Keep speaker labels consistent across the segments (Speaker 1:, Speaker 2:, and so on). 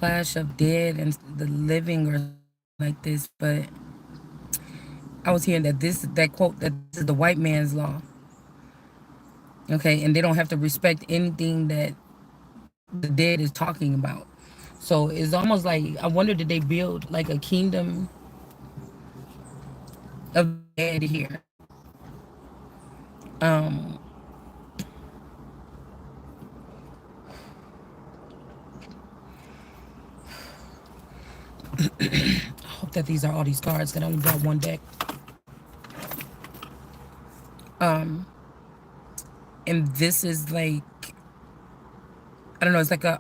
Speaker 1: clash of dead and the living or like this, but I was hearing that that quote, that this is the white man's law. Okay, and they don't have to respect anything that the dead is talking about. So it's almost like, I wonder, did they build like a kingdom of the dead here? Um, I hope that these are all these cards. That I only brought one deck. Um, and this is like, I don't know. It's like a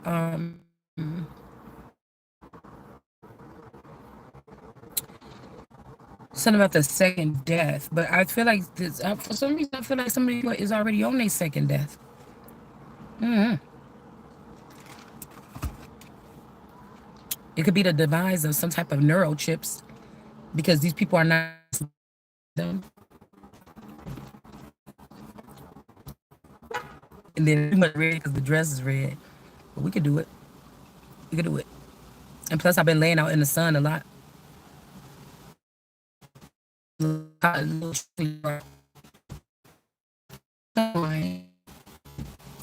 Speaker 1: something about the second death. But I feel like this, for some reason, I feel like somebody is already on their second death. Mm-hmm. It could be the demise of some type of neurochips, because these people are not them. And then too much red because the dress is red. But we could do it. We could do it. And plus, I've been laying out in the sun a lot.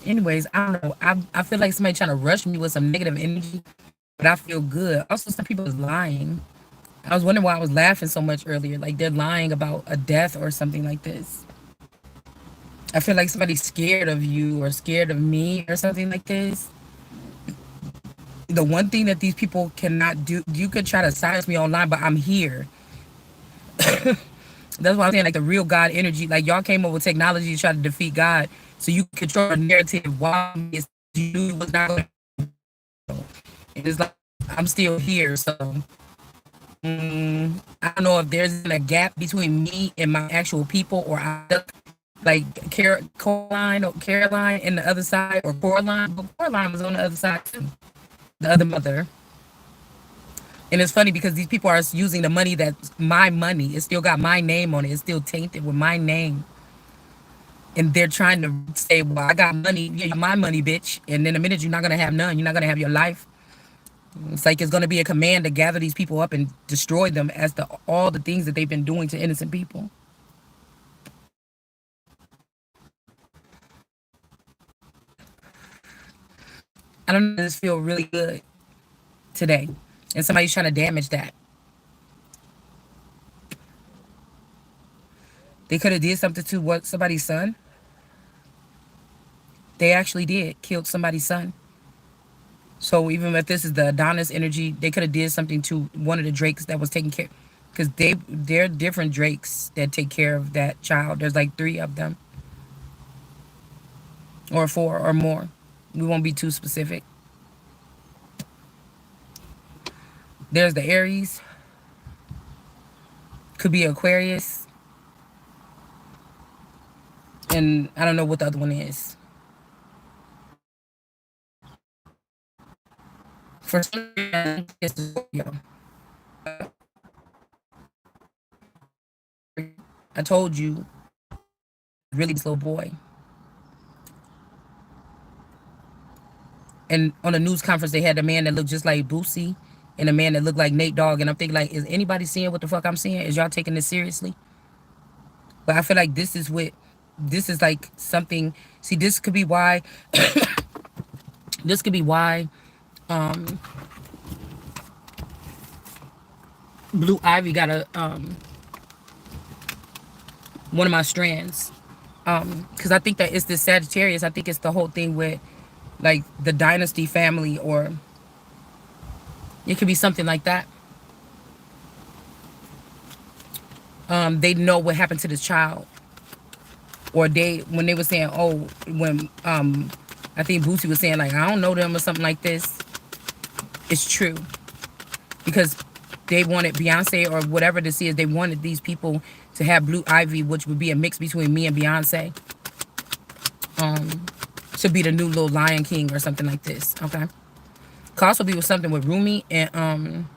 Speaker 1: Anyways, I don't know. I feel like somebody trying to rush me with some negative energy, but I feel good. Also, some people is lying. I was wondering why I was laughing so much earlier. Like they're lying about a death or something like this. I feel like somebody's scared of you or scared of me or something like this. The one thing that these people cannot do, you could try to silence me online, but I'm here. That's why I'm saying, like, the real God energy. Like, y'all came up with technology to try to defeat God, so you control the narrative while you knew it was not going to. And it's like, I'm still here, so I don't know if there's a gap between me and my actual people, or I like Caroline or Caroline in the other side, or Coraline. But Coraline was on the other side too, the other mother. And it's funny because these people are using the money that's my money. It still got my name on it. It's still tainted with my name. And they're trying to say, well, I got money. Yeah, my money, bitch. And then the minute you're not going to have none, you're not going to have your life. It's like it's going to be a command to gather these people up and destroy them, as the all the things that they've been doing to innocent people. I don't know. This feel really good today. And somebody's trying to damage that. They could have did something to what, somebody's son. They actually did killed somebody's son. So even if this is the Adonis energy, they could have did something to one of the drakes that was taking care, because they're different drakes that take care of that child. There's like three of them, or four or more. We won't be too specific. There's the Aries, could be Aquarius, and I don't know what the other one is. For some reason, it's the Scorpio. I told you, really, this little boy. And on a news conference, they had a man that looked just like Boosie and a man that looked like Nate Dogg. And I'm thinking, like, is anybody seeing what the fuck I'm seeing? Is y'all taking this seriously? But I feel like this is like something. See, this could be why. This could be why Blue Ivy got a one of my strands. Because I think that it's this Sagittarius. I think it's the whole thing with like the dynasty family, or it could be something like that. They know what happened to this child, or they, when they were saying, oh, when I think Boosie was saying, like, I don't know them or something like this. It's true, because they wanted Beyonce or whatever this is. They wanted these people to have Blue Ivy, which would be a mix between me and Beyonce, to be the new little Lion King or something like this. Okay, could also be with something with Rumi, and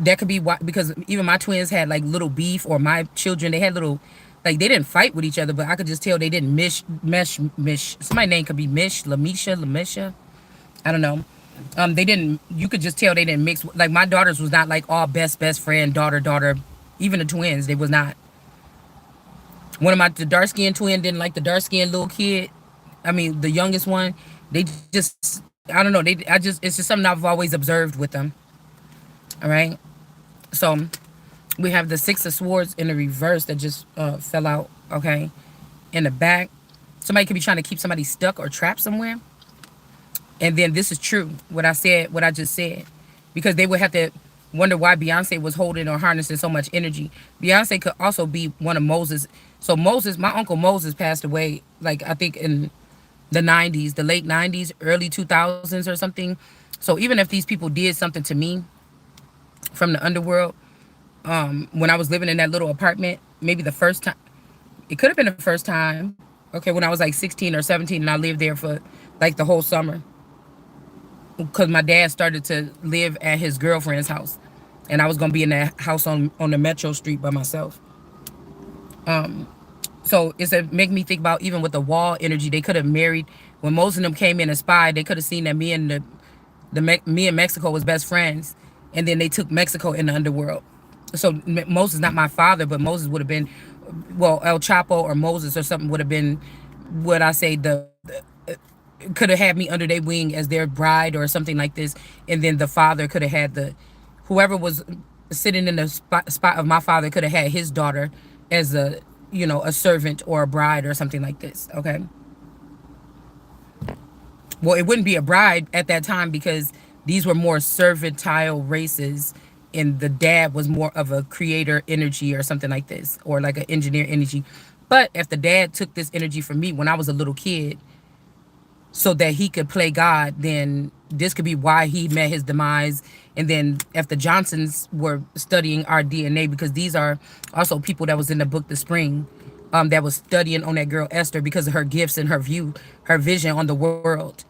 Speaker 1: that could be why, because even my twins had like little beef, or my children, they had little, like, they didn't fight with each other, but I could just tell they didn't mesh. Somebody's name could be Lamisha. I don't know. They didn't. You could just tell they didn't mix. Like my daughters was not like all best friend, daughter. Even the twins, they was not. One of my the dark skinned twin didn't like the dark skinned little kid. I mean, the youngest one. They just, I don't know. It's just something I've always observed with them. All right. So we have the Six of Swords in the reverse that just fell out. Okay, in the back. Somebody could be trying to keep somebody stuck or trapped somewhere. And then this is true. What I said, what I just said, because they would have to wonder why Beyonce was holding or harnessing so much energy. Beyonce could also be one of Moses. So Moses, my uncle Moses passed away, like I think in the 90s, the late 90s, early 2000s or something. So even if these people did something to me from the underworld, when I was living in that little apartment, maybe the first time, it could have been the first time. Okay, when I was like 16 or 17 and I lived there for like the whole summer. Because my dad started to live at his girlfriend's house. And I was going to be in that house on the Metro Street by myself. So it's a make me think about even with the wall energy, they could have married. When Moses and them came in and spied, they could have seen that me and Mexico was best friends. And then they took Mexico in the underworld. So Moses, not my father, but Moses would have been, well, El Chapo or Moses or something would have been, what I say, could have had me under their wing as their bride or something like this. And then the father could have had whoever was sitting in the spot of my father could have had his daughter as a servant or a bride or something like this. Okay. Well, it wouldn't be a bride at that time because these were more servitile races, and the dad was more of a creator energy or something like this, or like an engineer energy. But if the dad took this energy from me when I was a little kid so that he could play God, then this could be why he met his demise. And then if the Johnsons were studying our DNA, because these are also people that was in the book The Spring, that was studying on that girl Esther because of her gifts and her vision on the world.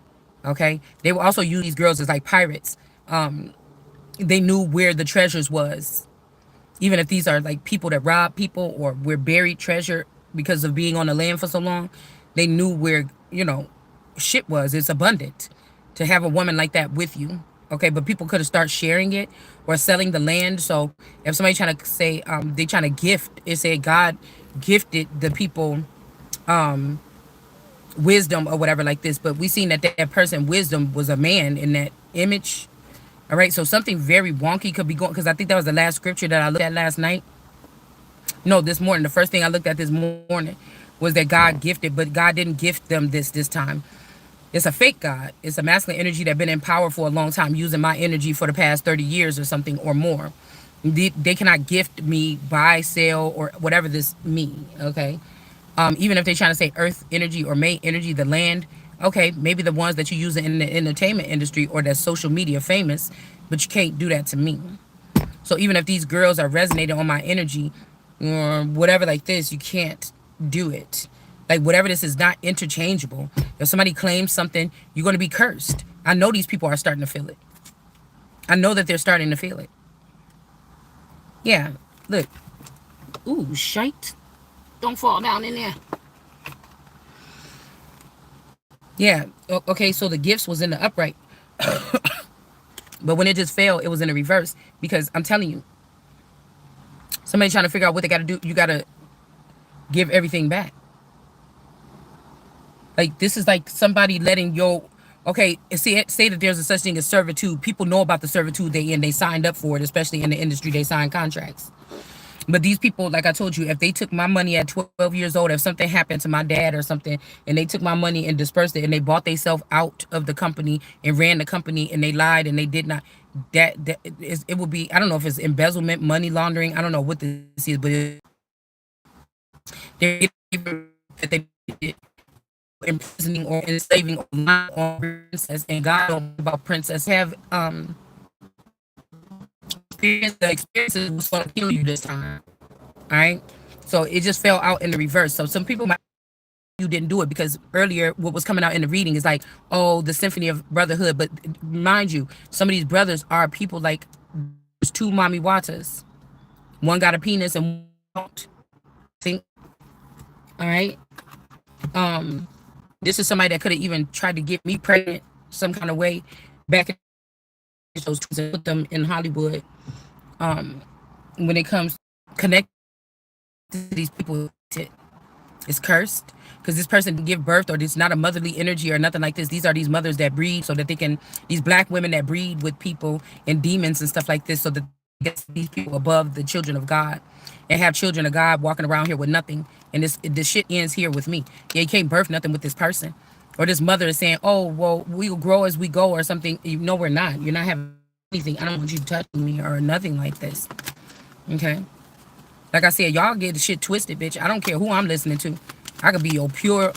Speaker 1: Okay, they would also use these girls as like pirates. They knew where the treasures was, even if these are like people that rob people or were buried treasure because of being on the land for so long. They knew where shit was. It's abundant to have a woman like that with you. Okay, but people could have started sharing it or selling the land. So if somebody trying to say they trying to gift, it said God gifted the people wisdom or whatever like this. But we seen that person wisdom was a man in that image. All right, so something very wonky could be going, because I think that was the last scripture that I looked at last night. No, this morning. The first thing I looked at this morning was that God gifted, but God didn't gift them this time. It's a fake God. It's a masculine energy that been in power for a long time, using my energy for the past 30 years or something or more. They cannot gift me, buy, sell, or whatever this mean. Okay. Even if they're trying to say earth energy or May energy, the land. Okay, maybe the ones that you use in the entertainment industry or that social media famous, but you can't do that to me. So even if these girls are resonating on my energy or whatever like this, you can't do it. Like whatever this is not interchangeable. If somebody claims something, you're going to be cursed. I know these people are starting to feel it. I know that they're starting to feel it. Yeah, look. Ooh, shite. Don't fall down in there. Yeah, okay, so the gifts was in the upright. But when it just fell, it was in the reverse. Because I'm telling you, somebody trying to figure out what they got to do, you got to give everything back. Like, this is like somebody letting your... Okay, say that there's a such thing as servitude. People know about the servitude they in. They signed up for it, especially in the industry. They signed contracts. But these people, like I told you, if they took my money at 12 years old, if something happened to my dad or something, and they took my money and dispersed it, and they bought themselves out of the company and ran the company, and they lied and they did not, it would be, I don't know if it's embezzlement, money laundering, I don't know what this is, but they're that they did imprisoning or enslaving or lying on princess, and God don't know about princess have the experiences was going to kill you this time. All right. So it just fell out in the reverse. So some people might you didn't do it because earlier what was coming out in the reading is like, oh, the symphony of brotherhood. But mind you, some of these brothers are people like there's two mommy Waters. One got a penis and one don't. Think, all right. This is somebody that could have even tried to get me pregnant some kind of way back in those twins and put them in Hollywood. Um, when it comes connected to these people, it's cursed because this person didn't give birth, or it's not a motherly energy or nothing like this. These are these mothers that breed so that they can, these black women that breed with people and demons and stuff like this, so that they can get these people above the children of God and have children of God walking around here with nothing. And this shit ends here with me. Yeah, you can't birth nothing with this person. Or this mother is saying, oh, well, we'll grow as we go or something. You know, we're not. You're not having anything. I don't want you touching me or nothing like this. Okay? Like I said, y'all get the shit twisted, bitch. I don't care who I'm listening to. I could be your pure.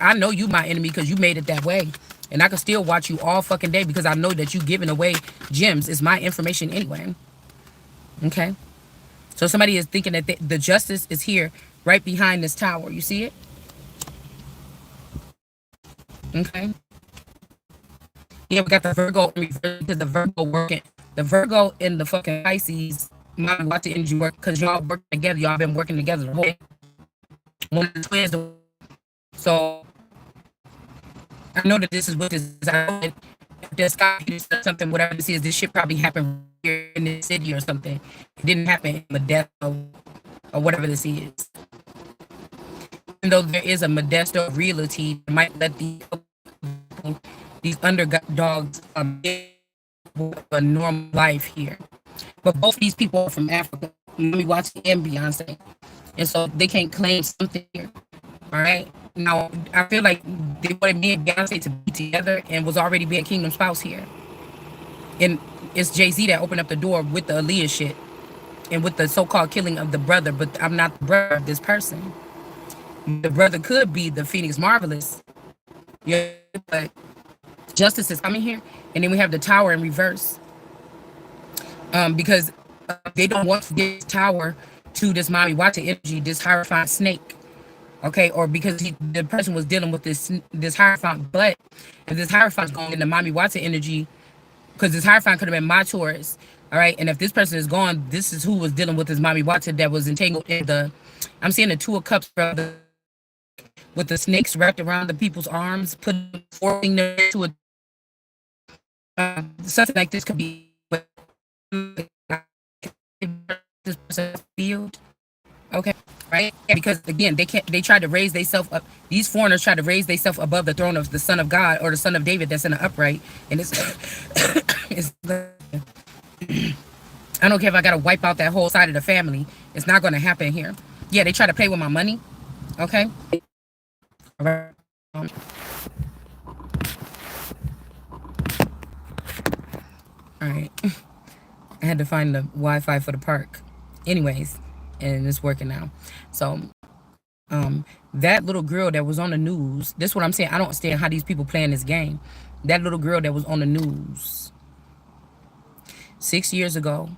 Speaker 1: I know you my enemy because you made it that way, and I can still watch you all fucking day because I know that you giving away gems. It's my information anyway. Okay. So somebody is thinking that the justice is here, right behind this tower. You see it? Okay. Yeah, we got the Virgo in reverse because the Virgo working. The Virgo in the fucking Pisces. My watch the energy work because y'all working together. Y'all been working together the whole day. One of the twins. So I know that this is what this is. I know that if there's something, whatever this is, this shit probably happened here in this city or something. It didn't happen in Modesto or whatever this is. Even though there is a Modesto realty that might let these underdogs get a normal life here. But both of these people are from Africa. Mommy watching and Beyonce. And so they can't claim something here. All right. Now, I feel like they wanted me and Beyonce to be together and was already being Kingdom spouse here. And it's Jay-Z that opened up the door with the Aaliyah shit and with the so-called killing of the brother, but I'm not the brother of this person. The brother could be the Phoenix Marvelous. Yeah, but justice is coming here. And then we have the tower in reverse. Because they don't want to give tower to this Mommy Watcher energy, this Hierophant snake. Okay, or because the person was dealing with this Hierophant, but if this Hierophant's going in the Mommy Watson energy, because this Hierophant could have been my Taurus, all right, and if this person is gone, this is who was dealing with this Mommy Watson that was entangled in I'm seeing the Two of Cups with the snakes wrapped around the people's arms, forcing them to something like this could be this person's field. Okay, right? Because again, they tried to raise themselves up. These foreigners tried to raise themselves above the throne of the Son of God or the Son of David that's in the upright. And it's I don't care if I gotta wipe out that whole side of the family. It's not gonna happen here. Yeah, they try to play with my money. Okay. All right. All right. I had to find the Wi-Fi for the park. Anyways, and it's working now. So that little girl that was on the news, this is what I'm saying. I don't understand how these people playing this game. That little girl that was on the news 6 years ago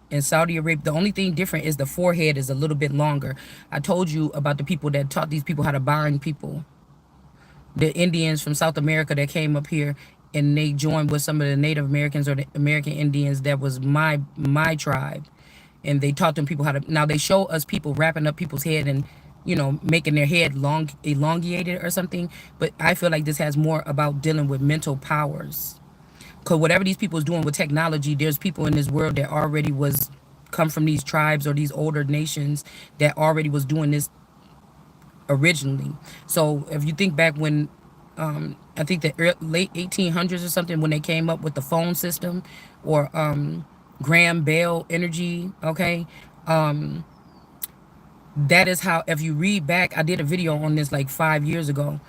Speaker 1: in Saudi Arabia, the only thing different is the forehead is a little bit longer. I told you about the people that taught these people how to bind people. The Indians from South America that came up here and they joined with some of the Native Americans or the American Indians that was my tribe. And they taught them people how to, now they show us people wrapping up people's head and, you know, making their head elongated or something. But I feel like this has more about dealing with mental powers. Because whatever these people is doing with technology, there's people in this world that already come from these tribes or these older nations that already was doing this originally. So if you think back when I think the late 1800s or something, when they came up with the phone system or Graham Bell energy, okay, that is how, if you read back, I did a video on this like 5 years ago.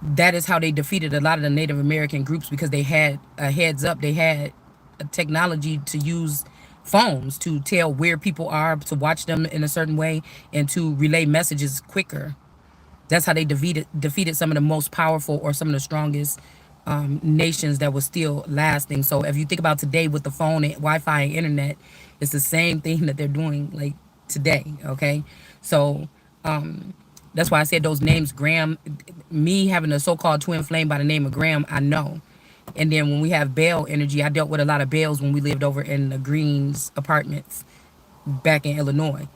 Speaker 1: That is how they defeated a lot of the Native American groups, because they had a heads up. They had a technology to use phones to tell where people are, to watch them in a certain way, and to relay messages quicker. That's how they defeated some of the most powerful or some of the strongest nations that was still lasting. So if you think about today with the phone and Wi-Fi and internet, it's the same thing that they're doing like today. Okay, so that's why I said those names. Graham, me having a so-called twin flame by the name of Graham, I know. And then when we have Bell energy, I dealt with a lot of Bells when we lived over in the Greens apartments back in Illinois.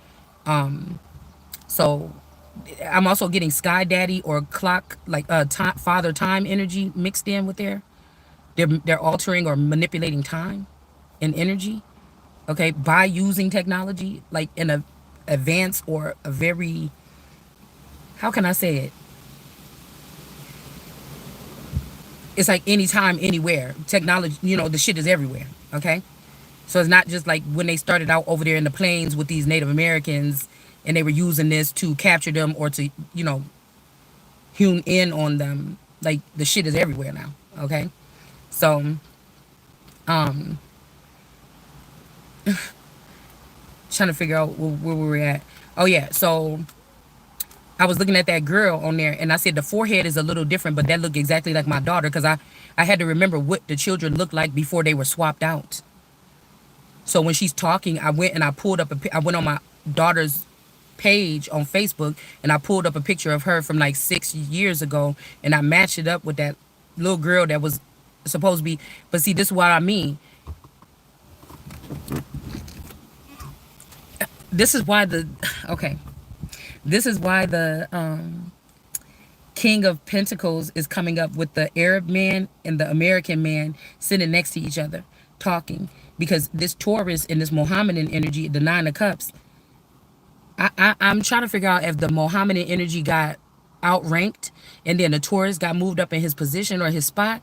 Speaker 1: So I'm also getting Sky Daddy or clock, like father time energy mixed in with there. They're altering or manipulating time and energy, okay, by using technology like in a advanced or a very, how can I say it? It's like anytime, anywhere. Technology, the shit is everywhere. Okay. So it's not just like when they started out over there in the plains with these Native Americans and they were using this to capture them or to, hone in on them. Like the shit is everywhere now. Okay. So, um, trying to figure out where we were at. Oh yeah. So I was looking at that girl on there and I said the forehead is a little different, but that looked exactly like my daughter because I had to remember what the children looked like before they were swapped out. So when she's talking, I went and I pulled up I went on my daughter's page on Facebook and I pulled up a picture of her from like 6 years ago and I matched it up with that little girl that was supposed to be. But see, this is what I mean. This is why the okay. This is why the King of Pentacles is coming up with the Arab man and the American man sitting next to each other talking, because this Taurus and this Mohammedan energy, the Nine of Cups, I'm trying to figure out if the Mohammedan energy got outranked and then the Taurus got moved up in his position or his spot.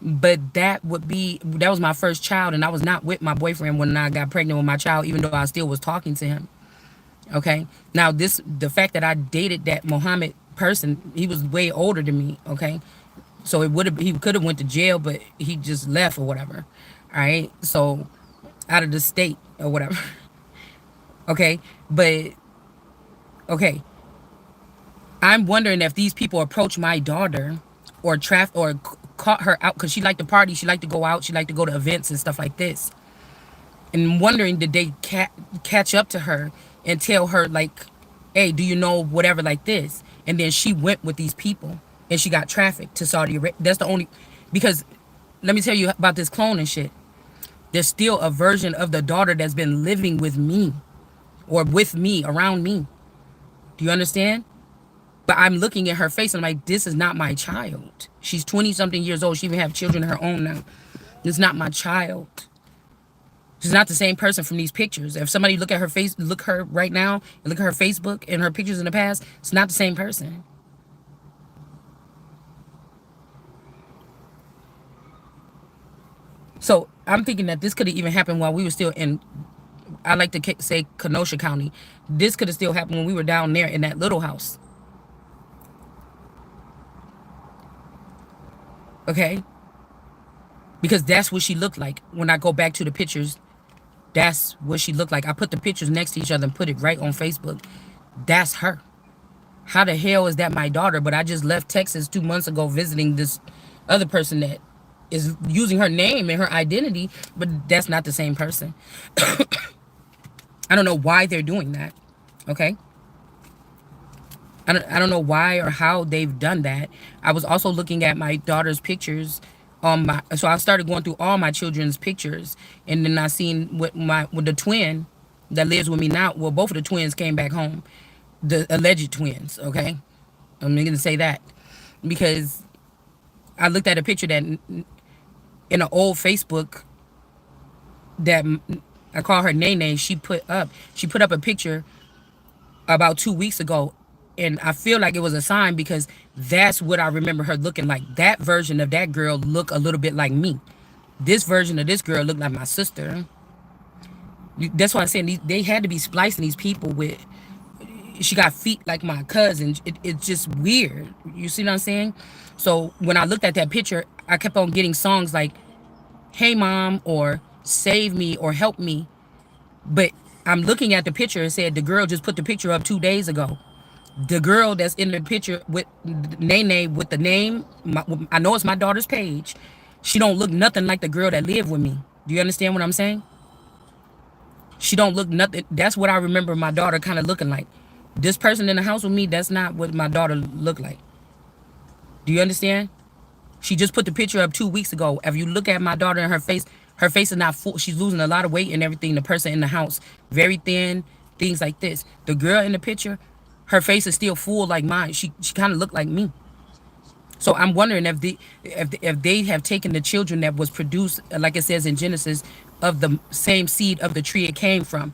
Speaker 1: But that was my first child, and I was not with my boyfriend when I got pregnant with my child, even though I still was talking to him. Okay. Now the fact that I dated that Mohammed person, he was way older than me. Okay. So he could have went to jail, but he just left or whatever. All right. So out of the state or whatever. Okay. But okay. I'm wondering if these people approach my daughter or caught her out because she liked to party, she liked to go out, she liked to go to events and stuff like this. And wondering, did they catch up to her and tell her like, hey, do you know whatever like this? And then she went with these people and she got trafficked to Saudi Arabia. That's the only, because let me tell you about this cloning shit. There's still a version of the daughter that's been living with me or with me, around me. Do you understand? But I'm looking at her face and I'm like, this is not my child. She's 20 something years old. She even have children of her own now. It's not my child. She's not the same person from these pictures. If somebody look at her face, look her right now, and look at her Facebook and her pictures in the past, it's not the same person. So I'm thinking that this could have even happened while we were still in, I like to say Kenosha County. This could have still happened when we were down there in that little house. Okay? Because that's what she looked like. When I go back to the pictures, that's what she looked like. I put the pictures next to each other and put it right on Facebook. That's her. How the hell is that my daughter? But I just left Texas 2 months ago visiting this other person that is using her name and her identity, but that's not the same person. I don't know why they're doing that. Okay? I don't know why or how they've done that. I was also looking at my daughter's pictures on so I started going through all my children's pictures, and then I seen with the twin that lives with me now. Well, both of the twins came back home, the alleged twins. Okay, I'm gonna say that because I looked at a picture that in an old Facebook that I call her Nene. She put up a picture about 2 weeks ago, and I feel like it was a sign because that's what I remember her looking like. That version of that girl looked a little bit like me. This version of this girl looked like my sister. That's why I'm saying they had to be splicing these people with. She got feet like my cousin. It's just weird. You see what I'm saying? So when I looked at that picture, I kept on getting songs like "Hey Mom" or "Save Me" or "Help Me," but I'm looking at the picture and said the girl just put the picture up 2 days ago. The girl that's in the picture with Nene with the name, I know it's my daughter's page. She don't look nothing like the girl that lived with me. Do you understand what I'm saying? She don't look nothing. That's what I remember my daughter kind of looking like. This person in the house with me, that's not what my daughter looked like. Do you understand? She just put the picture up 2 weeks ago. If you look at my daughter and her face is not full. She's losing a lot of weight and everything. The person in the house, very thin, things like this. The girl in the picture, her face is still full like mine. She kind of looked like me. So I'm wondering if they have taken the children that was produced, like it says in Genesis, of the same seed of the tree it came from.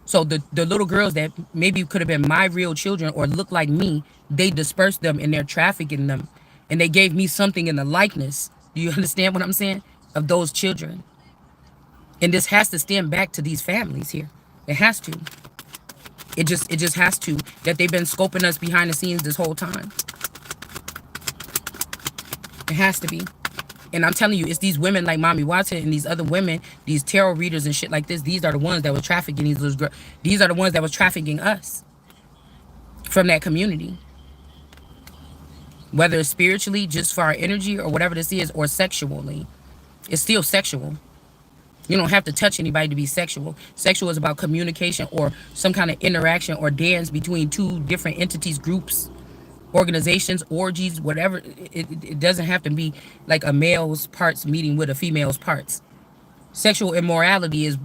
Speaker 1: So the little girls that maybe could have been my real children or look like me, they dispersed them and they're trafficking them, and they gave me something in the likeness. Do you understand what I'm saying? Of those children, and this has to stem back to these families here. It has to. It just has to. That they've been scoping us behind the scenes this whole time. It has to be. And I'm telling you, it's these women like Mommy Watson and these other women, these tarot readers and shit like this. These are the ones that were trafficking these little girls. These are the ones that was trafficking us from that community. Whether it's spiritually, just for our energy or whatever this is, or sexually. It's still sexual. You don't have to touch anybody to be sexual. Sexual is about communication or some kind of interaction or dance between two different entities, groups, organizations, orgies, whatever. It doesn't have to be like a male's parts meeting with a female's parts. Sexual immorality is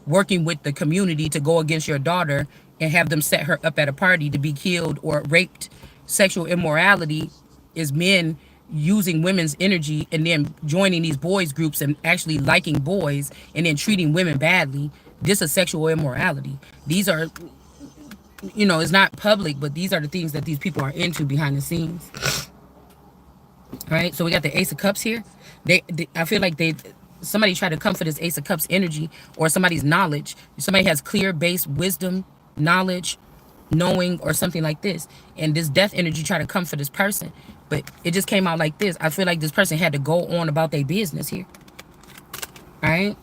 Speaker 1: working with the community to go against your daughter and have them set her up at a party to be killed or raped. Sexual immorality is men using women's energy and then joining these boys groups and actually liking boys and then treating women badly. This is sexual immorality. These are, it's not public, but these are the things that these people are into behind the scenes. All right, so we got the Ace of Cups here. I feel like somebody tried to come for this Ace of Cups energy or somebody's knowledge. Somebody has clear base wisdom, knowledge, knowing, or something like this. And this death energy tried to come for this person. But it just came out like this. I feel like this person had to go on about their business here. All right?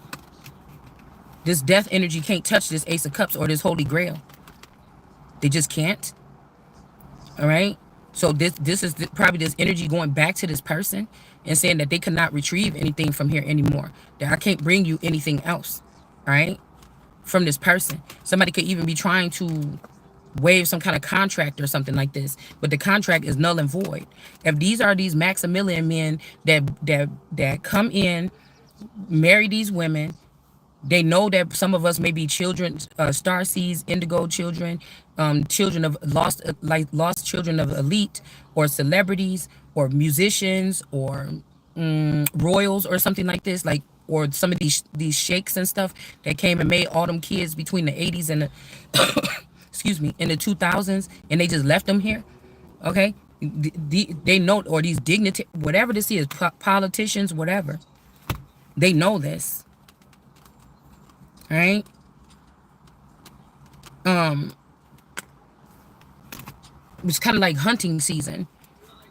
Speaker 1: This death energy can't touch this Ace of Cups or this Holy Grail. They just can't. All right? So this is probably this energy going back to this person and saying that they cannot retrieve anything from here anymore. That I can't bring you anything else. All right? From this person. Somebody could even be trying to waive some kind of contract or something like this, but the contract is null and void. If these are these Maximilian men that come in, marry these women, they know that some of us may be children, star seeds, indigo children, children of lost children of elite or celebrities or musicians or royals or something like this, like, or some of these sheikhs and stuff that came and made all them kids between the 80s and the excuse me, in the 2000s, and they just left them here. Okay, they know, or these dignity, whatever this is, politicians, whatever, they know this. All right. It's kind of like hunting season.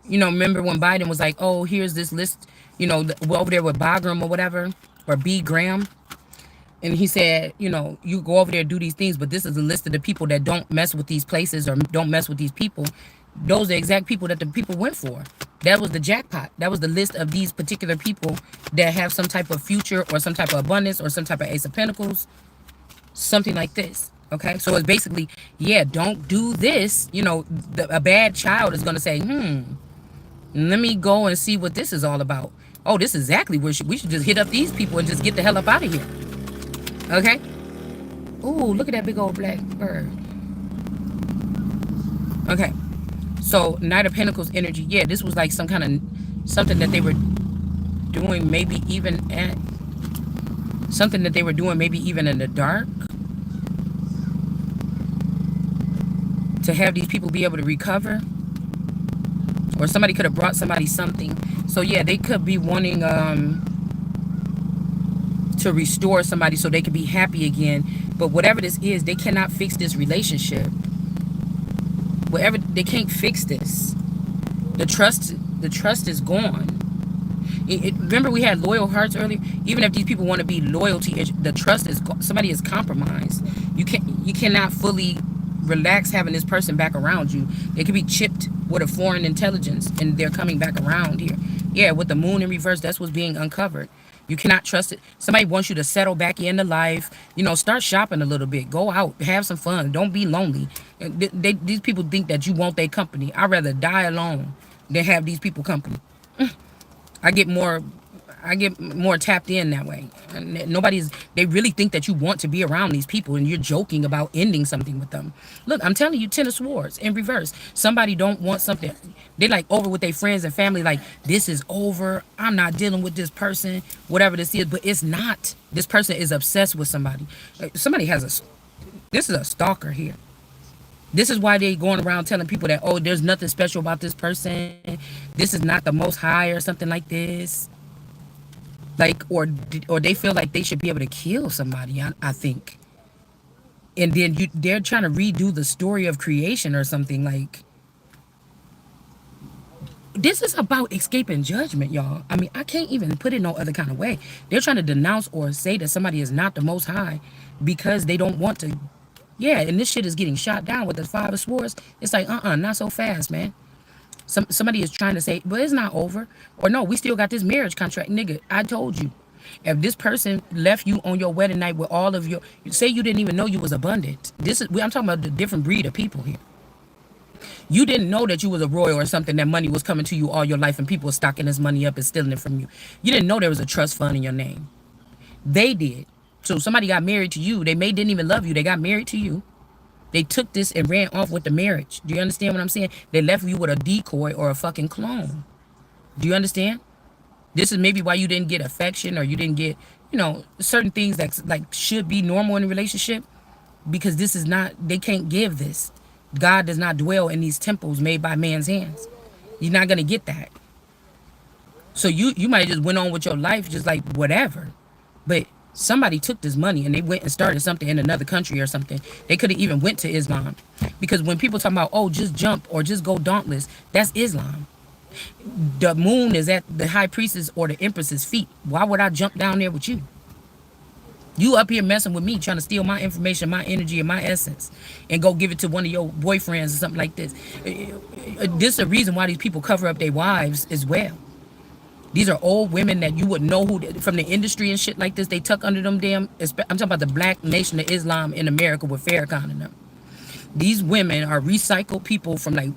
Speaker 1: Remember when Biden was like, oh, here's this list, over there with Bagram or whatever, or B. Graham. And he said, you go over there and do these things, but this is a list of the people that don't mess with these places or don't mess with these people. Those are the exact people that the people went for. That was the jackpot. That was the list of these particular people that have some type of future or some type of abundance or some type of Ace of Pentacles, something like this. Okay, so it's basically, yeah, don't do this. A bad child is going to say, let me go and see what this is all about. Oh, this is exactly where we should just hit up these people and just get the hell up out of here. Okay. Ooh, look at that big old black bird. Okay. So Knight of Pentacles energy. Yeah, this was like some kind of something that they were doing, maybe even in the dark, to have these people be able to recover. Or somebody could have brought somebody something. So yeah, they could be wanting to restore somebody so they can be happy again. But whatever this is, they cannot fix this relationship. Whatever, they can't fix this. The trust is gone. Remember we had loyal hearts earlier? Even if these people want to be loyalty, the trust is, somebody is compromised. You cannot fully relax having this person back around you. They could be chipped with a foreign intelligence and they're coming back around here. Yeah, with the moon in reverse, that's what's being uncovered. You cannot trust it. Somebody wants you to settle back into life. Start shopping a little bit. Go out. Have some fun. Don't be lonely. These people think that you want their company. I'd rather die alone than have these people company. I get more I get more tapped in that way. Nobody's. They really think that you want to be around these people, and you're joking about ending something with them. Look, I'm telling you, Ten of Swords in reverse. Somebody don't want something. They like over with their friends and family. Like, this is over. I'm not dealing with this person. Whatever this is, but it's not. This person is obsessed with somebody. Somebody has a. This is a stalker here. This is why they going around telling people that, oh, there's nothing special about this person. This is not the most high or something like this. Like, or they feel like they should be able to kill somebody. I think, and then they're trying to redo the story of creation or something. Like, this is about escaping judgment, y'all. I mean, I can't even put it no other kind of way. They're trying to denounce or say that somebody is not the most high because they don't want to. Yeah, and this shit is getting shot down with the Five of Swords. It's like, not so fast, man. Somebody is trying to say, but it's not over. Or no, we still got this marriage contract. Nigga, I told you. If this person left you on your wedding night with all of your, say you didn't even know you was abundant. I'm talking about the different breed of people here. You didn't know that you was a royal or something, that money was coming to you all your life and people were stocking this money up and stealing it from you. You didn't know there was a trust fund in your name. They did. So somebody got married to you. They didn't even love you. They got married to you. They took this and ran off with the marriage. Do you understand what I'm saying? They left you with a decoy or a fucking clone. Do you understand? This is maybe why you didn't get affection or you didn't get, certain things that like should be normal in a relationship, because this is not, they can't give this. God does not dwell in these temples made by man's hands. You're not going to get that. So you might just went on with your life just like whatever. But somebody took this money and they went and started something in another country or something. They could have even went to Islam. Because when people talk about, oh, just jump or just go dauntless, that's Islam. The moon is at the high priestess or the empress's feet. Why would I jump down there with you? You up here messing with me, trying to steal my information, my energy, and my essence, and go give it to one of your boyfriends or something like this. This is a reason why these people cover up their wives as well. These are old women that you wouldn't know who from the industry and shit like this. They tuck under them damn. I'm talking about the Black Nation of Islam in America with Farrakhan and them. These women are recycled people from like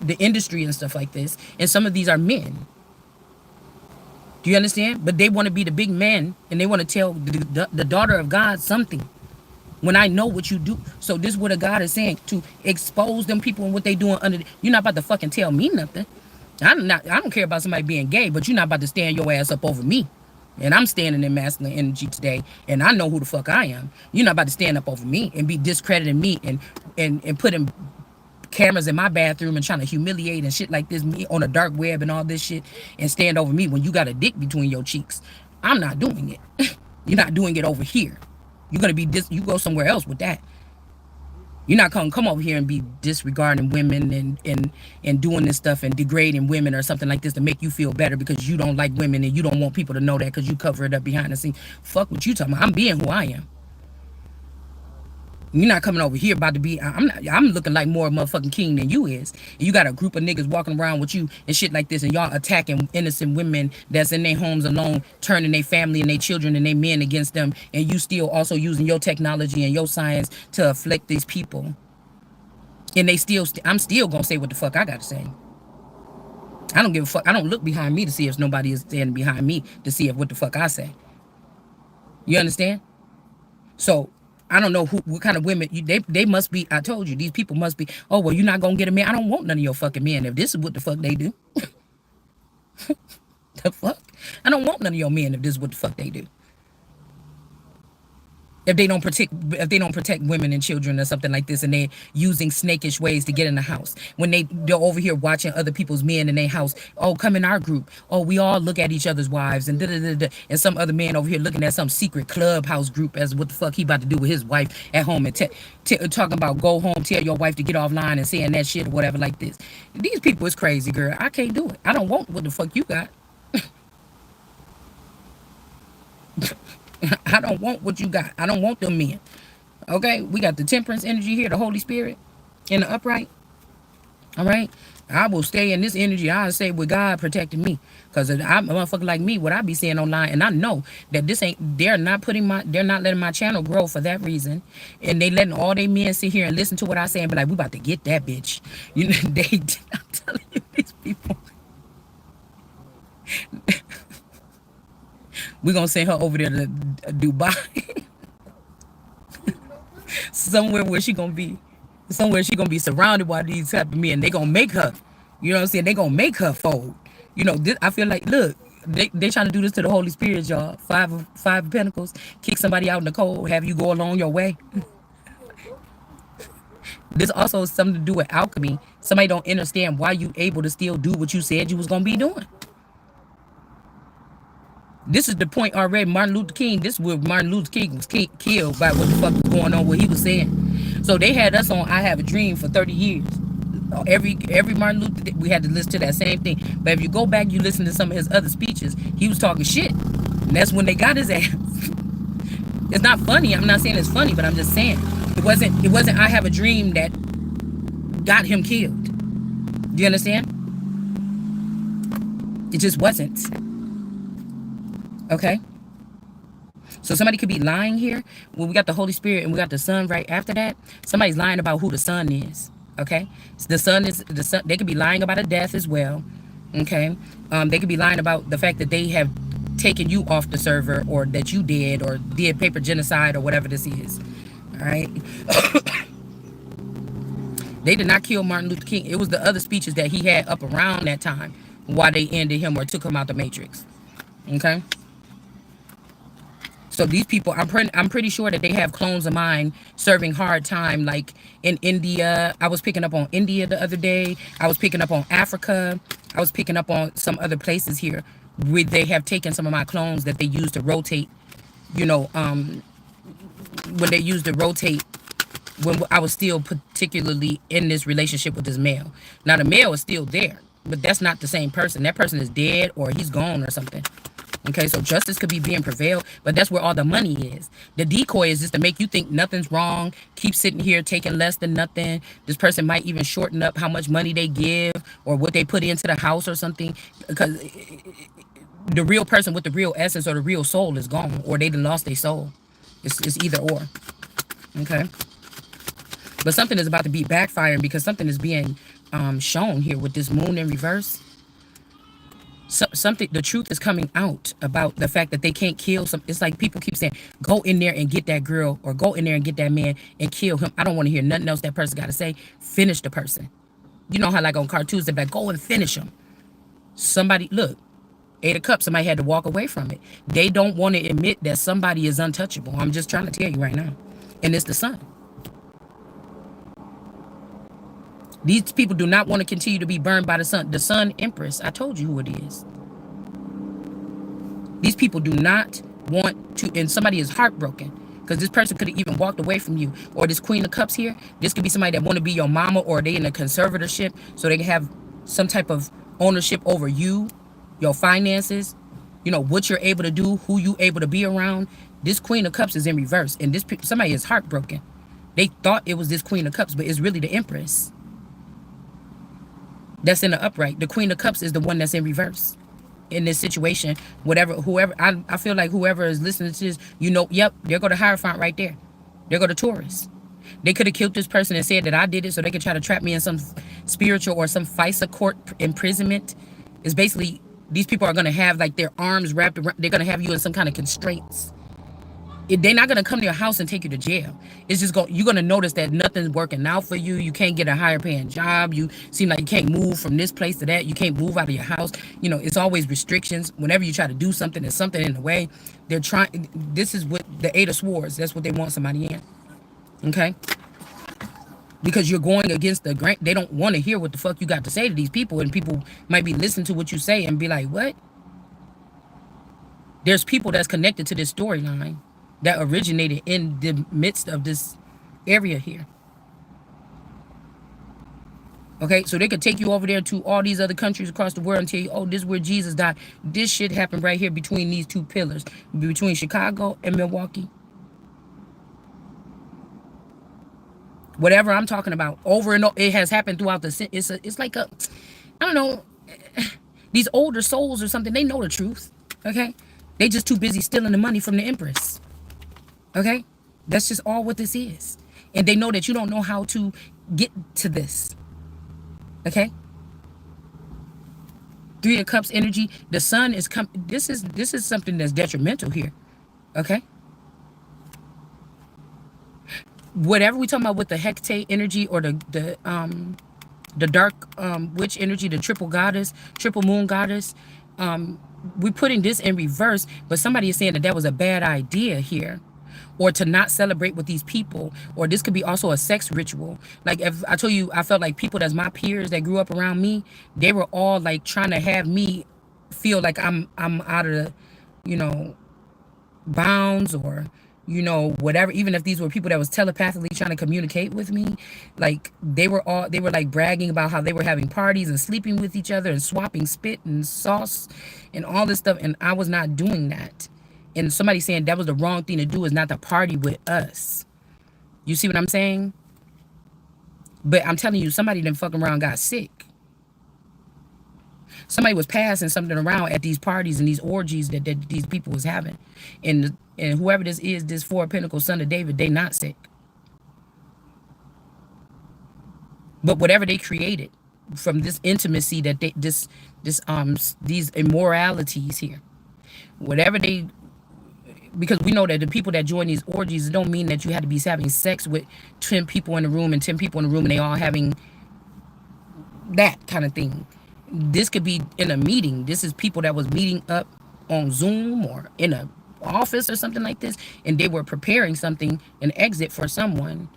Speaker 1: the industry and stuff like this, and some of these are men. Do you understand? But they want to be the big men, and they want to tell the daughter of God something. When I know what you do, so this is what a God is saying, to expose them people and what they doing under. You're not about to fucking tell me nothing. I don't care about somebody being gay, but you're not about to stand your ass up over me. And I'm standing in masculine energy today, and I know who the fuck I am. You're not about to stand up over me and be discrediting me and putting cameras in my bathroom and trying to humiliate and shit like this, me on a dark web and all this shit, and stand over me when you got a dick between your cheeks. I'm not doing it. You're not doing it over here. You're gonna be you go somewhere else with that. You're not gonna come over here and be disregarding women and doing this stuff and degrading women or something like this to make you feel better because you don't like women and you don't want people to know that because you cover it up behind the scenes. Fuck what you talking about. I'm being who I am. You're not coming over here about to be. I'm looking like more motherfucking king than you is. And you got a group of niggas walking around with you and shit like this, and y'all attacking innocent women that's in their homes alone, turning their family and their children and their men against them, and you still also using your technology and your science to afflict these people. And they still, I'm still gonna say what the fuck I gotta say. I don't give a fuck. I don't look behind me to see if nobody is standing behind me to see if what the fuck I say. You understand? So I don't know what kind of women they must be. I told you, these people must be. Oh, well, you're not gonna get a man. I don't want none of your fucking men. If this is what the fuck they do, the fuck, I don't want none of your men. If this is what the fuck they do. If they don't protect women and children or something like this, and they're using snakish ways to get in the house, when they're over here watching other people's men in their house. Oh, come in our group. Oh, we all look at each other's wives, and and some other man over here looking at some secret clubhouse group as what the fuck he about to do with his wife at home, and talking about go home, tell your wife to get offline, and saying that shit or whatever like this. These people is crazy, girl. I can't do it. I don't want what the fuck you got. I don't want what you got. I don't want them men. Okay? We got the temperance energy here, the Holy Spirit, and the upright. All right? I will stay in this energy. I'll stay with God protecting me. Because I'm a motherfucker like me, what I be saying online, and I know that they're not letting my channel grow for that reason. And they letting all they men sit here and listen to what I say and be like, we about to get that bitch. You know, I'm telling you, these people. We're gonna send her over there to Dubai, somewhere where she gonna be, somewhere she gonna be surrounded by these type of men. They gonna make her, you know what I'm saying? They gonna make her fold. You know, this, I feel like, look, they trying to do this to the Holy Spirit, y'all. Five of Pentacles, kick somebody out in the cold, have you go along your way. This also has something to do with alchemy. Somebody don't understand why you able to still do what you said you was gonna be doing. This is the point already. Martin Luther King, this is where Martin Luther King was killed by what the fuck was going on, what he was saying. So they had us on I Have a Dream for 30 years. Every Martin Luther, we had to listen to that same thing. But if you go back, you listen to some of his other speeches, he was talking shit. And that's when they got his ass. It's not funny. I'm not saying it's funny, but I'm just saying. It wasn't I Have a Dream that got him killed. Do you understand? It just wasn't. Okay? So somebody could be lying here. Well, we got the Holy Spirit and we got the Son right after that. Somebody's lying about who the Son is. Okay? So the Son is the Son. They could be lying about a death as well. Okay? They could be lying about the fact that they have taken you off the server, or that you did, or did paper genocide, or whatever this is. All right? They did not kill Martin Luther King. It was the other speeches that he had up around that time why they ended him or took him out the matrix. Okay? So these people, I'm pretty sure that they have clones of mine serving hard time, like in India. I was picking up on India the other day. I was picking up on Africa. I was picking up on some other places here where they have taken some of my clones that they use to rotate, you know, when they used to rotate when I was still particularly in this relationship with this male. Now the male is still there, but that's not the same person. That person is dead or he's gone or something. Okay, so justice could be being prevailed, but that's where all the money is. The decoy is just to make you think nothing's wrong. Keep sitting here taking less than nothing. This person might even shorten up how much money they give or what they put into the house or something, because the real person with the real essence or the real soul is gone, or they done lost their soul. It's either or. Okay, but something is about to be backfiring because something is being shown here with this moon in reverse. Something, the truth is coming out about the fact that they can't kill some. It's like people keep saying, go in there and get that girl, or go in there and get that man and kill him. I don't want to hear nothing else that person got to say. Finish the person. You know how like on cartoons they're like, go and finish him. Somebody, look, 8 of Cups, somebody had to walk away from it. They don't want to admit that somebody is untouchable. I'm just trying to tell you right now. And it's the Sun. These people do not want to continue to be burned by the sun. The Sun Empress, I told you who it is. These people do not want to, and somebody is heartbroken because this person could have even walked away from you. Or this Queen of Cups here, this could be somebody that want to be your mama, or they in a conservatorship so they can have some type of ownership over you, your finances, you know, what you're able to do, who you able to be around. This Queen of Cups is in reverse, and this somebody is heartbroken. They thought it was this Queen of Cups, but it's really the Empress that's in the upright. The Queen of Cups is the one that's in reverse in this situation. Whoever, I feel like whoever is listening to this, you know, yep, there go the Hierophant right there. There go the Taurus. They could have killed this person and said that I did it so they could try to trap me in some spiritual or some FISA court imprisonment. It's basically, these people are going to have like their arms wrapped around, they're going to have you in some kind of constraints. They're not going to come to your house and take you to jail. It's just you're going to notice that nothing's working out for you. You can't get a higher paying job. You seem like you can't move from this place to that. You can't move out of your house. You know, it's always restrictions. Whenever you try to do something, there's something in the way. They're trying. This is what the 8 of Swords, that's what they want somebody in. Okay? Because you're going against the grain. They don't want to hear what the fuck you got to say to these people. And people might be listening to what you say and be like, what? There's people that's connected to this storyline that originated in the midst of this area here. Okay, so they could take you over there to all these other countries across the world and tell you, oh, this is where Jesus died. This shit happened right here between these two pillars, between Chicago and Milwaukee. Whatever I'm talking about, over and over, it has happened throughout the. It's like a, I don't know, these older souls or something. They know the truth. Okay, they just too busy stealing the money from the Empress. Okay, that's just all what this is, and they know that you don't know how to get to this. Okay, Three of Cups energy. The sun is this is something that's detrimental here. Okay. Whatever we talking about with the Hecate energy or the dark witch energy, the triple goddess, triple moon goddess, we're putting this in reverse, but somebody is saying that that was a bad idea here, or to not celebrate with these people, or this could be also a sex ritual. Like if I told you, I felt like people that's my peers that grew up around me, they were all like trying to have me feel like I'm out of the, you know, bounds, or whatever. Even if these were people that was telepathically trying to communicate with me, like they were like bragging about how they were having parties and sleeping with each other and swapping spit and sauce and all this stuff, and I was not doing that. And somebody saying that was the wrong thing to do, is not to party with us. You see what I'm saying? But I'm telling you, somebody didn't fuck around, got sick. Somebody was passing something around at these parties and these orgies that these people was having. And whoever this is, this Four of Pentacles, son of David, they not sick. But whatever they created from this intimacy that these immoralities here, whatever they, because we know that the people that join these orgies, it don't mean that you had to be having sex with 10 people in the room and 10 people in the room and they all having that kind of thing. This could be in a meeting. This is people that was meeting up on Zoom or in a office or something like this, and they were preparing something, an exit for someone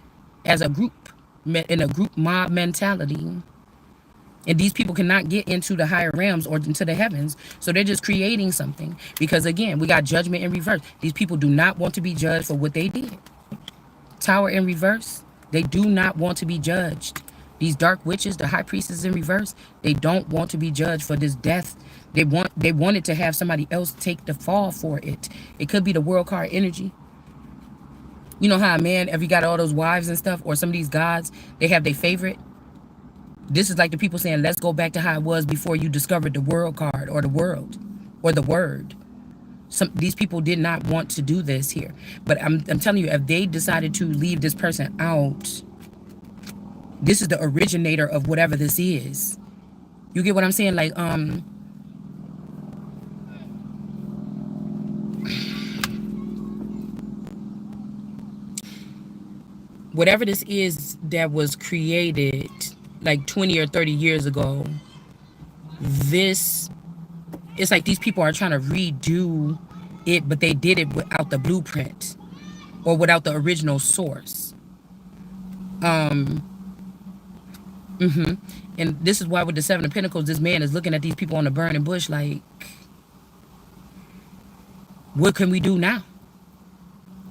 Speaker 1: as a group, in a group mob mentality. And these people cannot get into the higher realms or into the heavens, so they're just creating something. Because again, we got judgment in reverse. These people do not want to be judged for what they did. Tower in reverse, they do not want to be judged. These dark witches, the high priestess in reverse, they don't want to be judged for this death. They wanted to have somebody else take the fall for it. It could be the world card energy. You know how a man, if you got all those wives and stuff, or some of these gods, they have their favorite. This is like the people saying, let's go back to how it was before you discovered the world card or the world or the word. These people did not want to do this here. But I'm telling you, if they decided to leave this person out, this is the originator of whatever this is. You get what I'm saying? Like, whatever this is that was created like 20 or 30 years ago, it's like these people are trying to redo it, but they did it without the blueprint or without the original source. And this is why with the Seven of Pentacles, this man is looking at these people on the burning bush like, what can we do now?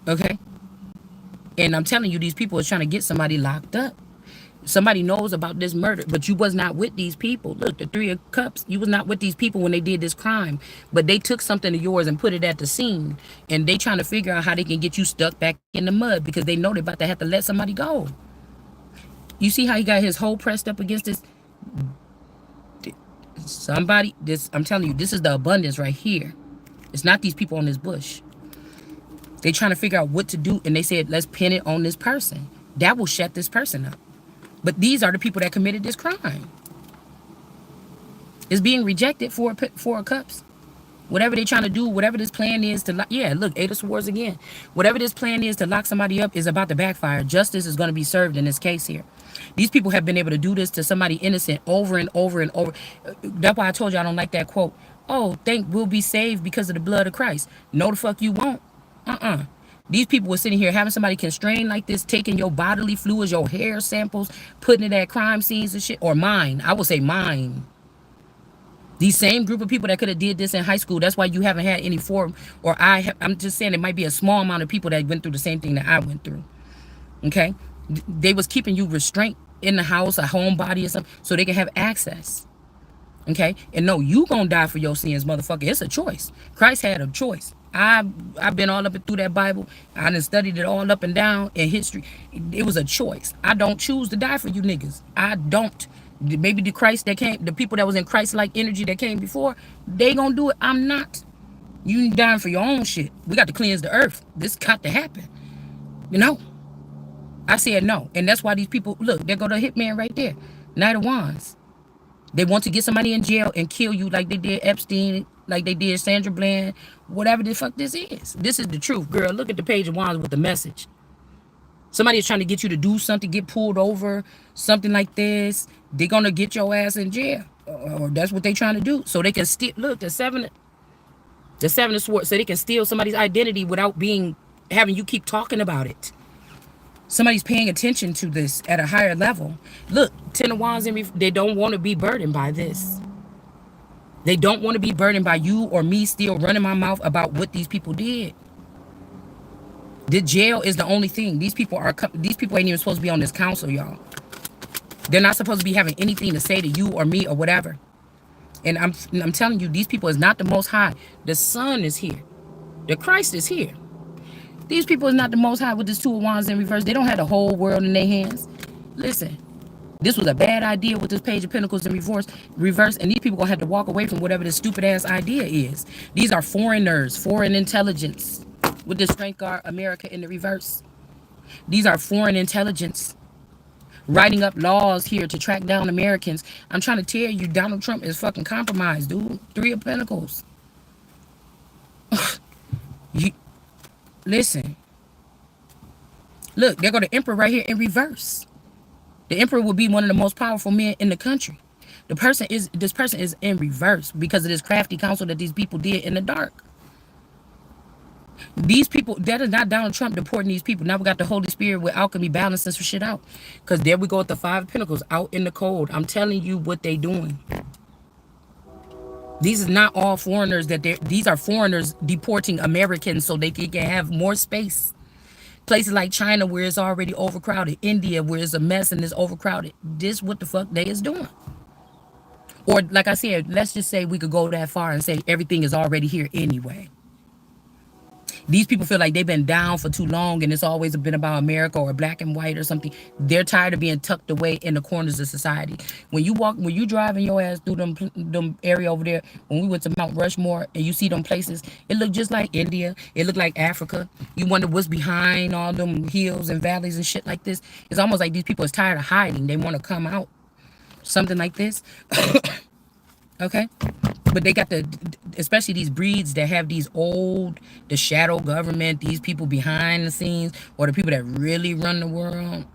Speaker 1: Okay. And I'm telling you, these people are trying to get somebody locked up. Somebody knows about this murder, but you was not with these people. Look, the Three of Cups, you was not with these people when they did this crime, but they took something of yours and put it at the scene, and they trying to figure out how they can get you stuck back in the mud because they know they're about to have to let somebody go. You see how he got his hole pressed up against this? I'm telling you, this is the abundance right here. It's not these people on this bush. They trying to figure out what to do, and they said, let's pin it on this person. That will shut this person up. But these are the people that committed this crime. It's being rejected for Four of Cups. Whatever they're trying to do, whatever this plan is to lock, yeah, look, Eight of Swords again. Whatever this plan is to lock somebody up is about to backfire. Justice is going to be served in this case here. These people have been able to do this to somebody innocent over and over and over. That's why I told you I don't like that quote. Oh, we'll be saved because of the blood of Christ. No, the fuck you won't. These people were sitting here having somebody constrained like this, taking your bodily fluids, your hair samples, putting it at crime scenes and shit. Or mine. I would say mine. These same group of people that could have did this in high school. That's why you haven't had any form. Or I'm just saying it might be a small amount of people that went through the same thing that I went through. Okay? They was keeping you restrained in the house, a homebody or something, so they can have access. Okay? And no, you gonna die for your sins, motherfucker. It's a choice. Christ had a choice. I've been all up and through that Bible. I done studied it all up and down in history. It was a choice. I don't choose to die for you niggas. I don't. Maybe the people that was in Christ-like energy that came before, they gonna do it. I'm not. You dying for your own shit. We got to cleanse the earth. This got to happen. You know? I said no. And that's why these people, look, there go the hitman right there. Knight of Wands. They want to get somebody in jail and kill you like they did Epstein, like they did Sandra Bland, whatever the fuck this is. This is the truth, girl. Look at the page of wands with the message. Somebody is trying to get you to do something, get pulled over, something like this. They're gonna get your ass in jail, or that's what they're trying to do, so they can steal. Look, the seven of swords, so they can steal somebody's identity without being having you keep talking about it. Somebody's paying attention to this at a higher level. Look, Ten of Wands, they don't want to be burdened by this. They don't want to be burdened by you or me still running my mouth about what these people did. The jail is the only thing. These people ain't even supposed to be on this council, y'all. They're not supposed to be having anything to say to you or me or whatever. And I'm telling you, these people is not the most high. The sun is here. The Christ is here. These people is not the most high with this two of wands in reverse. They don't have the whole world in their hands. Listen, this was a bad idea with this page of pentacles in reverse, and these people gonna have to walk away from whatever this stupid ass idea is. These are foreigners, foreign intelligence with the strength card, America in the reverse. These are foreign intelligence writing up laws here to track down Americans. I'm trying to tell you, Donald Trump is fucking compromised, dude. Three of Pentacles. You listen. Look, there go the Emperor right here in reverse. The Emperor will be one of the most powerful men in the country. This person is in reverse because of this crafty counsel that these people did in the dark. These people, that is not Donald Trump deporting these people. Now we got the Holy Spirit with alchemy balancing some shit out. Because there we go with the Five of Pentacles out in the cold. I'm telling you what they doing. These are not all foreigners these are foreigners deporting Americans so they can have more space. Places like China where it's already overcrowded. India where it's a mess and it's overcrowded. This what the fuck they is doing. Or like I said, let's just say we could go that far and say everything is already here anyway. These people feel like they've been down for too long and it's always been about America or black and white or something. They're tired of being tucked away in the corners of society. When you driving your ass through them area over there, when we went to Mount Rushmore and you see them places, it looked just like India. It looked like Africa. You wonder what's behind all them hills and valleys and shit like this. It's almost like these people is tired of hiding. They want to come out. Something like this. Okay, but they got especially these breeds that have the shadow government, these people behind the scenes, or the people that really run the world.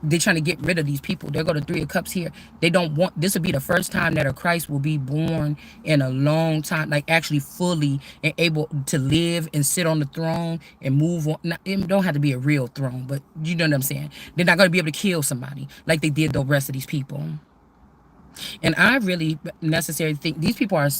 Speaker 1: They're trying to get rid of these people. There go the Three of Cups here. They don't want, this will be the first time that a Christ will be born in a long time, like actually fully and able to live and sit on the throne and move on. Not, it don't have to be a real throne, but you know what I'm saying. They're not going to be able to kill somebody like they did the rest of these people. And I really necessarily think these people are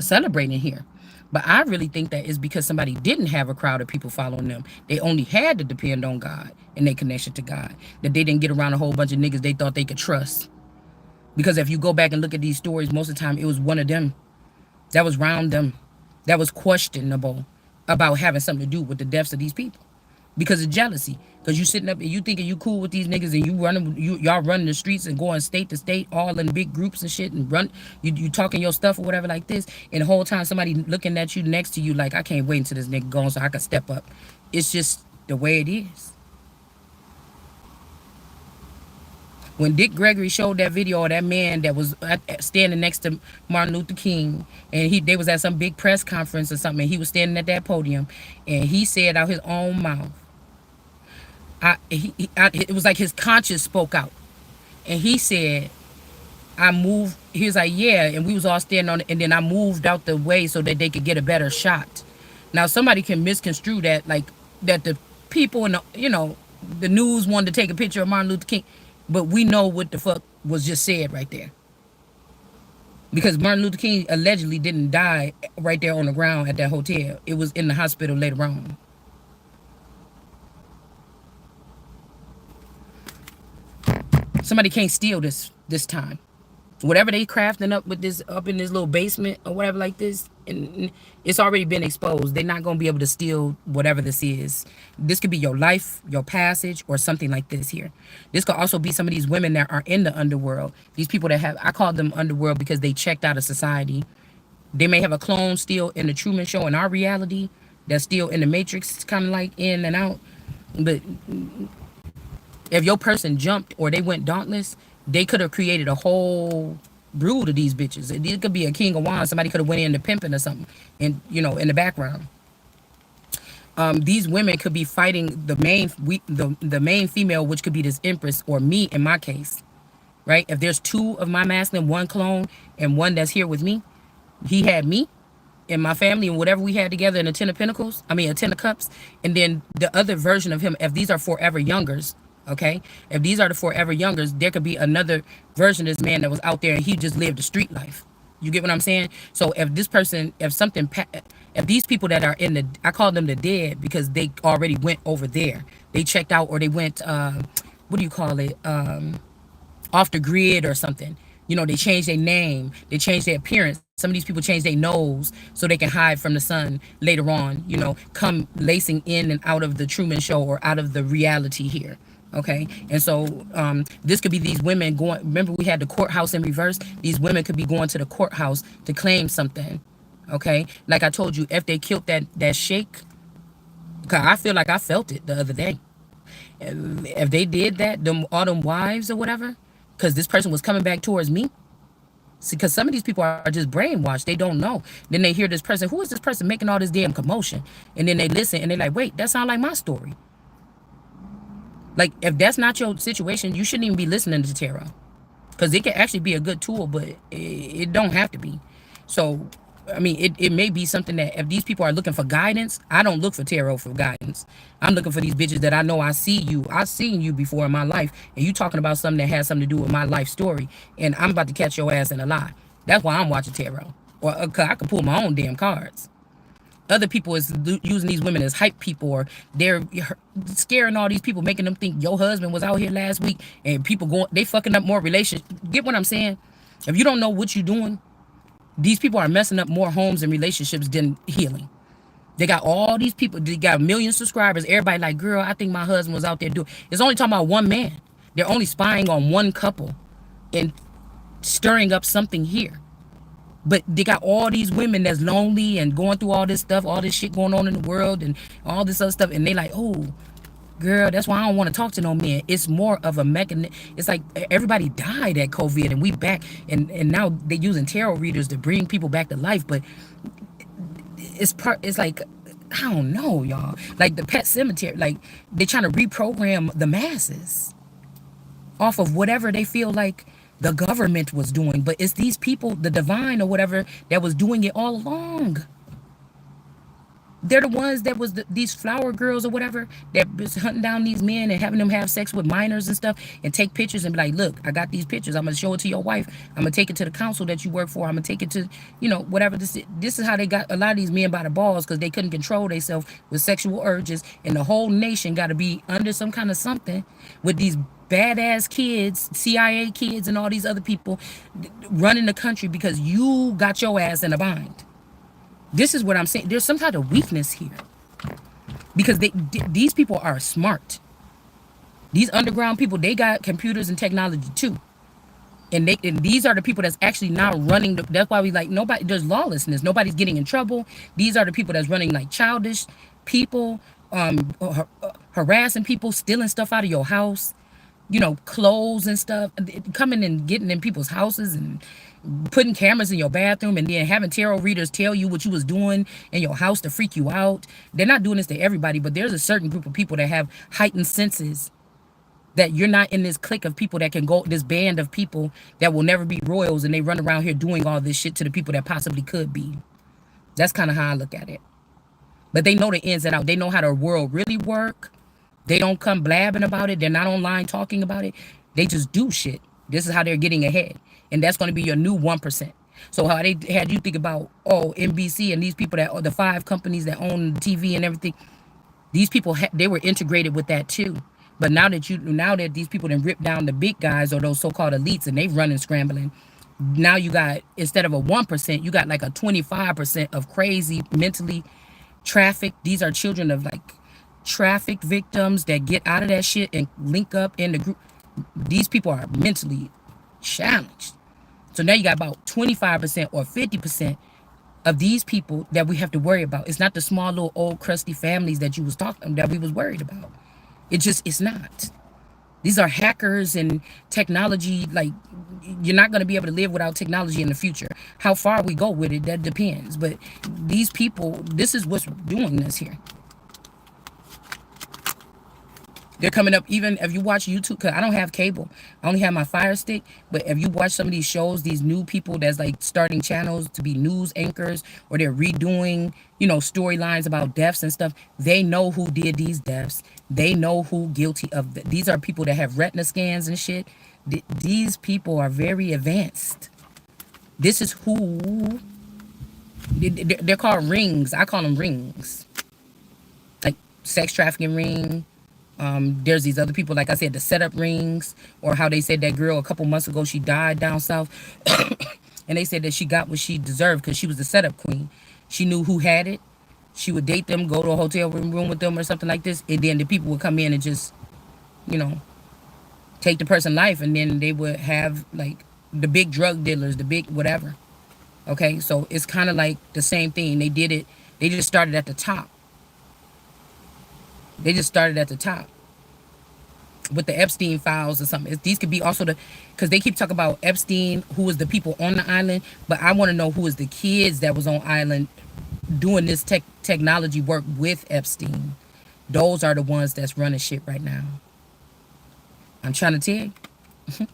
Speaker 1: celebrating here. But I really think that is because somebody didn't have a crowd of people following them. They only had to depend on God and their connection to God. That they didn't get around a whole bunch of niggas they thought they could trust. Because if you go back and look at these stories, most of the time it was one of them that was around them that was questionable about having something to do with the deaths of these people. Because of jealousy. Because you sitting up and you thinking you cool with these niggas and y'all running the streets and going state to state all in big groups and shit and you talking your stuff or whatever like this, and the whole time somebody looking at you next to you like, I can't wait until this nigga gone so I can step up. It's just the way it is. When Dick Gregory showed that video of that man that was standing next to Martin Luther King, and they was at some big press conference or something, and he was standing at that podium, and he said out his own mouth, it was like his conscience spoke out, and he said, I moved. He was like, yeah, and we was all standing on it, and then I moved out the way so that they could get a better shot. Now somebody can misconstrue that like that the people in the news wanted to take a picture of Martin Luther King, but we know what the fuck was just said right there. Because Martin Luther King allegedly didn't die right there on the ground at that hotel. It was in the hospital later on. Somebody can't steal this time. Whatever they crafting up with this up in this little basement or whatever like this, and it's already been exposed. They're not gonna be able to steal whatever this is. This could be your life, your passage, or something like this here. This could also be some of these women that are in the underworld. These people that have, I call them underworld because they checked out of society. They may have a clone still in the Truman Show in our reality, that's still in the Matrix, kind of like in and out. But If your person jumped or they went dauntless, they could have created a whole brood of these bitches. It could be a king of wands. Somebody could have went into pimping or something, and in the background. These women could be fighting the main female, which could be this empress or me in my case, right? If there's two of my masculine, one clone and one that's here with me, he had me and my family and whatever we had together in the Ten of Pentacles, I mean a Ten of Cups, and then the other version of him, if these are forever youngers, okay? If these are the forever youngers, there could be another version of this man that was out there and he just lived a street life. You get what I'm saying? So if this person, if these people that are in the, I call them the dead because they already went over there. They checked out or they went, what do you call it? Off the grid or something. They change their name, they change their appearance. Some of these people change their nose so they can hide from the sun later on, come lacing in and out of the Truman Show or out of the reality here. Okay. And so this could be these women going, remember we had the courthouse in reverse. These women could be going to the courthouse to claim something. Okay. Like I told you, if they killed that sheikh, cause I feel like I felt it the other day. If they did that, all them wives or whatever, because this person was coming back towards me. See, because some of these people are just brainwashed. They don't know. Then they hear this person. Who is this person making all this damn commotion? And then they listen and they're like, wait, that sounds like my story. Like, if that's not your situation, you shouldn't even be listening to tarot. Because it can actually be a good tool, but it don't have to be. So, I mean, it may be something that if these people are looking for guidance, I don't look for tarot for guidance. I'm looking for these bitches that I know I see you. I've seen you before in my life. And you talking about something that has something to do with my life story. And I'm about to catch your ass in a lie. That's why I'm watching tarot. Or I can pull my own damn cards. Other people is using these women as hype people, or they're scaring all these people, making them think your husband was out here last week and people they fucking up more relationships. Get what I'm saying? If you don't know what you're doing, these people are messing up more homes and relationships than healing. They got all these people, they got 1 million subscribers. Everybody like, girl, I think my husband was out there doing. It's only talking about one man. They're only spying on one couple and stirring up something here. But they got all these women that's lonely and going through all this stuff, all this shit going on in the world and all this other stuff. And they like, oh, girl, that's why I don't want to talk to no men. It's more of a mechanism. It's like everybody died at COVID and we back. And now they're using tarot readers to bring people back to life. But it's like, I don't know, y'all. Like the Pet Cemetery, like they're trying to reprogram the masses off of whatever they feel like the government was doing. But it's these people, the divine or whatever, that was doing it all along. They're the ones that was these flower girls or whatever that was hunting down these men and having them have sex with minors and stuff and take pictures and be like, look, I got these pictures. I'm going to show it to your wife. I'm going to take it to the council that you work for. I'm going to take it to, whatever. This is how they got a lot of these men by the balls, because they couldn't control themselves with sexual urges. And the whole nation got to be under some kind of something with these badass kids, CIA kids and all these other people running the country because you got your ass in a bind. This is what I'm saying. There's some kind of weakness here because these people are smart. These underground people, they got computers and technology too. And these are the people that's actually now running. That's why we like nobody. There's lawlessness. Nobody's getting in trouble. These are the people that's running like childish people, harassing people, stealing stuff out of your house, clothes and stuff, coming and getting in people's houses and putting cameras in your bathroom and then having tarot readers tell you what you was doing in your house to freak you out. They're not doing this to everybody, but there's a certain group of people that have heightened senses that you're not in this clique of people that can go, this band of people that will never be royals, and they run around here doing all this shit to the people that possibly could be. That's kind of how I look at it. But they know the ins and outs. They know how the world really work. They don't come blabbing about it. They're not online talking about it. They just do shit. This is how they're getting ahead. And that's going to be your new 1%. So how they had you think about, NBC and these people that, the 5 companies that own TV and everything, these people, they were integrated with that too. But now that these people then rip down the big guys or those so-called elites and they running scrambling, now you got, instead of a 1%, you got like a 25% of crazy, mentally trafficked. These are children of like trafficked victims that get out of that shit and link up in the group. These people are mentally challenged. So now you got about 25% or 50% of these people that we have to worry about. It's not the small little old crusty families that we was worried about. It's not. These are hackers and technology. Like, you're not going to be able to live without technology in the future. How far we go with it, that depends. But these people, this is what's doing this here. They're coming up. Even if you watch YouTube, because I don't have cable, I only have my Fire Stick. But if you watch some of these shows, these new people that's like starting channels to be news anchors, or they're redoing, storylines about deaths and stuff, they know who did these deaths. They know who guilty of these are people that have retina scans and shit. These people are very advanced. This is who they're called rings. I call them rings, like sex trafficking ring. There's these other people, like I said, the setup rings, or how they said that girl a couple months ago, she died down south. And they said that she got what she deserved because she was the setup queen. She knew who had it. She would date them, go to a hotel room with them or something like this, and then the people would come in and just, you know, take the person's life, and then they would have like the big drug dealers, the big whatever. Okay, so it's kind of like the same thing. They did it. They just started at the top. They just started at the top with the Epstein files or something. These could be also because they keep talking about Epstein, who was the people on the island, but I want to know who is the kids that was on island doing this technology work with Epstein. Those are the ones that's running shit right now. I'm trying to tell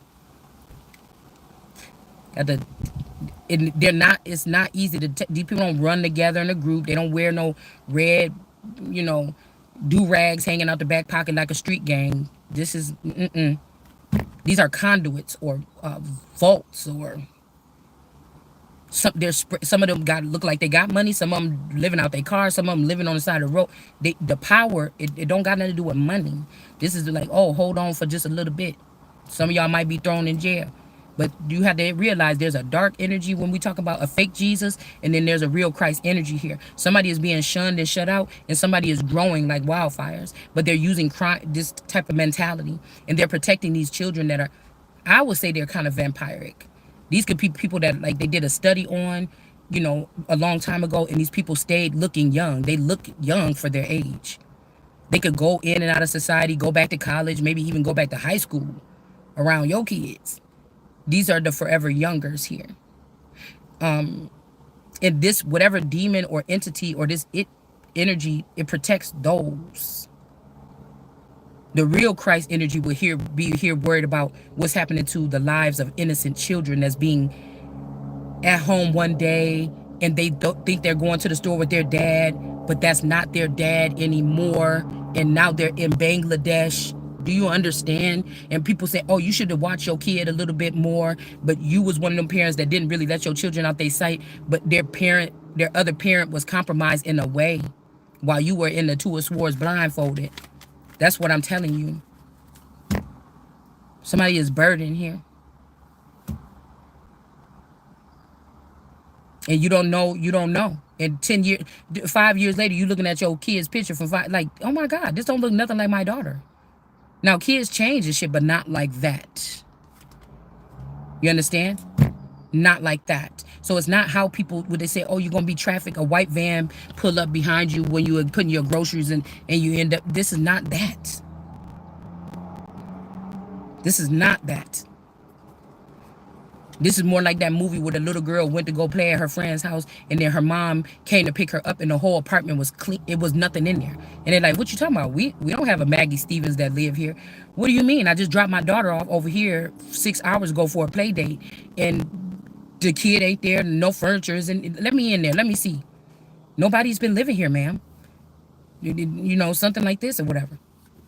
Speaker 1: you. They're not. It's not easy to. These people don't run together in a group. They don't wear no red, you know, do rags hanging out the back pocket like a street gang. This is. These are conduits or vaults, or some of them got look like they got money. Some of them living out their cars. Some of them living on the side of the road. The power, it don't got nothing to do with money. This is like, oh, hold on for just a little bit. Some of y'all might be thrown in jail. But you have to realize there's a dark energy when we talk about a fake Jesus, and then there's a real Christ energy here. Somebody is being shunned and shut out, and somebody is growing like wildfires. But they're using this type of mentality, and they're protecting these children that are, I would say, they're kind of vampiric. These could be people that, like, they did a study on, a long time ago, and these people stayed looking young. They look young for their age. They could go in and out of society, go back to college, maybe even go back to high school around your kids. These are the forever youngers here. And this, whatever demon or entity or this energy, it protects those. The real Christ energy will be here worried about what's happening to the lives of innocent children that's being at home one day, and they don't think they're going to the store with their dad, but that's not their dad anymore, and now they're in Bangladesh. Do you understand? And people say, oh, you should have watched your kid a little bit more, but you was one of them parents that didn't really let your children out their sight, but their other parent was compromised in a way while you were in the tourist wars blindfolded. That's what I'm telling you. Somebody is burdened here. And you don't know. And 5 years later, you looking at your kid's picture from like, oh my God, this don't look nothing like my daughter. Now, kids change and shit, but not like that. You understand? Not like that. So it's not how people, would they say, oh, you're going to be trafficked, a white van pull up behind you when you were putting your groceries in, and you end up, this is not that. This is not that. This is more like that movie where the little girl went to go play at her friend's house, and then her mom came to pick her up, and the whole apartment was clean. It was nothing in there. And they're like, what you talking about? We don't have a Maggie Stevens that live here. What do you mean? I just dropped my daughter off over here 6 hours ago for a play date, and the kid ain't there, no furniture. And let me in there. Let me see. Nobody's been living here, ma'am. Something like this or whatever.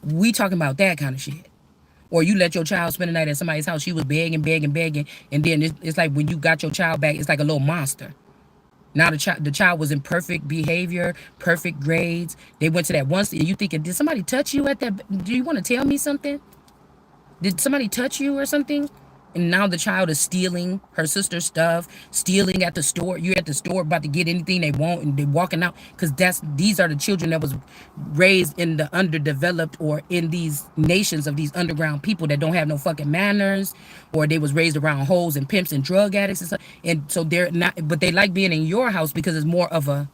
Speaker 1: We talking about that kind of shit. Or you let your child spend the night at somebody's house. She was begging, begging, begging. And then it's like when you got your child back, it's like a little monster. Now the child was in perfect behavior, perfect grades. They went to that once. And you thinking, did somebody touch you at that? Do you want to tell me something? Did somebody touch you or something? And now the child is stealing her sister's stuff, stealing at the store. You're at the store about to get anything they want, and they're walking out, because these are the children that was raised in the underdeveloped, or in these nations of these underground people that don't have no fucking manners, or they was raised around hoes and pimps and drug addicts and stuff. And so they're not, but they like being in your house because it's more of a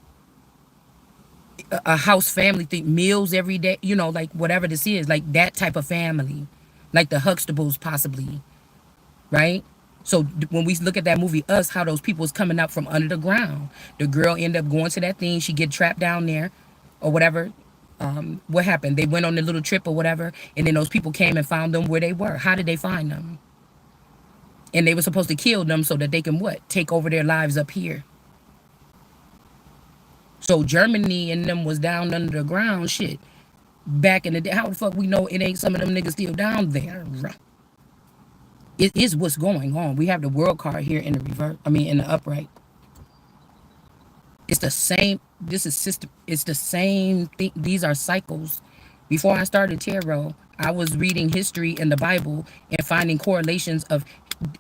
Speaker 1: house family thing, meals every day, like whatever this is, like that type of family. like the Huxtables possibly, right? So when we look at that movie Us, how those people is coming up from under the ground, the girl end up going to that thing, she get trapped down there or whatever. What happened? They went on a little trip or whatever, and then those people came and found them where they were. How did they find them? And they were supposed to kill them so that they can what? Take over their lives up here. So Germany and them was down under the ground shit back in the day. How the fuck we know it ain't some of them niggas still down there? It is what's going on. We have the world card here in the reverse. I mean, in the upright. It's the same. This is system. It's the same thing. These are cycles. Before I started tarot, I was reading history in the Bible and finding correlations of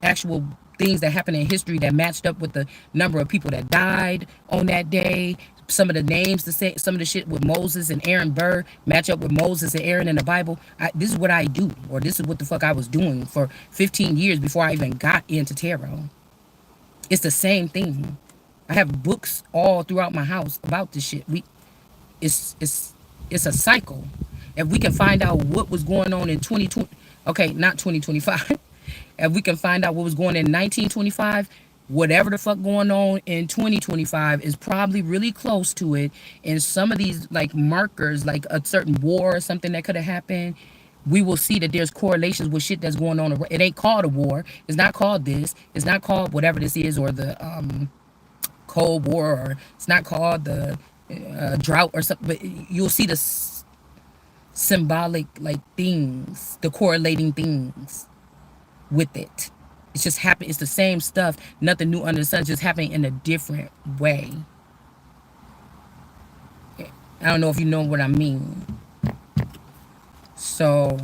Speaker 1: actual things that happened in history that matched up with the number of people that died on that day. Some of the names, some of the shit with Moses and Aaron Burr match up with Moses and Aaron in the Bible. This is what I do, or this is what the fuck I was doing for 15 years before I even got into tarot. It's the same thing. I have books all throughout my house about this shit. It's a cycle. If we can find out what was going on in 2020, okay, not 2025. If we can find out what was going on in 1925, whatever the fuck going on in 2025 is probably really close to it. And some of these like markers, like a certain war or something that could have happened, we will see that there's correlations with shit that's going on. It ain't called a war. It's not called this. It's not called whatever this is, or the Cold War, or it's not called the drought or something. But you'll see the symbolic like things, the correlating things with it. It's just happening. It's the same stuff. Nothing new under the sun. Just happening in a different way. I don't know if you know what I mean. So,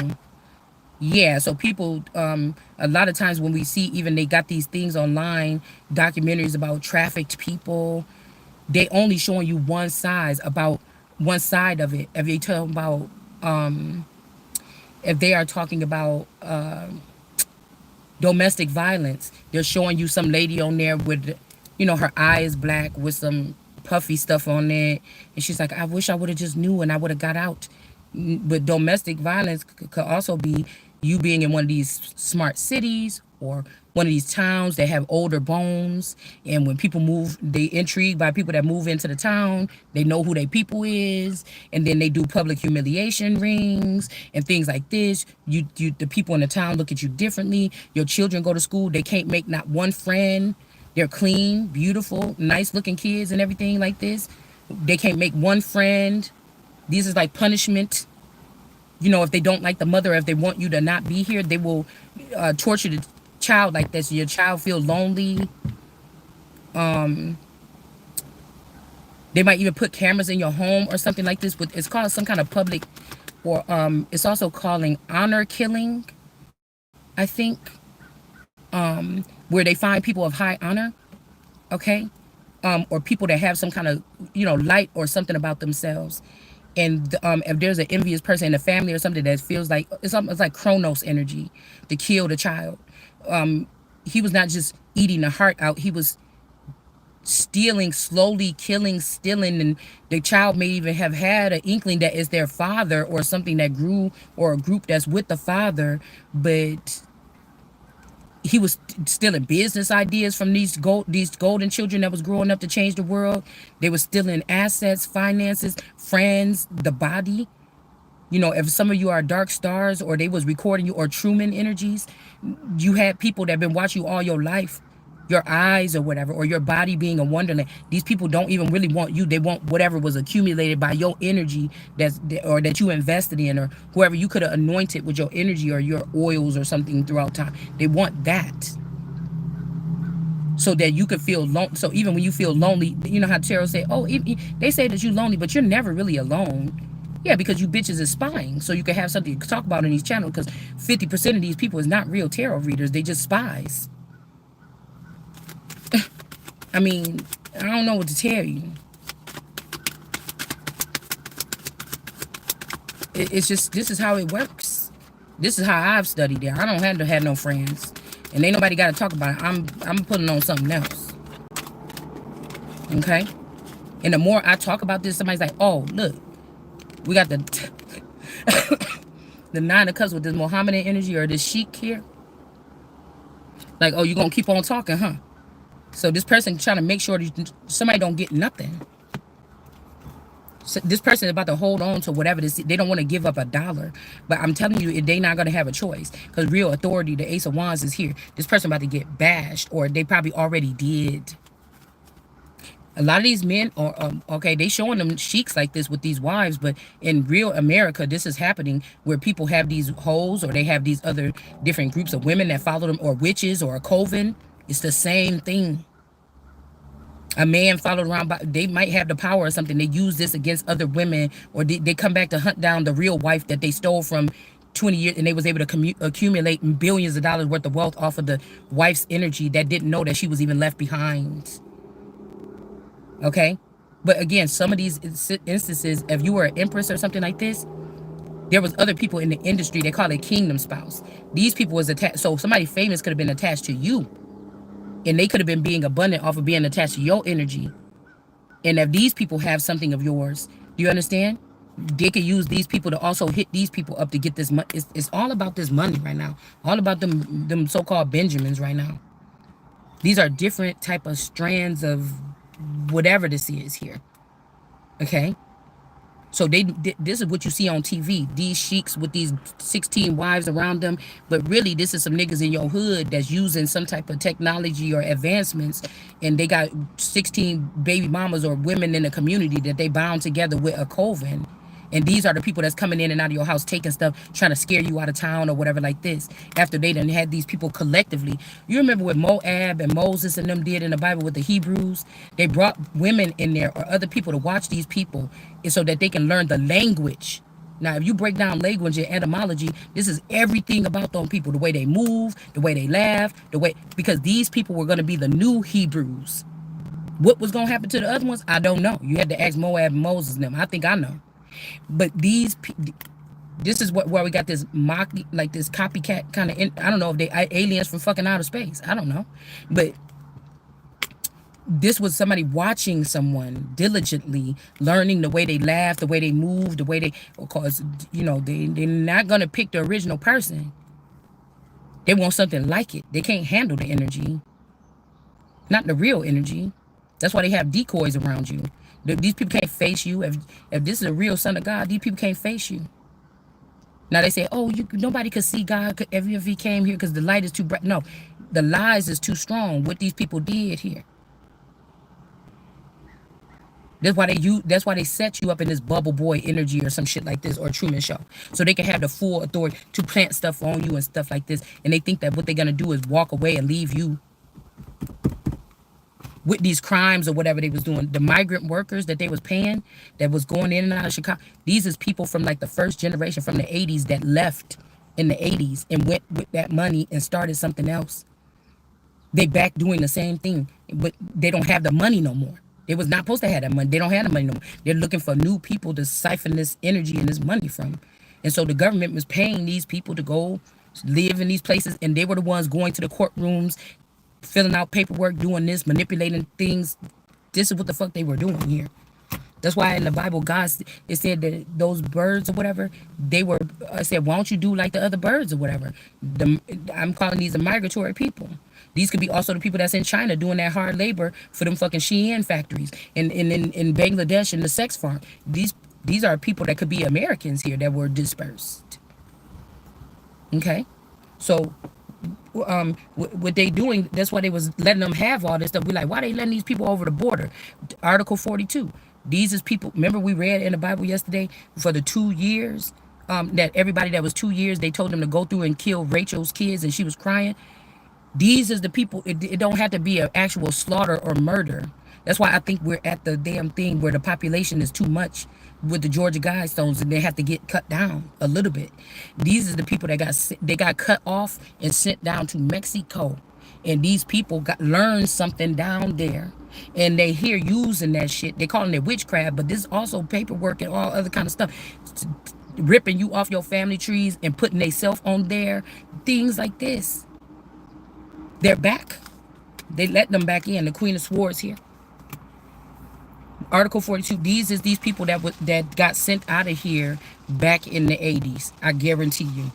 Speaker 1: yeah. So people, a lot of times when we see, even they got these things online, documentaries about trafficked people, they only showing you one side of it. If they talk about, if they are talking about domestic violence, they're showing you some lady on there with, her eye is black with some puffy stuff on it, and she's like, I wish I would have just knew and I would have got out. But domestic violence could also be you being in one of these smart cities or one of these towns that have older bones, and when people move, they intrigued by people that move into the town. They know who their people is, and then they do public humiliation rings and things like this. The people in the town look at you differently. Your children go to school, they can't make not one friend. They're clean, beautiful, nice looking kids and everything like this. They can't make one friend. This is like punishment. If they don't like the mother, if they want you to not be here, they will torture the child like this. Your child feel lonely. They might even put cameras in your home or something like this. It's called some kind of public, or it's also calling honor killing, I think, where they find people of high honor, okay, or people that have some kind of light or something about themselves. And if there's an envious person in the family or something that feels like it's like Chronos energy to kill the child. He was not just eating the heart out. He was stealing, slowly killing, stealing. And the child may even have had an inkling that it's their father or something that grew, or a group that's with the father. But he was stealing business ideas from these golden children that was growing up to change the world. They were stealing assets, finances, friends, the body. If some of you are dark stars, or they was recording you, or Truman energies, you had people that have been watching you all your life, your eyes or whatever, or your body being a wonderland. These people don't even really want you. They want whatever was accumulated by your energy that you invested in, or whoever you could have anointed with your energy or your oils or something throughout time. They want that so that you could feel lonely. So even when you feel lonely, you know how tarot say, oh, they say that you're lonely, but you're never really alone. Yeah, because you bitches is spying, so you can have something to talk about in these channels, because 50% of these people is not real tarot readers. They just spies. I mean, I don't know what to tell you. It's just, this is how it works. This is how I've studied it. I don't have to have no friends. And ain't nobody got to talk about it. I'm putting on something else. Okay? And the more I talk about this, somebody's like, oh, look. We got the The Nine of Cups with this Mohammedan energy or this sheik here. Like, oh, you gonna keep on talking, huh? So this person trying to make sure that somebody don't get nothing. So this person is about to hold on to whatever this. They don't want to give up a dollar. But I'm telling you, they not gonna have a choice because real authority, the Ace of Wands is here. This person about to get bashed, or they probably already did. A lot of these men are okay. They showing them sheiks like this with these wives, but in real America, this is happening where people have these hoes, or they have these other different groups of women that follow them, or witches, or a coven. It's the same thing. A man followed around by, they might have the power or something. They use this against other women, or they come back to hunt down the real wife that they stole from 20 years, and they was able to accumulate billions of dollars worth of wealth off of the wife's energy that didn't know that she was even left behind. Okay, but again, some of these instances, if you were an empress or something like this, there was other people in the industry. They call it kingdom spouse. These people was attached, so somebody famous could have been attached to you, and they could have been being abundant off of being attached to your energy. And if these people have something of yours, do you understand? They could use these people to also hit these people up to get this money. It's all about this money right now. All about them so-called Benjamins right now. These are different type of strands of whatever this is here. Okay? So this is what you see on TV. These sheiks with these 16 wives around them. But really, this is some niggas in your hood that's using some type of technology or advancements. And they got 16 baby mamas or women in the community that they bound together with a coven. And these are the people that's coming in and out of your house, taking stuff, trying to scare you out of town or whatever like this. After they done had these people collectively. You remember what Moab and Moses and them did in the Bible with the Hebrews? They brought women in there or other people to watch these people so that they can learn the language. Now, if you break down language and etymology, this is everything about those people. The way they move, the way they laugh, because these people were going to be the new Hebrews. What was going to happen to the other ones? I don't know. You had to ask Moab and Moses and them. I think I know. But this is where we got this like this copycat kind of. I don't know if they aliens from fucking outer space. I don't know, but this was somebody watching someone diligently, learning the way they laugh, the way they move, the way they. Because they're not gonna pick the original person. They want something like it. They can't handle the energy, not the real energy. That's why they have decoys around you. These people can't face you. If this is a real son of God, these people can't face you. Now they say, oh, nobody could see God if he came here because the light is too bright. No, the lies is too strong. What these people did here. That's why they set you up in this bubble boy energy or some shit like this, or Truman Show, so they can have the full authority to plant stuff on you and stuff like this. And they think that what they're gonna do is walk away and leave you with these crimes or whatever they was doing. The migrant workers that they was paying, that was going in and out of Chicago, these is people from like the first generation from the 80s that left in the 80s and went with that money and started something else. They back doing the same thing, but they don't have the money no more. They was not supposed to have that money. They don't have the money no more. They're looking for new people to siphon this energy and this money from. And so the government was paying these people to go live in these places, and they were the ones going to the courtrooms, filling out paperwork, doing this, manipulating things. This is what the fuck they were doing here. That's why in the Bible, it said that those birds or whatever, they were, I said, why don't you do like the other birds or whatever? I'm calling these the migratory people. These could be also the people that's in China doing that hard labor for them fucking Shein factories, and in Bangladesh in the sex farm. These are people that could be Americans here that were dispersed. Okay? So what they doing, that's why they was letting them have all this stuff. We like, why they letting these people over the border? Article 42. These is people, remember we read in the Bible yesterday for the 2 years, that everybody that was 2 years, they told them to go through and kill Rachel's kids and she was crying. These is the people, it don't have to be an actual slaughter or murder. That's why I think we're at the damn thing where the population is too much with the Georgia Guidestones, and they have to get cut down a little bit. These are the people that got cut off and sent down to Mexico. And these people learned something down there. And they here using that shit. They calling it witchcraft, but this is also paperwork and all other kind of stuff. Ripping you off your family trees and putting they self on there. Things like this. They're back. They let them back in. The Queen of Swords here. Article 42. These people that got sent out of here back in the 80s. I guarantee you.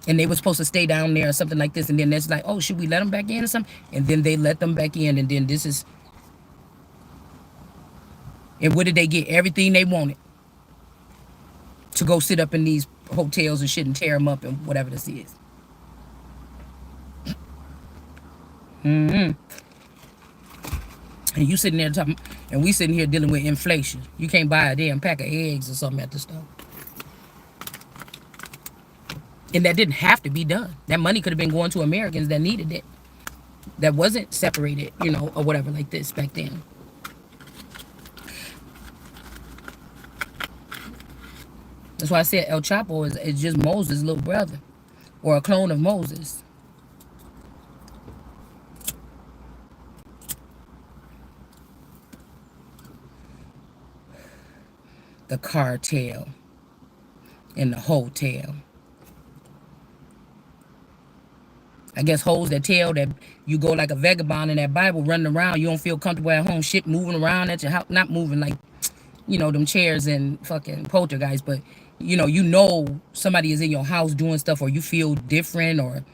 Speaker 1: And they were supposed to stay down there or something like this. And then it's like, oh, should we let them back in or something? And then they let them back in. And then this is, and what did they get? Everything they wanted to go sit up in these hotels and shit and tear them up and whatever this is. And you sitting there talking, and we sitting here dealing with inflation. You can't buy a damn pack of eggs or something at the store. And that didn't have to be done. That money could have been going to Americans that needed it. That wasn't separated, or whatever like this back then. That's why I said El Chapo is just Moses' little brother. Or a clone of Moses. The cartel in the hotel. I guess hoes that tell that you go like a vagabond in that Bible running around, you don't feel comfortable at home, shit moving around at your house, not moving like, them chairs and fucking poltergeist, but somebody is in your house doing stuff, or you feel different, or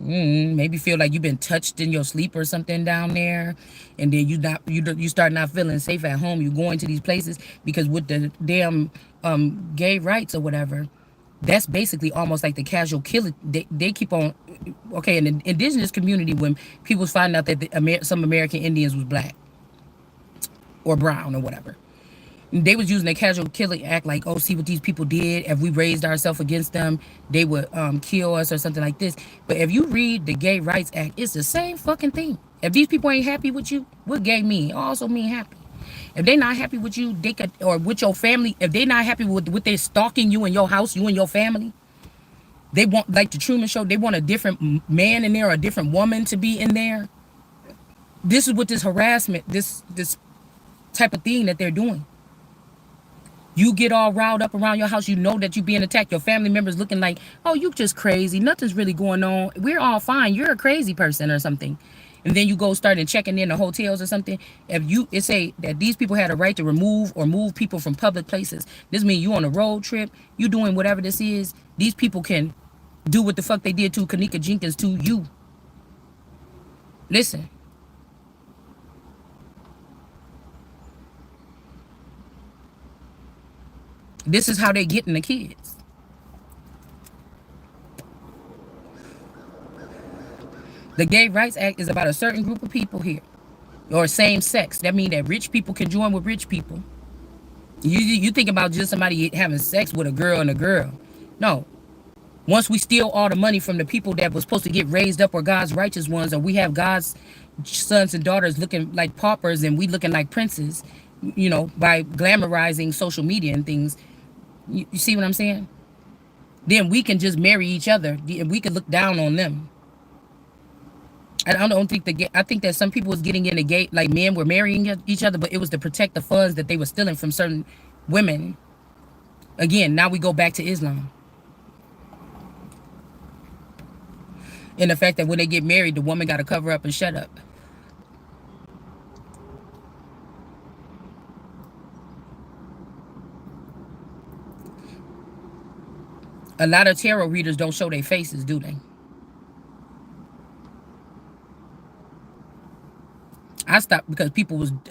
Speaker 1: maybe feel like you've been touched in your sleep or something down there, and then you start not feeling safe at home. You going to these places because with the damn gay rights or whatever, that's basically almost like the casual killing. They keep on, okay, in the indigenous community, when people find out that some American Indians was black or brown or whatever, they was using a casual killing act like, oh, see what these people did. If we raised ourselves against them, they would kill us or something like this. But if you read the Gay Rights Act, it's the same fucking thing. If these people ain't happy with you, what gay mean? It also mean happy. If they not happy with you, they could, or with your family, if they not happy with they stalking you in your house, you and your family, they want, like the Truman Show, they want a different man in there or a different woman to be in there. This is what this harassment, this type of thing that they're doing. You get all riled up around your house, you know that you're being attacked. Your family members looking like, oh, you just crazy. Nothing's really going on. We're all fine. You're a crazy person or something. And then you go start checking in the hotels or something. It say that these people had a right to remove or move people from public places. This means you on a road trip, you doing whatever this is. These people can do what the fuck they did to Kanika Jenkins to you. Listen. This is how they getting the kids. The Gay Rights Act is about a certain group of people here. Or same sex. That means that rich people can join with rich people. You think about just somebody having sex with a girl and a girl. No. Once we steal all the money from the people that was supposed to get raised up, or God's righteous ones, or we have God's sons and daughters looking like paupers and we looking like princes, by glamorizing social media and things. You see what I'm saying? Then we can just marry each other and we can look down on them. I don't think I think that some people was getting in the gay, like men were marrying each other, but it was to protect the funds that they were stealing from certain women. Again, now we go back to Islam. And the fact that when they get married, the woman got to cover up and shut up. A lot of tarot readers don't show their faces, do they? I stopped because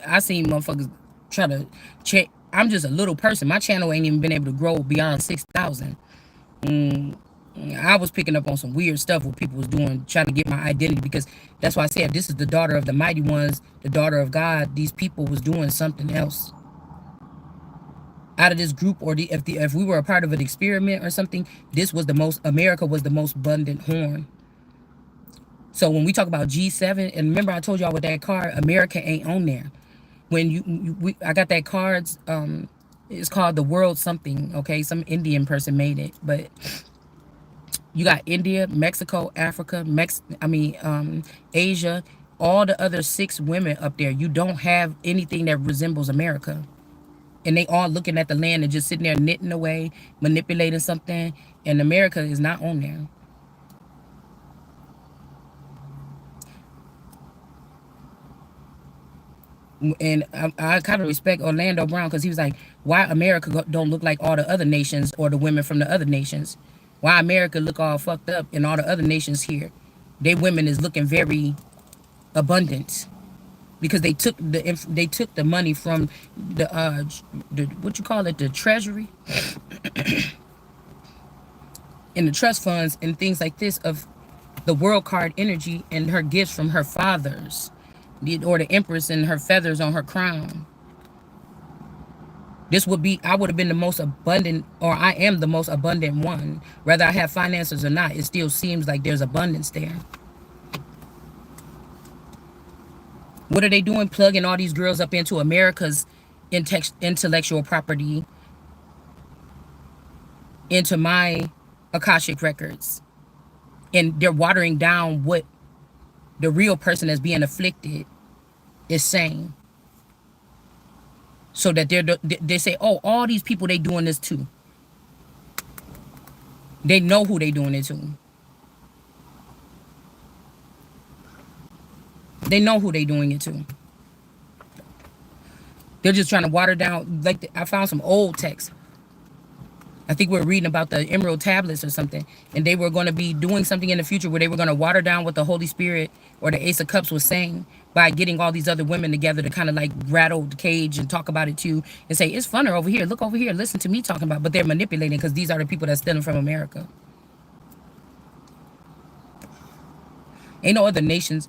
Speaker 1: I seen motherfuckers try to check. I'm just a little person. My channel ain't even been able to grow beyond 6,000. I was picking up on some weird stuff what people was doing, trying to get my identity, because that's why I said this is the daughter of the mighty ones, the daughter of God. These people was doing something else out of this group, or if we were a part of an experiment or something, America was the most abundant horn. So when we talk about G7, and remember I told y'all with that card, America ain't on there. When I got that cards, it's called the world something, okay? Some Indian person made it, but you got India, Mexico, Africa, Asia, all the other 6 women up there. You don't have anything that resembles America. And they all looking at the land and just sitting there knitting away, manipulating something, and America is not on there. And I kind of respect Orlando Brown because he was like, why America don't look like all the other nations or the women from the other nations? Why America look all fucked up and all the other nations here, they women is looking very abundant because they took the money from the what you call it, the treasury and the trust funds and things like this of the world card energy and her gifts from her fathers, or the empress and her feathers on her crown. This would be, I would have been the most abundant, or I am the most abundant one. Whether I have finances or not, it still seems like there's abundance there. What are they doing? Plugging all these girls up into America's intellectual property, into my Akashic records. And they're watering down what the real person that's being afflicted is saying. So that they say, oh, all these people, they doing this too. They know who they doing it to. They know who they doing it to. They're just trying to water down. Like I found some old texts. I think we're reading about the Emerald Tablets or something, and they were going to be doing something in the future where they were going to water down what the Holy Spirit or the Ace of Cups was saying by getting all these other women together to kind of like rattle the cage and talk about it too, and say it's funner over here. Look over here. Listen to me talking about it. But they're manipulating because these are the people that's stealing from America. Ain't no other nations.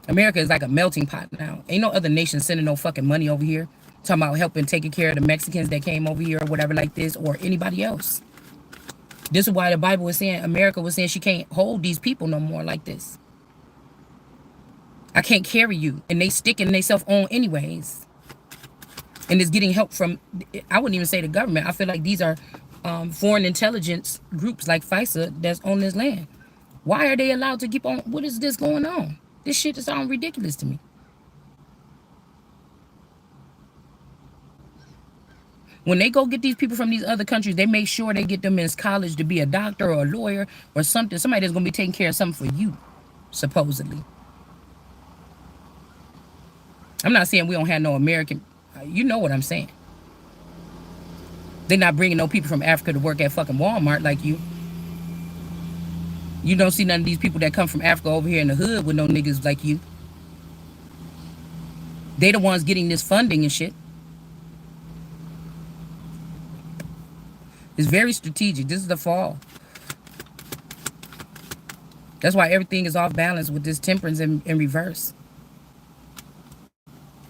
Speaker 1: America is like a melting pot now. Ain't no other nation sending no fucking money over here. Talking about helping taking care of the Mexicans that came over here or whatever like this, or anybody else. This is why the Bible was saying, America was saying she can't hold these people no more like this. I can't carry you. And they sticking themselves on anyways. And it's getting help from, I wouldn't even say the government. I feel like these are foreign intelligence groups like FISA that's on this land. Why are they allowed to keep on? What is this going on? This shit is sounding ridiculous to me. When they go get these people from these other countries, they make sure they get them in college to be a doctor or a lawyer or something. Somebody that's going to be taking care of something for you, supposedly. I'm not saying we don't have no American. You know what I'm saying. They're not bringing no people from Africa to work at fucking Walmart like you. You don't see none of these people that come from Africa over here in the hood with no niggas like you. They the ones getting this funding and shit. It's very strategic. This is the fall. That's why everything is off balance with this temperance in reverse.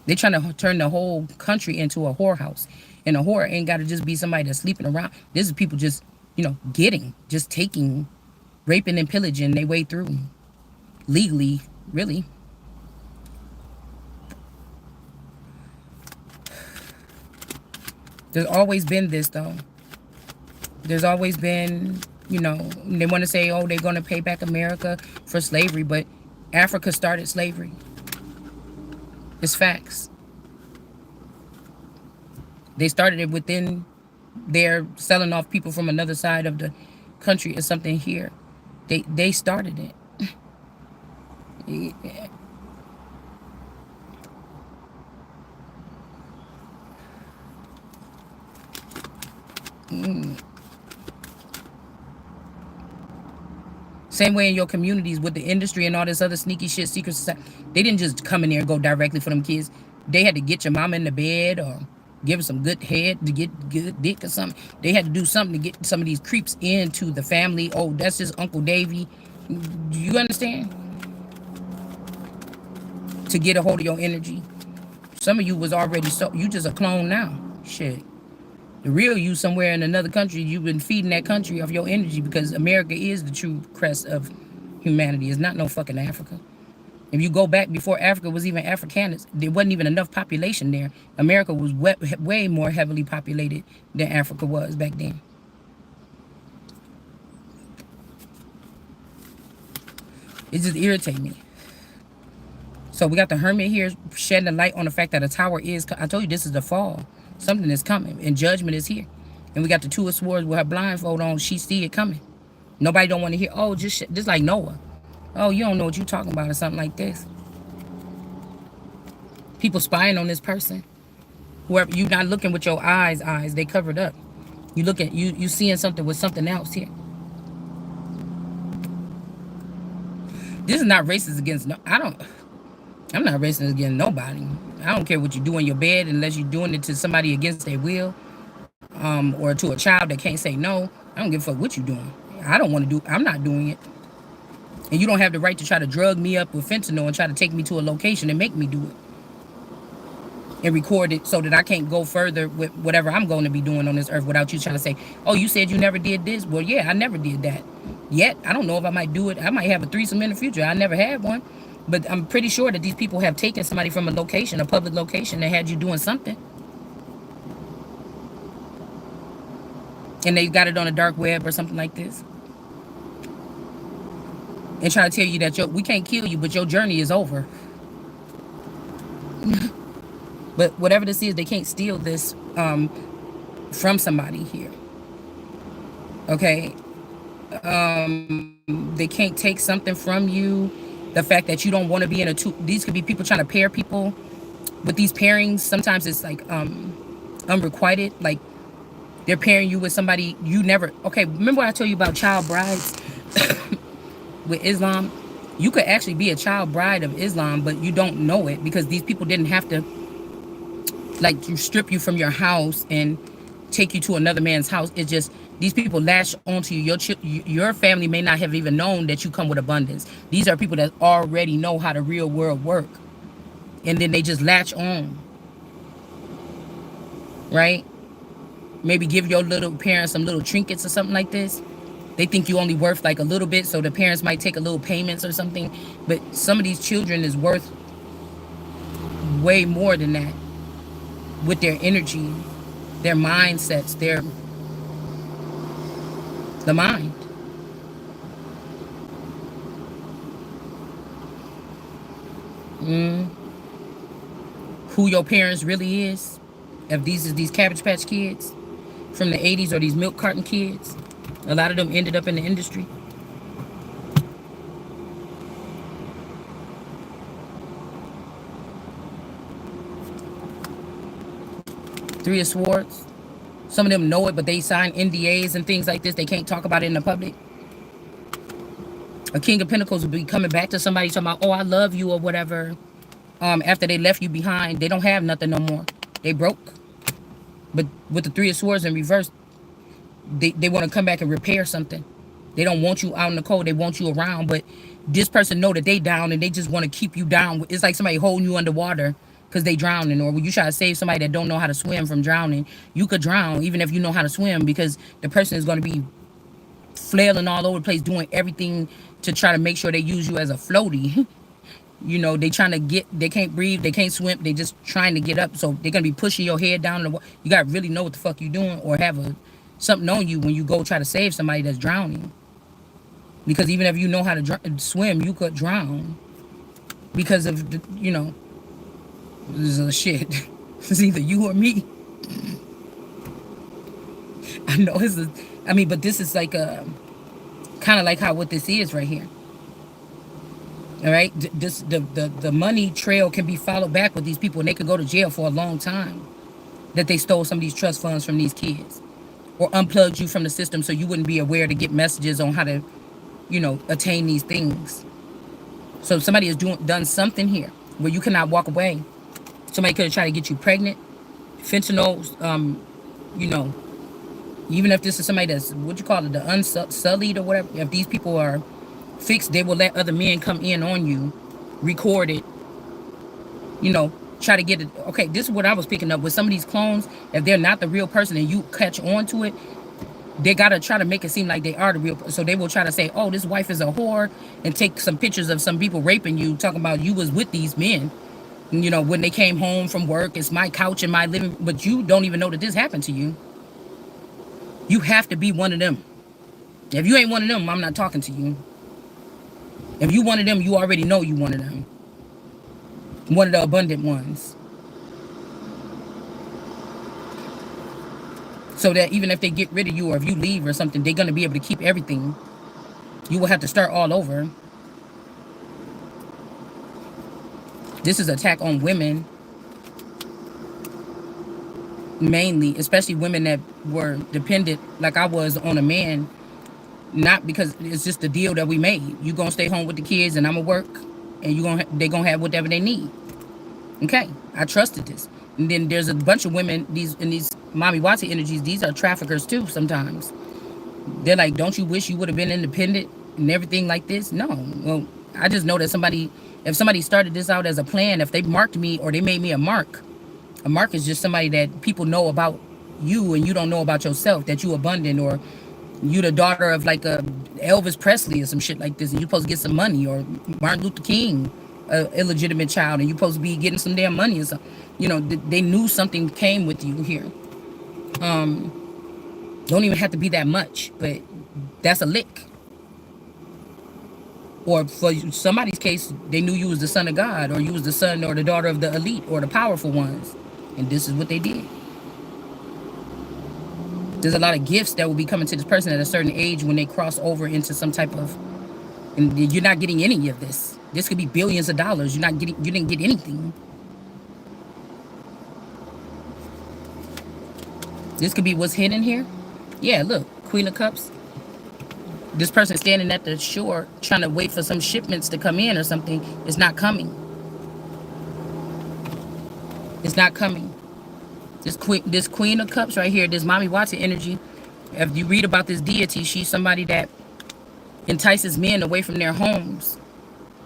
Speaker 1: They're trying to turn the whole country into a whorehouse. And a whore ain't got to just be somebody that's sleeping around. This is people just, just taking, raping and pillaging their way through. Legally, really. There's always been this, though. There's always been, they want to say, oh, they're going to pay back America for slavery, but Africa started slavery. It's facts. They started it within their selling off people from another side of the country or something here. They started it. Yeah. Same way in your communities with the industry and all this other sneaky shit, secret society. They didn't just come in there and go directly for them kids. They had to get your mama in the bed or give her some good head to get good dick or something. They had to do something to get some of these creeps into the family. Oh, that's just Uncle Davy. You understand? To get a hold of your energy. Some of you was already you just a clone now. Shit. The real you somewhere in another country, you've been feeding that country of your energy because America is the true crest of humanity. It's not no fucking Africa. If you go back before Africa was even Africanus, there wasn't even enough population there. America was way more heavily populated than Africa was back then. It just irritates me. So we got the Hermit here shedding the light on the fact that a tower is, I told you this is the fall. Something is coming and judgment is here. And we got the Two of Swords with her blindfold on. She see it coming. Nobody don't want to hear, oh, just like Noah. Oh, you don't know what you're talking about or something like this. People spying on this person. Whoever, you're not looking with your eyes, they covered up. You look at you seeing something with something else here. This is not racist against no. I'm not racist against nobody. I don't care what you do in your bed unless you're doing it to somebody against their will, or to a child that can't say no. I don't give a fuck what you're doing. I don't want to do. I'm not doing it. And you don't have the right to try to drug me up with fentanyl and try to take me to a location and make me do it and record it so that I can't go further with whatever I'm going to be doing on this earth without you trying to say, oh, you said you never did this. Well, yeah, I never did that. Yet, I don't know if I might do it. I might have a threesome in the future. I never had one. But I'm pretty sure that these people have taken somebody from a location, a public location, and had you doing something. And they got it on a dark web or something like this. And try to tell you that we can't kill you, but your journey is over. But whatever this is, they can't steal this from somebody here. Okay? They can't take something from you. The fact that you don't want to be in a these could be people trying to pair people. With these pairings, sometimes it's like unrequited. Like they're pairing you with somebody you never. Okay, remember what I told you about child brides with Islam? You could actually be a child bride of Islam, but you don't know it because these people didn't have to like you strip you from your house and take you to another man's house. It's just these people latch onto you. Your family may not have even known that you come with abundance. These are people that already know how the real world work, and then they just latch on, right? Maybe give your little parents some little trinkets or something like this. They think you only worth like a little bit, so the parents might take a little payments or something. But some of these children is worth way more than that with their energy, their mindsets, the mind. Who your parents really is. If these is these Cabbage Patch kids from the 80s or these milk carton kids, a lot of them ended up in the industry. Three of Swords. Some of them know it, but they sign NDAs and things like this. They can't talk about it in the public. A King of Pentacles will be coming back to somebody talking about, oh, I love you or whatever. After they left you behind, they don't have nothing no more. They broke. But with the Three of Swords in reverse, they want to come back and repair something. They don't want you out in the cold. They want you around. But this person know that they down and they just want to keep you down. It's like somebody holding you underwater because they drowning. Or when you try to save somebody that don't know how to swim from drowning, you could drown even if you know how to swim because the person is going to be flailing all over the place doing everything to try to make sure they use you as a floaty. You know, they trying to get, they can't breathe, they can't swim, they just trying to get up. So they're going to be pushing your head down. You got to really know what the fuck you doing or have something on you when you go try to save somebody that's drowning. Because even if you know how to swim, you could drown. Because of, this is shit. It's either you or me. I know but this is like kind of like what this is right here. All right, the money trail can be followed back with these people, and they could go to jail for a long time. That they stole some of these trust funds from these kids, or unplugged you from the system so you wouldn't be aware to get messages on how to, attain these things. So somebody has done something here where you cannot walk away. Somebody could have tried to get you pregnant, fentanyl. Even if this is somebody that's what you call it, the unsullied or whatever. If these people are fixed, they will let other men come in on you, record it, try to get it. Okay, this is what I was picking up with some of these clones. If they're not the real person and you catch on to it, they gotta try to make it seem like they are the real person. So they will try to say, oh, this wife is a whore, and take some pictures of some people raping you, talking about you was with these men, when they came home from work. It's my couch in my living, but you don't even know that this happened to you. You have to be one of them. If you ain't one of them, I'm not talking to you. If you one of them, you already know you one of them. One of the abundant ones. So that even if they get rid of you or if you leave or something, they're going to be able to keep everything. You will have to start all over. This is an attack on women. mainly, especially women that were dependent, like I was, on a man. Not because it's just the deal that we made. You gonna stay home with the kids, and I'm gonna work, and they gonna have whatever they need. Okay, I trusted this. And then there's a bunch of women, these mommy Watty energies. These are traffickers too. Sometimes they're like, "Don't you wish you would have been independent and everything like this?" No. Well, I just know that if somebody started this out as a plan, if they marked me or they made me a mark is just somebody that people know about you and you don't know about yourself, that you abundant, or you the daughter of like a Elvis Presley or some shit like this, and you supposed to get some money, or Martin Luther King, a illegitimate child, and you supposed to be getting some damn money or something. They knew something came with you here. Don't even have to be that much, but that's a lick. Or for somebody's case, they knew you was the son of God, or you was the son or the daughter of the elite or the powerful ones, and this is what they did. There's a lot of gifts that will be coming to this person at a certain age when they cross over into some type of, and you're not getting any of this. This could be billions of dollars. You didn't get anything. This could be what's hidden here. Yeah, look, Queen of Cups. This person standing at the shore trying to wait for some shipments to come in or something. It's not coming. It's not coming. This Queen of Cups right here, this Mommy Watson energy. If you read about this deity, she's somebody that entices men away from their homes,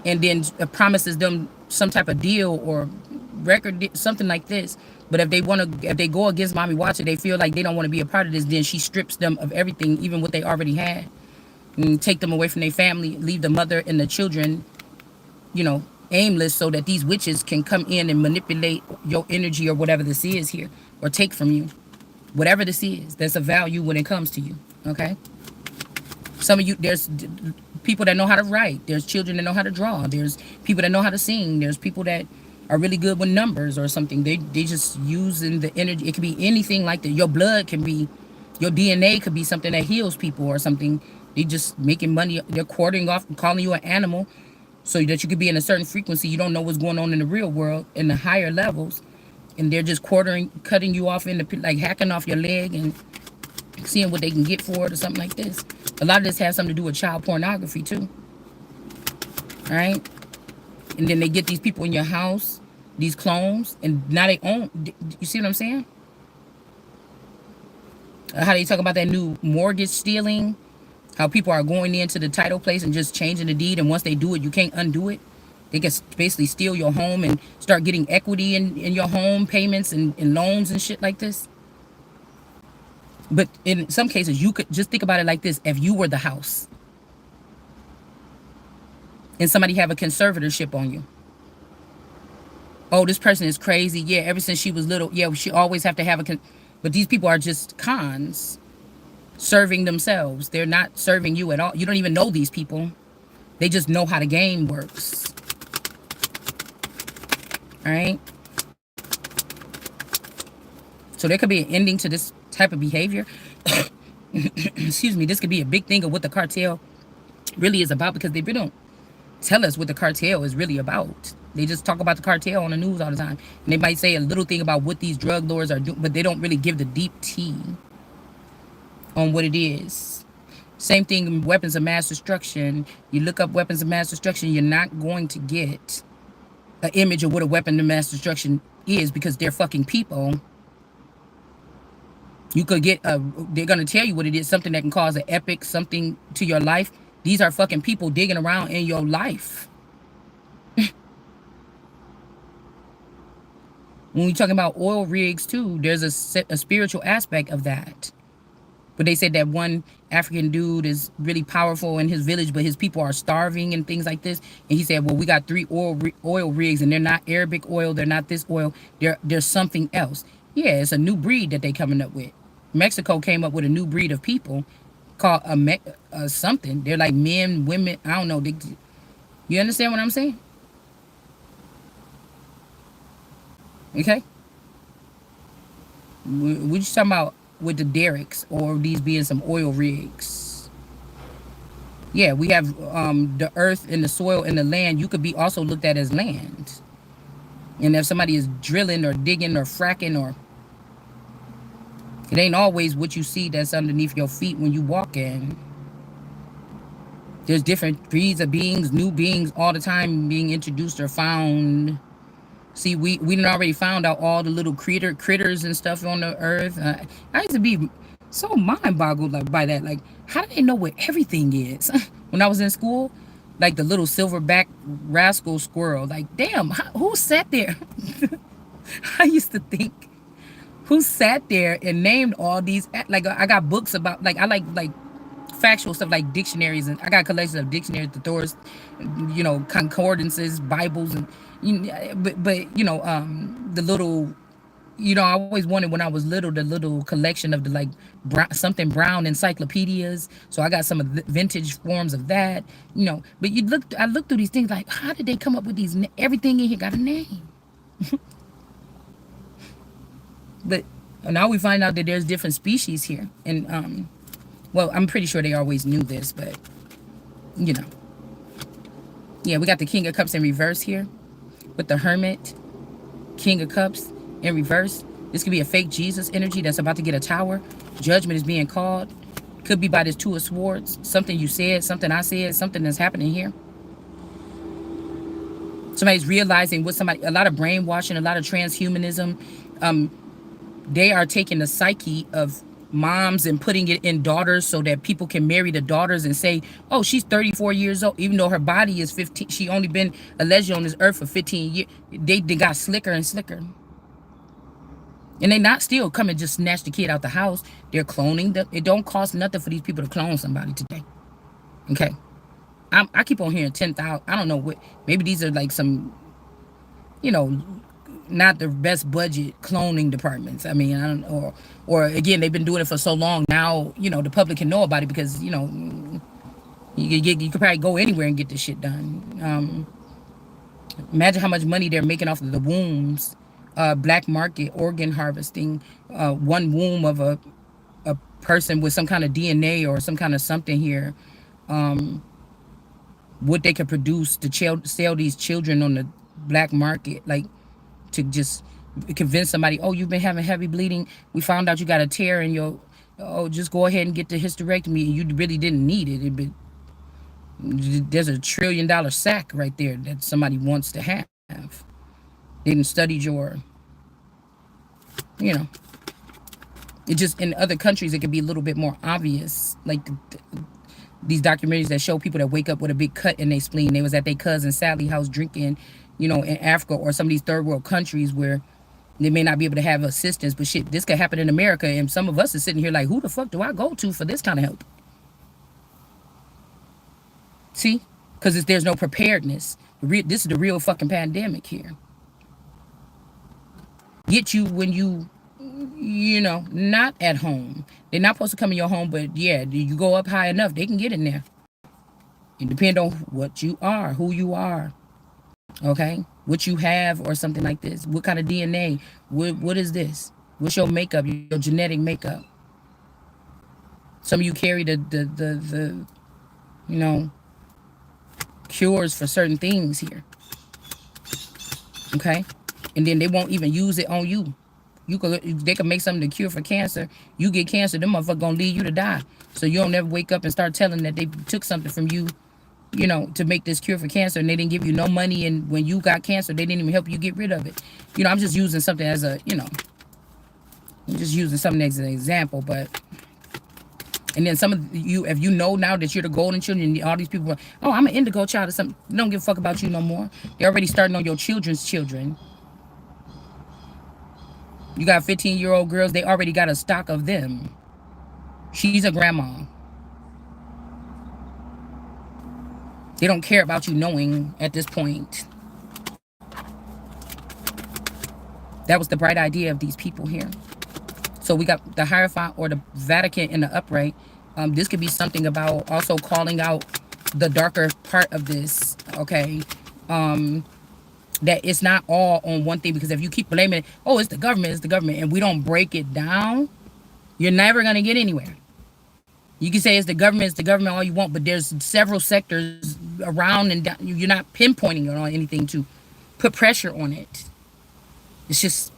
Speaker 1: and then promises them some type of deal or record, something like this. But if they go against Mommy Watcher, they feel like they don't want to be a part of this, then she strips them of everything, even what they already had, and take them away from their family, leave the mother and the children, you know, aimless, so that these witches can come in and manipulate your energy or whatever this is here, or take from you. Whatever this is, that's a value when it comes to you. Okay? Some of you, there's people that know how to write. There's children that know how to draw. There's people that know how to sing. There's people that are really good with numbers or something. They just using the energy. It could be anything like that. Your blood can be, your DNA could be something that heals people or something. They just making money. They're quartering off, calling you an animal, so that you could be in a certain frequency. You don't know what's going on in the real world in the higher levels, and they're just cutting you off in the, like hacking off your leg and seeing what they can get for it or something like this. A lot of this has something to do with child pornography too. All right? And then they get these people in your house, these clones, and now they own. You see what I'm saying? How they talk about that new mortgage stealing, how people are going into the title place and just changing the deed, and once they do it, you can't undo it. They can basically steal your home and start getting equity in your home, payments and loans and shit like this. But in some cases, you could just think about it like this. If you were the house and somebody have a conservatorship on you. Oh, this person is crazy. Yeah, ever since she was little. Yeah, she always have to have but these people are just cons serving themselves. They're not serving you at all. You don't even know these people. They just know how the game works. All right? So there could be an ending to this type of behavior. Excuse me. This could be a big thing of what the cartel really is about, because they really don't tell us what the cartel is really about. They just talk about the cartel on the news all the time. And they might say a little thing about what these drug lords are doing, but they don't really give the deep tea on what it is. Same thing in weapons of mass destruction. You look up weapons of mass destruction, you're not going to get an image of what a weapon of mass destruction is, because they're fucking people. You could get they're going to tell you what it is, something that can cause an epic something to your life. These are fucking people digging around in your life. When we're talking about oil rigs too, there's a spiritual aspect of that. But they said that one African dude is really powerful in his village, but his people are starving and things like this. And he said, well, we got 3 oil rigs, and they're not Arabic oil. They're not this oil. They're something else. Yeah, it's a new breed that they coming up with. Mexico came up with a new breed of people called something. They're like men, women. I don't know. You understand what I'm saying? Okay. We're just talking about with the derricks, or these being some oil rigs. Yeah, we have the earth and the soil and the land. You could be also looked at as land. And if somebody is drilling or digging or fracking or It ain't always what you see that's underneath your feet when you walk in. There's different breeds of beings, new beings all the time being introduced or found. See, we done already found out all the little critters and stuff on the earth. I used to be so mind boggled like by that. Like, how do they know where everything is? When I was in school, like the little silverback rascal squirrel. Like, damn, who sat there? I used to think, who sat there and named all these? Like, I got books about, like, I like factual stuff like dictionaries, and I got collections of dictionaries, thesaurus, concordances, Bibles, and but the little, I always wanted when I was little the little collection of the like something brown encyclopedias. So I got some of the vintage forms of that, But I looked through these things like, how did they come up with these? Everything in here got a name, but now we find out that there's different species here, and well, I'm pretty sure they always knew this, but you know. Yeah, we got the King of Cups in reverse here with the Hermit, King of Cups in reverse. This could be a fake Jesus energy that's about to get a tower. Judgment is being called. Could be by this Two of Swords. Something you said, something I said, something that's happening here. Somebody's realizing what a lot of brainwashing, a lot of transhumanism. They are taking the psyche of moms and putting it in daughters so that people can marry the daughters and say, oh, she's 34 years old, even though her body is 15. She only been allegedly on this earth for 15 years. They got slicker and slicker. And they not still come and just snatch the kid out the house. They're cloning them. It don't cost nothing for these people to clone somebody today. Okay. I keep on hearing 10,000. I don't know what. Maybe these are like some, you know, not the best budget cloning departments. I mean, I don't know. Or again, they've been doing it for so long now, the public can know about it because, you could probably go anywhere and get this shit done. Imagine how much money they're making off of the wombs, black market organ harvesting, one womb of a person with some kind of DNA or some kind of something here. What they could produce to sell these children on the black market, like to just convince somebody, oh, you've been having heavy bleeding. We found out you got a tear in your, oh, just go ahead and get the hysterectomy. And you really didn't need it. There's a $1 trillion sack right there that somebody wants to have. They didn't study your, it just, in other countries, it could be a little bit more obvious. Like these documentaries that show people that wake up with a big cut in their spleen. They was at their cousin Sally house drinking, in Africa or some of these third world countries where they may not be able to have assistance. But shit, this could happen in America, and some of us are sitting here like, who the fuck do I go to for this kind of help? See? Because there's no preparedness. This is the real fucking pandemic here. Get you when you not at home. They're not supposed to come in your home, but yeah, you go up high enough, they can get in there. It depends on what you are, who you are, okay? What you have or something like this. What kind of DNA? What is this? What's your makeup, your genetic makeup? Some of you carry the cures for certain things here, okay? And then they won't even use it on you. They can make something to cure for cancer. You get cancer, them motherfuckers gonna leave you to die. So you don't ever wake up and start telling that they took something from you, to make this cure for cancer, and they didn't give you no money. And when you got cancer, they didn't even help you get rid of it. I'm just using something as a, I'm just using something as an example. But and then some of you, if you know now that you're the golden children, and all these people are, oh, I'm an indigo child or something. They don't give a fuck about you no more. They're already starting on your children's children. You got 15-year-old girls, they already got a stock of them. She's a grandma. They don't care about you knowing at this point. That was the bright idea of these people here. So we got the Hierophant or the Vatican in the upright. This could be something about also calling out the darker part of this, okay? That it's not all on one thing, because if you keep blaming, oh, it's the government, and we don't break it down, you're never going to get anywhere. You can say it's the government all you want, but there's several sectors around, and you're not pinpointing it on anything to put pressure on it. It's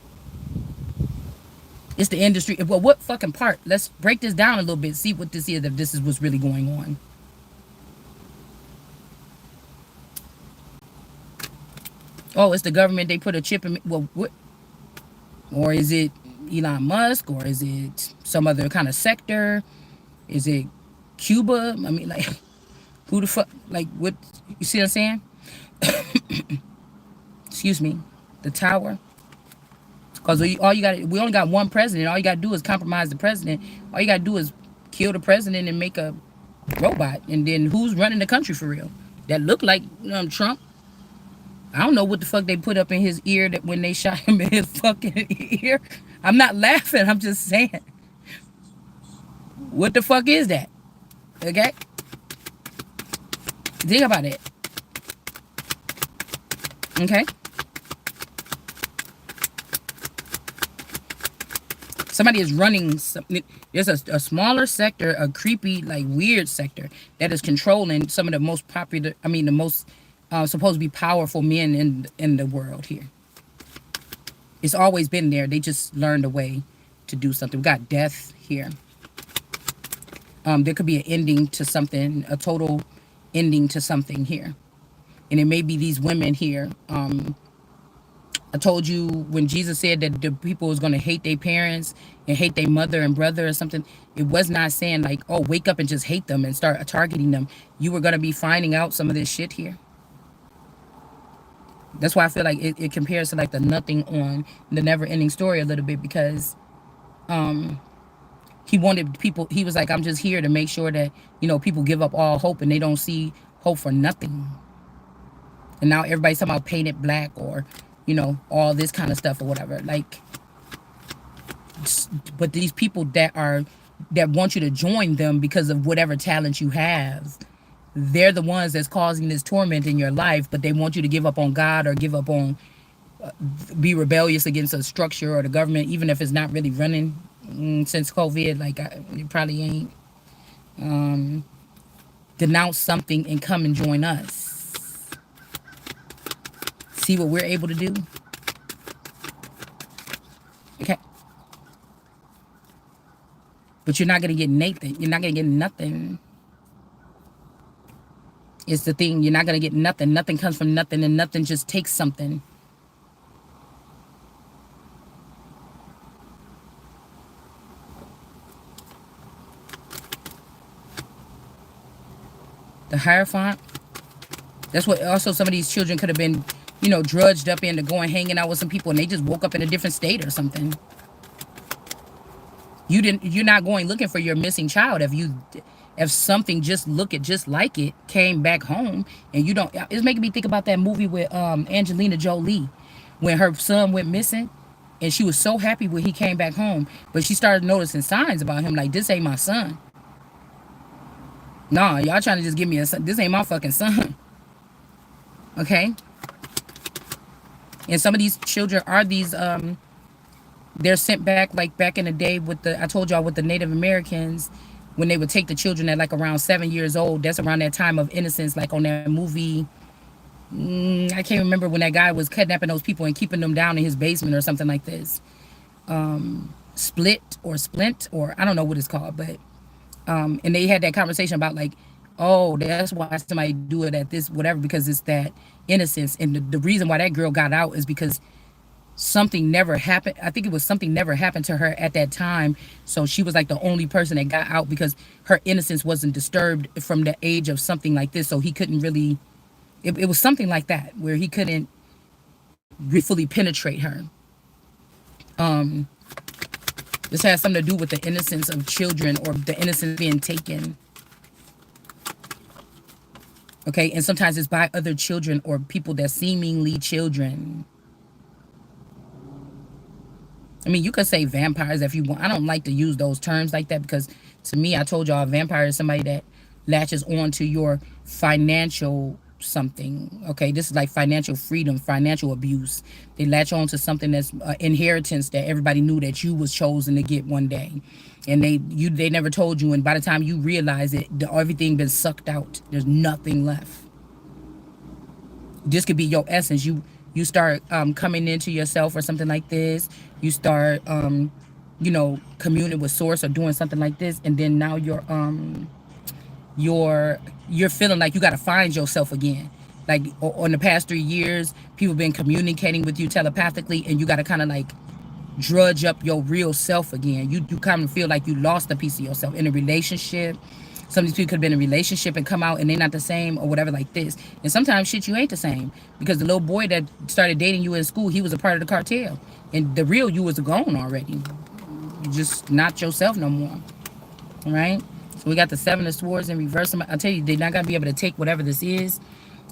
Speaker 1: It's the industry. Well, what fucking part? Let's break this down a little bit. See what this is. If this is what's really going on. Oh, it's the government. They put a chip in me. Well, what? Or is it Elon Musk? Or is it some other kind of sector? Is it Cuba? I mean, like, who the fuck? Like, what? You see what I'm saying? Excuse me. The tower. Because all you got, we only got one president. All you got to do is compromise the president. All you got to do is kill the president and make a robot. And then who's running the country for real? That look like Trump. I don't know what the fuck they put up in his ear that when they shot him in his fucking ear. I'm not laughing. I'm just saying. What the fuck is that? Okay? Think about it. Okay? Somebody is running. There's a smaller sector, a creepy, like weird sector that is controlling some of the most popular. I mean, the most supposed to be powerful men in the world here. It's always been there. They just learned a way to do something. We got death here. There could be an ending to something, a total ending to something here, and it may be these women here. I told you when Jesus said that the people was going to hate their parents and hate their mother and brother or something, it was not saying like, oh, wake up and just hate them and start targeting them. You were going to be finding out some of this shit here. That's why I feel like it compares to like the Nothing on the Never Ending Story a little bit, because he wanted people, he was like, I'm just here to make sure that, people give up all hope and they don't see hope for nothing. And now everybody's talking about painted black or all this kind of stuff or whatever. Like, but these people that want you to join them because of whatever talent you have, they're the ones that's causing this torment in your life. But they want you to give up on God or give up on, be rebellious against a structure or the government, even if it's not really running since COVID. Like, it probably ain't. Denounce something and come and join us. See what we're able to do. Okay. But you're not going to get Nathan. You're not going to get nothing. It's the thing. You're not going to get nothing. Nothing comes from nothing, and nothing just takes something. The Hierophant. That's what also some of these children could have been, drudged up into going hanging out with some people and they just woke up in a different state or something. You're not going looking for your missing child. If something just like it came back home and you don't, it's making me think about that movie with Angelina Jolie when her son went missing and she was so happy when he came back home, but she started noticing signs about him like, this ain't my son. Nah, y'all trying to just give me a son. This ain't my fucking son. Okay? And some of these children are these, they're sent back like back in the day with I told y'all with the Native Americans, when they would take the children at like around 7 years old. That's around that time of innocence, like on that movie. I can't remember when that guy was kidnapping those people and keeping them down in his basement or something like this. Split or Splint, or I don't know what it's called, but and they had that conversation about like, oh, that's why somebody do it at this whatever, because it's that innocence. And the reason why that girl got out is because something never happened. I think it was something never happened to her at that time. So she was like the only person that got out because her innocence wasn't disturbed from the age of something like this. So he couldn't really, it was something like that where he couldn't fully penetrate her. This has something to do with the innocence of children or the innocence being taken. Okay, and sometimes it's by other children or people that seemingly children. I mean, you could say vampires if you want. I don't like to use those terms like that because to me, I told y'all a vampire is somebody that latches on to your financial something. Okay, this is like financial freedom, financial abuse. They latch on to something that's inheritance that everybody knew that you was chosen to get one day. And they never told you, and by the time you realize it, everything been sucked out. There's nothing left. This could be your essence. You start coming into yourself or something like this. You start communing with source or doing something like this, and then now you're you're feeling like you got to find yourself again. Like on the past 3 years, people been communicating with you telepathically, and you got to kind of like drudge up your real self again. You kind of feel like you lost a piece of yourself in a relationship. Some of these people could have been in a relationship and come out and they're not the same or whatever like this. And sometimes shit you ain't the same because the little boy that started dating you in school, he was a part of the cartel, and the real you was gone already. You just not yourself no more. All right. So we got the Seven of Swords in reverse. I'll tell you, they're not gonna be able to take whatever this is.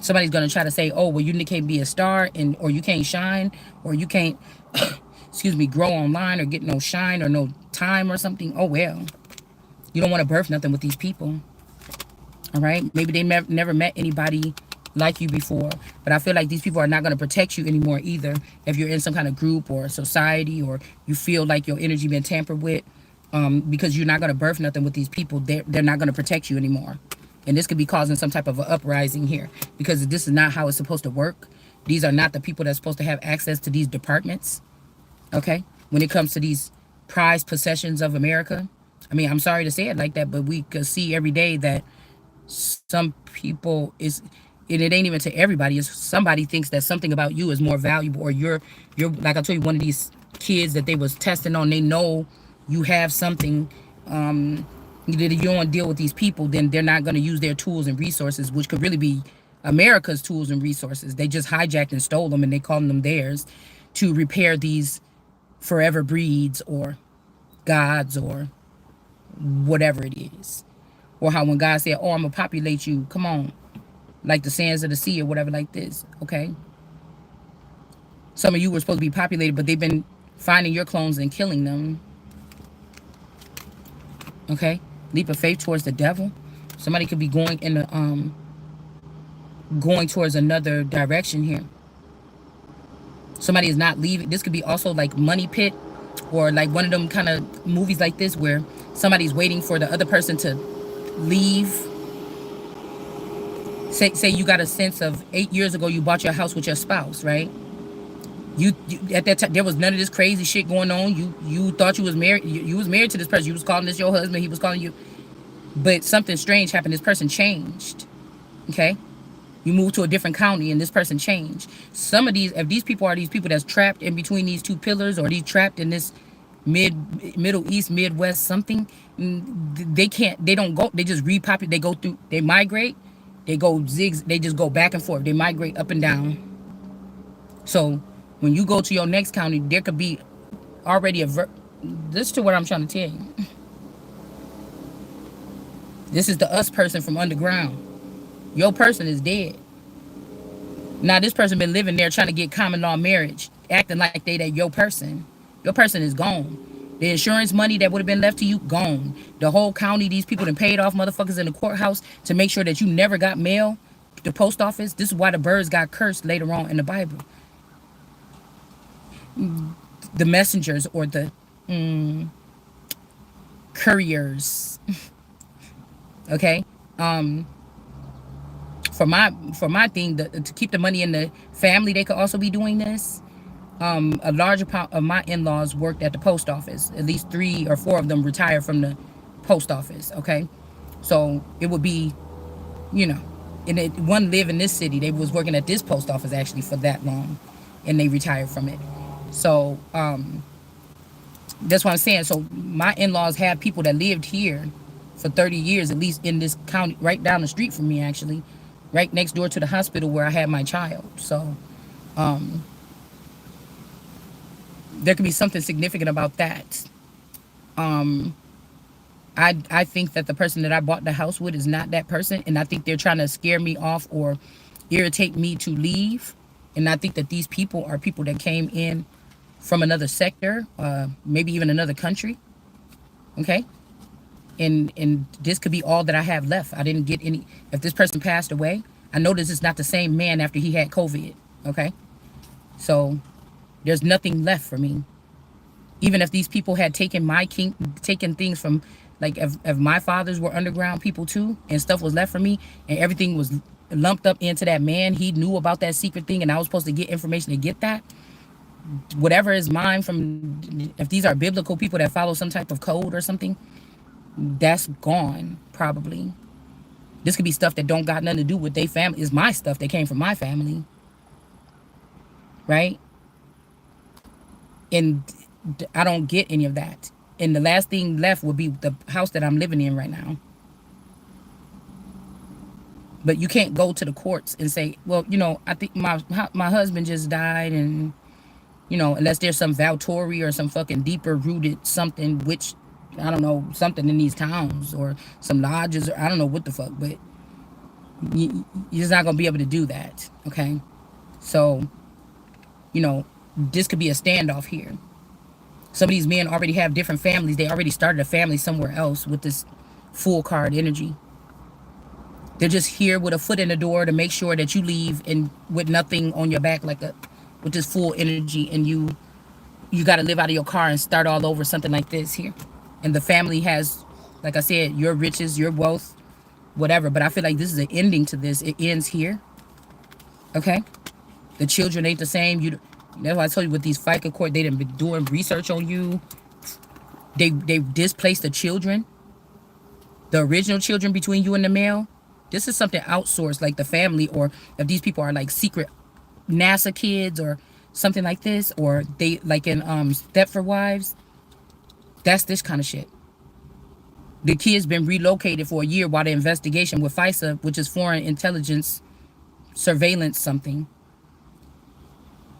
Speaker 1: Somebody's gonna try to say, "Oh, well, you can't be a star, and or you can't shine, or you can't, excuse me, grow online, or get no shine, or no time, or something." Oh well, you don't want to birth nothing with these people. All right. Maybe they never met anybody like you before, but I feel like these people are not going to protect you anymore either. If you're in some kind of group or society, or you feel like your energy been tampered with, because you're not going to birth nothing with these people, they're not going to protect you anymore. And this could be causing some type of an uprising here, because this is not how it's supposed to work. These are not the people that's supposed to have access to these departments. Okay, when it comes to these prized possessions of America. I mean, I'm sorry to say it like that, but we could see every day that some people is, and it ain't even to everybody, is somebody thinks that something about you is more valuable, or you're like I told you, one of these kids that they was testing on, they know you have something, that if you don't deal with these people, then they're not going to use their tools and resources, which could really be America's tools and resources. They just hijacked and stole them, and they called them theirs to repair these forever breeds or gods or whatever it is. Or how when God said, "Oh, I'm gonna populate you," come on, like the sands of the sea or whatever like this. Okay, some of you were supposed to be populated, but they've been finding your clones and killing them. Okay, leap of faith towards the devil. Somebody could be going in the going towards another direction here. Somebody is not leaving. This could be also like Money Pit, or like one of them kind of movies like this where somebody's waiting for the other person to leave. Say you got a sense of 8 years ago you bought your house with your spouse, right? You at that time there was none of this crazy shit going on. You thought you was married. You was married to this person. You was calling this your husband. He was calling you, but something strange happened. This person changed. Okay, you moved to a different county and this person changed. Some of these, if these people are these people that's trapped in between these two pillars, or these trapped in this Middle East, Midwest, something, they can't, they don't go, they just repopulate, they go through, they migrate, they go zigs, they just go back and forth, they migrate up and down. So when you go to your next county, there could be already this to what I'm trying to tell you. This is the us person from underground. Your person is dead. Now this person been living there trying to get common law marriage, acting like they that your person. Your person is gone. The insurance money that would have been left to you, gone. The whole county, these people done paid off motherfuckers in the courthouse to make sure that you never got mail. The post office. This is why the birds got cursed later on in the Bible. The messengers, or the couriers. Okay. For my thing, to keep the money in the family, they could also be doing this. A large part of my in-laws worked at the post office. At least 3 or 4 of them retired from the post office. Okay, so it would be, and one live in this city. They was working at this post office actually for that long, and they retired from it. So that's what I'm saying. So my in-laws had people that lived here for 30 years, at least in this county, right down the street from me, actually, right next door to the hospital where I had my child. So there could be something significant about that. I think that the person that I bought the house with is not that person, and I think they're trying to scare me off or irritate me to leave. And I think that these people are people that came in from another sector, maybe even another country. Okay, and this could be all that I have left. I didn't get any. If this person passed away, I know this is not the same man after he had COVID. Okay, so there's nothing left for me. Even if these people had taken taken things from, like if my fathers were underground people too, and stuff was left for me, and everything was lumped up into that man, he knew about that secret thing, and I was supposed to get information to get that. whatever is mine from, if these are biblical people that follow some type of code or something, that's gone probably. This could be stuff that don't got nothing to do with their family. It's my stuff that came from my family, right? And I don't get any of that. And the last thing left would be the house that I'm living in right now. But you can't go to the courts and say, well, I think my husband just died, and unless there's some Valtori or some fucking deeper rooted something, which I don't know, something in these towns or some lodges, or I don't know what the fuck, but you're just not gonna be able to do that, okay? So, you know, this could be a standoff here. Some of these men already have different families. They already started a family somewhere else with this full card energy. They're just here with a foot in the door to make sure that you leave and with nothing on your back, with this full energy, and you got to live out of your car and start all over, something like this here. And the family has, like I said, your riches, your wealth, whatever. But I feel like this is an ending to this. It ends here. Okay? The children ain't the same. That's why I told you with these FICA court, they done been doing research on you. They displaced the children, the original children between you and the male. This is something outsourced, like the family, or if these people are like secret NASA kids or something like this, or they like in Stepford Wives. That's this kind of shit. The kid's been relocated for a year while the investigation with FISA, which is Foreign Intelligence Surveillance something.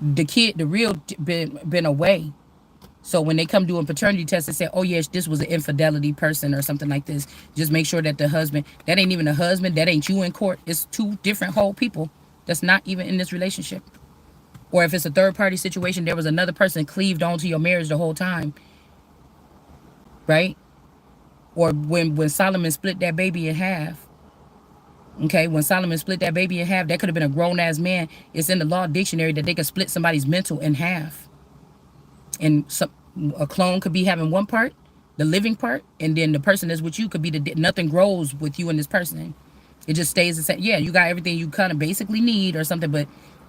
Speaker 1: The kid, the real, been away. So when they come doing paternity tests and say, oh yes, this was an infidelity person or something like this, just make sure that the husband, that ain't even a husband, that ain't you in court. It's two different whole people that's not even in this relationship. Or if it's a third party situation, there was another person cleaved onto your marriage the whole time, right? Or when Solomon split that baby in half. Okay, when Solomon split that baby in half, that could have been a grown ass man. It's in the law dictionary that they could split somebody's mental in half. And a clone could be having one part, the living part, and then the person that's with you could be nothing grows with you and this person. It just stays the same. Yeah, you got everything you kind of basically need or something, but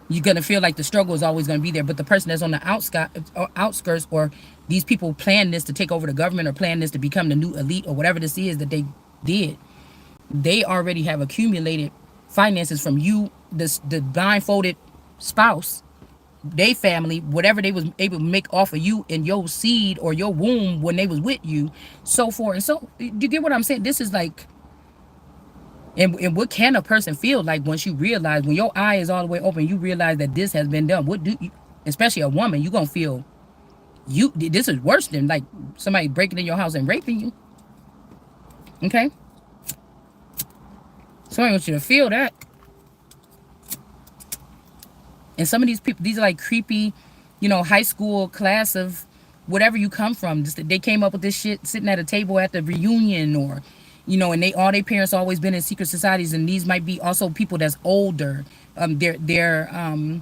Speaker 1: you're gonna feel like the struggle is always gonna be there. But the person that's on the outskirts, or these people plan this to take over the government, or plan this to become the new elite, or whatever this is that they did, they already have accumulated finances from you, the blindfolded spouse, they family, whatever they was able to make off of you and your seed or your womb when they was with you, so forth. And so you get what I'm saying? This is like, and what can a person feel like once you realize, when your eye is all the way open, you realize that this has been done? What do you, especially a woman, you gonna feel, this is worse than like somebody breaking in your house and raping you. Okay, so I want you to feel that. And some of these people, these are like creepy, high school class of whatever you come from. They came up with this shit sitting at a table at the reunion, or, and all their parents always been in secret societies. And these might be also people that's older. Their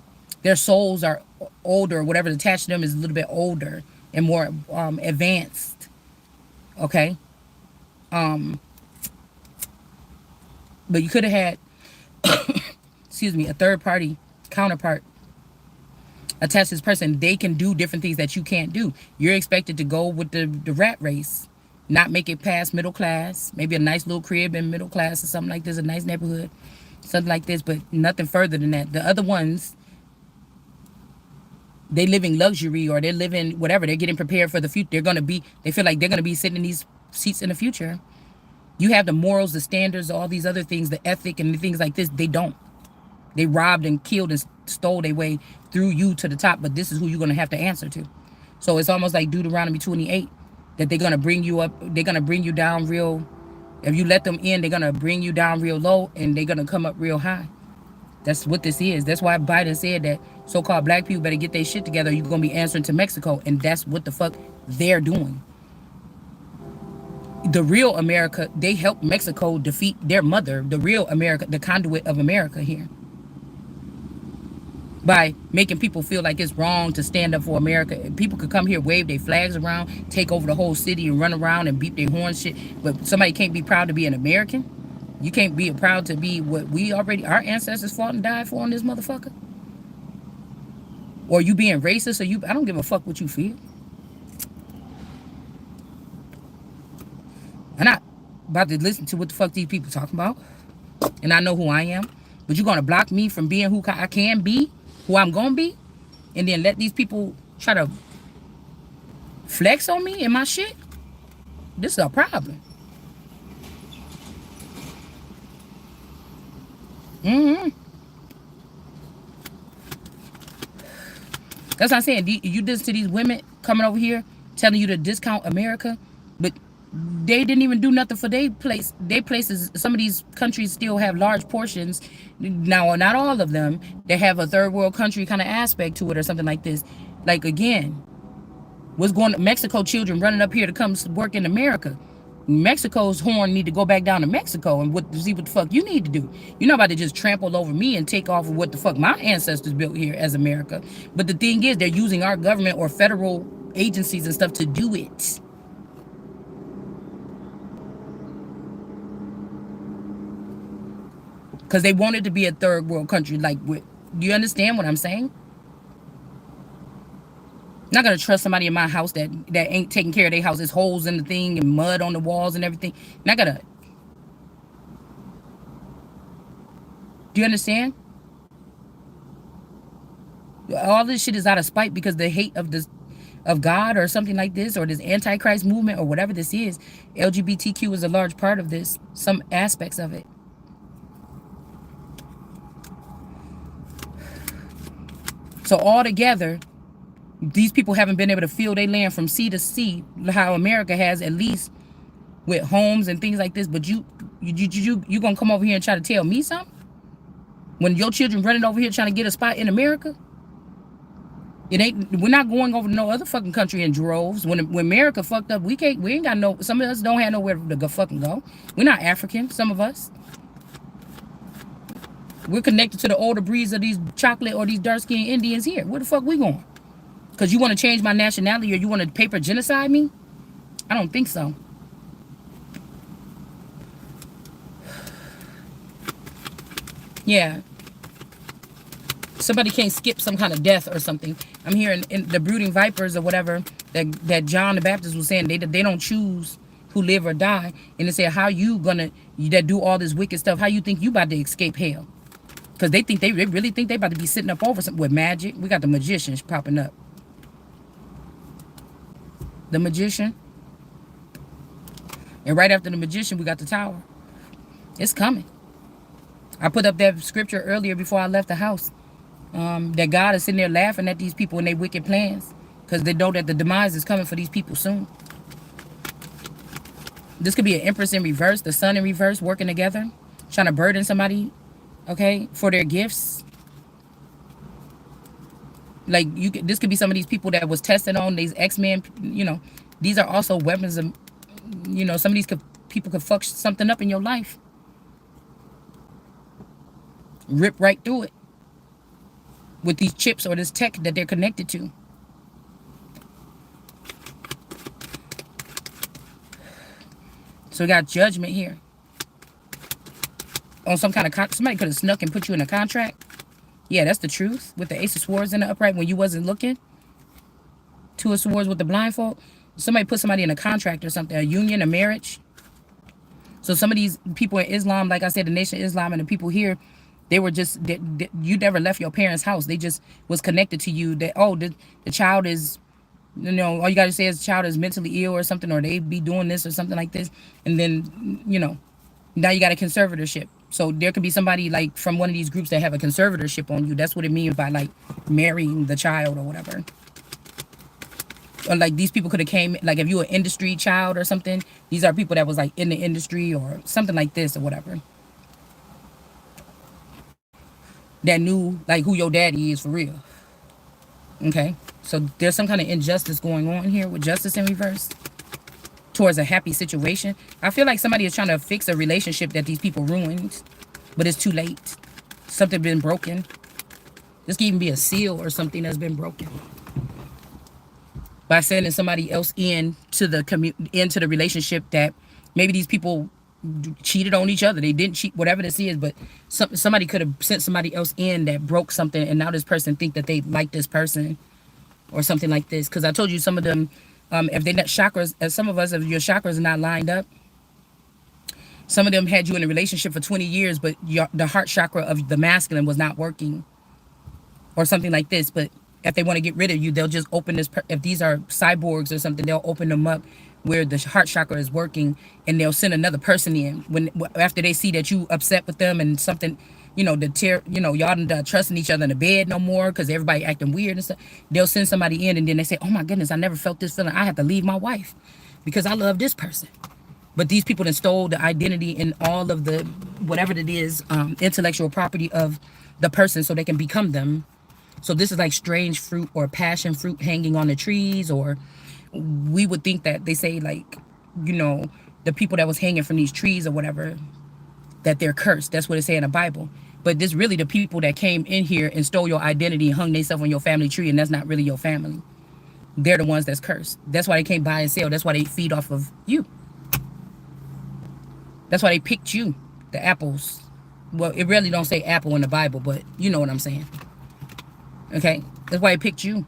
Speaker 1: souls are older. Whatever's attached to them is a little bit older and more advanced. Okay. But you could have had, excuse me, a third party counterpart attached to this person. They can do different things that you can't do. You're expected to go with the rat race, not make it past middle class, maybe a nice little crib in middle class or something like this, a nice neighborhood, something like this, but nothing further than that. The other ones, they living luxury, or they're living whatever, they're getting prepared for the future. They feel like they're gonna be sitting in these seats in the future. You have the morals, the standards, all these other things, the ethic and the things like this. They don't. They robbed and killed and stole their way through you to the top, but this is who you're going to have to answer to. So it's almost like Deuteronomy 28, that they're going to bring you up, they're going to bring you down real, if you let them in, they're going to bring you down real low, and they're going to come up real high. That's what this is. That's why Biden said that so-called black people better get their shit together, you're going to be answering to Mexico, and that's what the fuck they're doing. The real America, they helped Mexico defeat their mother, the real America, the conduit of America here, by making people feel like it's wrong to stand up for America. People could come here, wave their flags around, take over the whole city and run around and beat their horn shit, but somebody can't be proud to be an American. You can't be proud to be what our ancestors fought and died for in this motherfucker. or you being racist, or you, I don't give a fuck what you feel. I'm not about to listen to what the fuck these people talking about. And I know who I am. But you're gonna block me from being who I can be, who I'm gonna be, and then let these people try to flex on me and my shit? This is a problem. Mm-hmm. That's what I'm saying. You did this to these women coming over here telling you to discount America, but they didn't even do nothing for their place. Their places, some of these countries still have large portions. Now, not all of them. They have a third world country kind of aspect to it or something like this. Like, again, what's going to Mexico children running up here to come work in America? Mexico's horn need to go back down to Mexico and see what the fuck you need to do. You're not about to just trample over me and take off of what the fuck my ancestors built here as America. But the thing is, they're using our government or federal agencies and stuff to do it. Because they want it to be a third world country. Like, do you understand what I'm saying? I'm not gonna trust somebody in my house that ain't taking care of their house. There's holes in the thing and mud on the walls and everything. Not gonna. Do you understand? All this shit is out of spite because the hate of this, of God or something like this, or this antichrist movement or whatever this is. LGBTQ is a large part of this. Some aspects of it. So all together, these people haven't been able to fill their land from sea to sea, how America has, at least with homes and things like this. But you gonna come over here and try to tell me something when your children running over here trying to get a spot in America? It ain't. We're not going over to no other fucking country in droves. When America fucked up, we ain't got no. Some of us don't have nowhere to go fucking go. We're not African. Some of us. We're connected to the older breeds of these chocolate or these dark skinned Indians here. Where the fuck we going? Because you want to change my nationality or you want to paper genocide me? I don't think so. Yeah. Somebody can't skip some kind of death or something. I'm hearing in the brooding vipers or whatever that John the Baptist was saying. They don't choose who live or die. And they say, how you gonna, that do all this wicked stuff, how you think you about to escape hell? Because they think they really think they about to be sitting up over something with magic. We got the magicians popping up. The magician. And right after the magician, we got the tower. It's coming. I put up that scripture earlier before I left the house. That God is sitting there laughing at these people and their wicked plans. Because they know that the demise is coming for these people soon. This could be an empress in reverse, the sun in reverse, working together. Trying to burden somebody, okay, for their gifts. Like, this could be some of these people that was tested on these X-Men, you know. These are also weapons of, you know, some of these people could fuck something up in your life. Rip right through it. With these chips or this tech that they're connected to. So we got judgment here. On some kind of, somebody could have snuck and put you in a contract. Yeah, that's the truth. With the Ace of Swords in the upright when you wasn't looking. Two of Swords with the blindfold. Somebody put somebody in a contract or something. A union, a marriage. So some of these people in Islam, like I said, the Nation of Islam and the people here, they were just, you never left your parents' house. They just was connected to you. That, oh, the child is, you know, all you got to say is the child is mentally ill or something, or they be doing this or something like this. And then, you know, now you got a conservatorship. So there could be somebody like from one of these groups that have a conservatorship on you. That's what it means by like marrying the child or whatever. Or like these people could have came, like if you were an industry child or something, these are people that was like in the industry or something like this or whatever. That knew like who your daddy is for real. Okay. So there's some kind of injustice going on here with justice in reverse. Towards a happy situation. I feel like somebody is trying to fix a relationship that these people ruined, but it's too late. Something been broken. This could even be a seal or something that's been broken by sending somebody else into the relationship that maybe these people cheated on each other. They didn't cheat, whatever this is, but somebody could have sent somebody else in that broke something, and now this person think that they like this person or something like this. Because I told you some of them, if they're not chakras, as some of us, if your chakras are not lined up, some of them had you in a relationship for 20 years, but the heart chakra of the masculine was not working or something like this. But if they want to get rid of you, they'll just open this. If these are cyborgs or something, they'll open them up where the heart chakra is working, and they'll send another person in when after they see that you upset with them and something, y'all not trusting each other in the bed no more because everybody acting weird and stuff. They'll send somebody in, and then they say, "Oh my goodness, I never felt this feeling. I have to leave my wife because I love this person." But these people that stole the identity and all of the whatever it is, intellectual property of the person, so they can become them. So this is like strange fruit or passion fruit hanging on the trees, or we would think that they say like, the people that was hanging from these trees or whatever, that they're cursed. That's what it say in the Bible. But this really the people that came in here and stole your identity and hung themselves on your family tree, and that's not really your family. They're the ones that's cursed. That's why they can't buy and sell. That's why they feed off of you. That's why they picked you, the apples. Well, it really don't say apple in the Bible, but you know what I'm saying. Okay? That's why they picked you.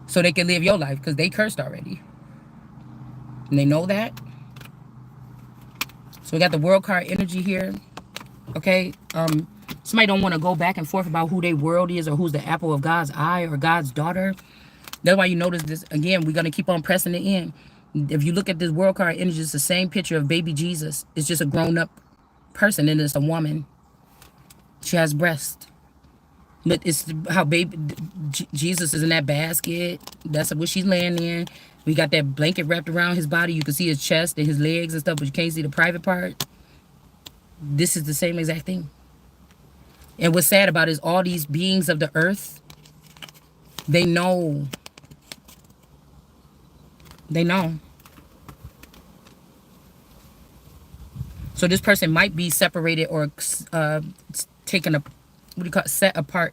Speaker 1: So they can live your life, because they cursed already. And they know that. So we got the world card energy here. Okay? Somebody don't want to go back and forth about who their world is or who's the apple of God's eye or God's daughter. That's why you notice this. Again, we're going to keep on pressing it in. If you look at this world card energy, it's the same picture of baby Jesus. It's just a grown-up person, and it's a woman. She has breasts. But it's how baby Jesus is in that basket. That's what she's laying in. We got that blanket wrapped around his body. You can see his chest and his legs and stuff, but you can't see the private part. This is the same exact thing. And what's sad about it is all these beings of the earth, they know. They know. So this person might be separated or taken up, set apart,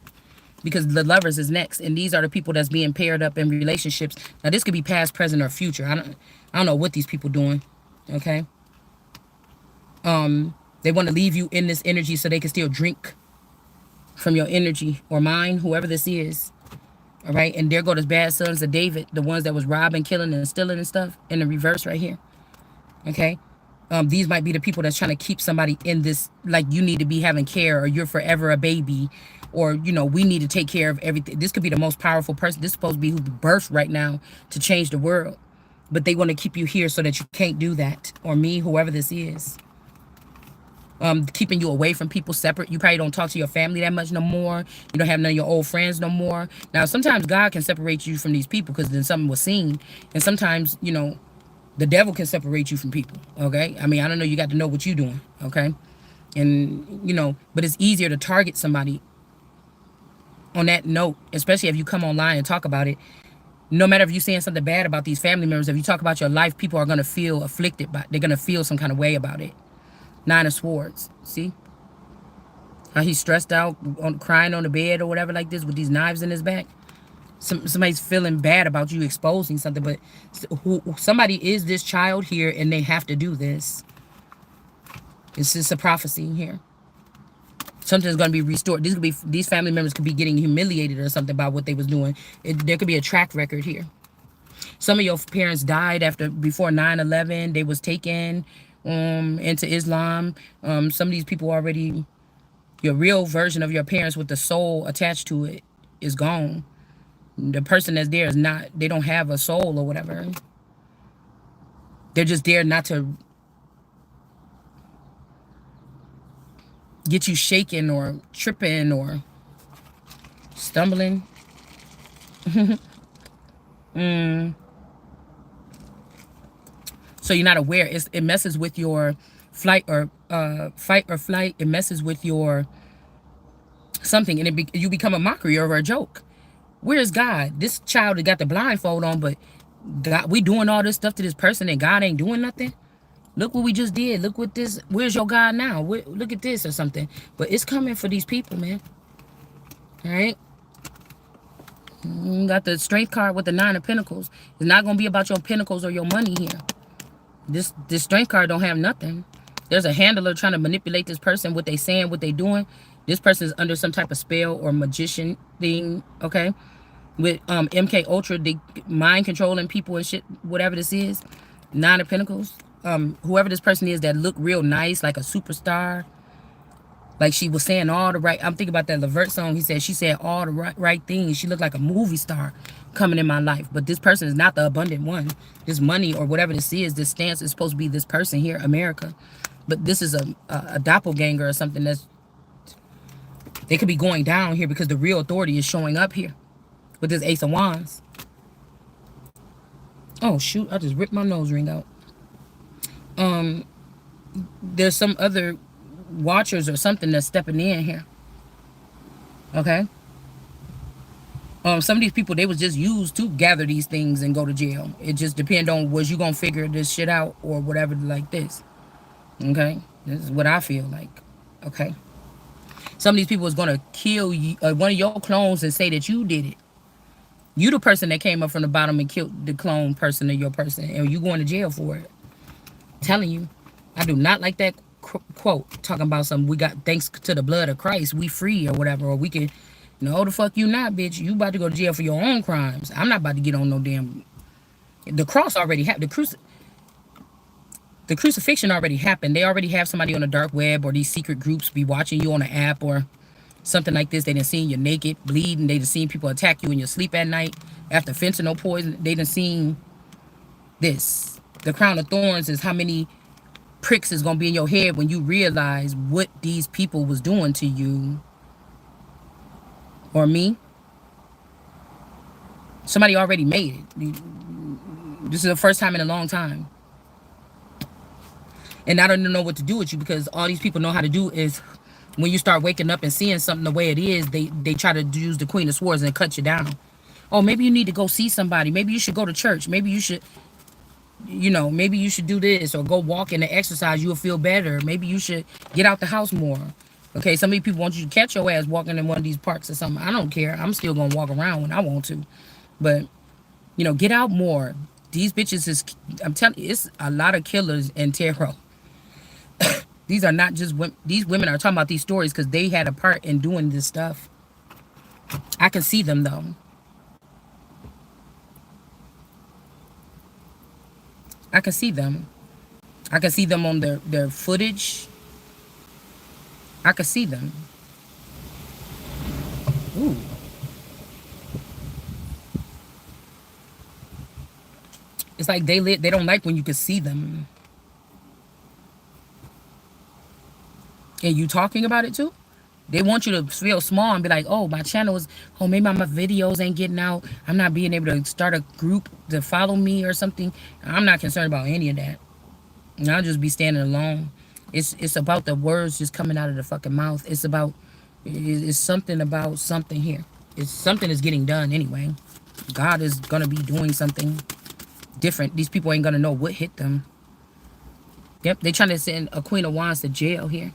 Speaker 1: because the lovers is next, and these are the people that's being paired up in relationships. Now this could be past, present, or future. I don't know what these people doing. Okay. They want to leave you in this energy so they can still drink from your energy or mine, whoever this is. All right, and there go the bad sons of David, the ones that was robbing, killing, and stealing and stuff, in the reverse right here. Okay. These might be the people that's trying to keep somebody in this, like, you need to be having care, or you're forever a baby, or, we need to take care of everything. This could be the most powerful person. This is supposed to be who's birthed right now to change the world. But they want to keep you here so that you can't do that. Or me, whoever this is. Keeping you away from people, separate. You probably don't talk to your family that much no more. You don't have none of your old friends no more. Now, sometimes God can separate you from these people because then something was seen. And sometimes, the devil can separate you from people, okay? I mean, I don't know. You got to know what you're doing, okay? And, but it's easier to target somebody on that note, especially if you come online and talk about it. No matter if you're saying something bad about these family members, if you talk about your life, people are going to feel afflicted by it. They're going to feel some kind of way about it. Nine of Swords, see? How he's stressed out, crying on the bed or whatever like this with these knives in his back. Somebody's feeling bad about you exposing something, but somebody is this child here, and they have to do this. It's just a prophecy here. Something's going to be restored. These family members could be getting humiliated or something about what they was doing. There could be a track record here. Some of your parents died before 9/11. They was taken into Islam. Some of these people already, your real version of your parents with the soul attached to it is gone. The person that's there is not, they don't have a soul or whatever. They're just there not to get you shaking or tripping or stumbling. So you're not aware. It messes with your fight or flight. It messes with your something, and you become a mockery or a joke. Where's God? This child that got the blindfold on, but God, we doing all this stuff to this person, and God ain't doing nothing. Look what we just did. Look what this. Where's your God now? Look at this or something. But it's coming for these people, man. All right. Got the strength card with the 9 of Pentacles. It's not going to be about your pentacles or your money here. This strength card don't have nothing. There's a handler trying to manipulate this person, what they saying, what they doing. This person is under some type of spell or magician thing, okay? With MK Ultra, they mind controlling people and shit, whatever this is. Nine of Pentacles. Whoever this person is that look real nice, like a superstar. Like she was saying all the right. I'm thinking about that Levert song. He said she said all the right things. She looked like a movie star coming in my life. But this person is not the abundant one. This money or whatever this is, this stance is supposed to be this person here, America. But this is a doppelganger or something that's, they could be going down here because the real authority is showing up here with this Ace of Wands. Oh shoot, I just ripped my nose ring out. There's some other watchers or something that's stepping in here. Okay. Some of these people, they was just used to gather these things and go to jail. It just depends on, was you gonna figure this shit out or whatever like this. Okay, this is what I feel like. Okay, some of these people is gonna kill you, one of your clones, and say that you did it. You the person that came up from the bottom and killed the clone person of your person, and you going to jail for it. I'm telling you, I do not like that quote talking about something. We got, thanks to the blood of Christ, we free or whatever, or we can. No, the fuck you not, bitch. You about to go to jail for your own crimes. I'm not about to get on no damn. The cross already happened. The crucifixion already happened. They already have somebody on the dark web or these secret groups be watching you on an app or something like this. They done seen you naked, bleeding. They done seen people attack you in your sleep at night after fentanyl poison. They done seen this. The crown of thorns is how many pricks is going to be in your head when you realize what these people was doing to you or me. Somebody already made it. This is the first time in a long time. And I don't know what to do with you, because all these people know how to do is when you start waking up and seeing something the way it is, they try to use the Queen of Swords and cut you down. Oh, maybe you need to go see somebody. Maybe you should go to church. Maybe you should, you know, maybe you should do this or go walk and exercise. You'll feel better. Maybe you should get out the house more. Okay, some of these people want you to catch your ass walking in one of these parks or something. I don't care. I'm still going to walk around when I want to. But, you know, get out more. These bitches is, I'm telling you, it's a lot of killers in tarot. These are not just women. These women are talking about these stories because they had a part in doing this stuff. I can see them, though. I can see them. I can see them on their footage. I can see them. Ooh. It's like they don't like when you can see them. And you talking about it too? They want you to feel small and be like, oh, my channel is, oh, maybe my videos ain't getting out. I'm not being able to start a group to follow me or something. I'm not concerned about any of that. And I'll just be standing alone. It's about the words just coming out of the fucking mouth. It's about, it's something about something here. It's something is getting done anyway. God is going to be doing something different. These people ain't going to know what hit them. Yep, they trying to send a Queen of Wands to jail here.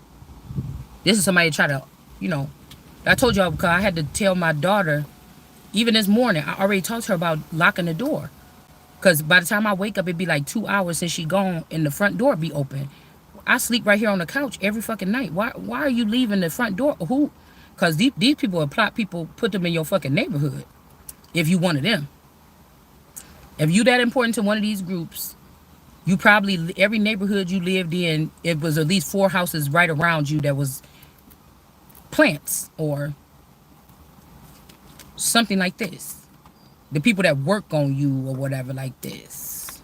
Speaker 1: This is somebody try to, you know, I told y'all because I had to tell my daughter, even this morning, I already talked to her about locking the door. Because by the time I wake up, it'd be like 2 hours since she gone and the front door be open. I sleep right here on the couch every fucking night. Why are you leaving the front door? Who? Because these people will plot people, put them in your fucking neighborhood. If you one of them. If you that important to one of these groups, you probably, every neighborhood you lived in, it was at least 4 houses right around you that was plants or something like this. The people that work on you or whatever like this.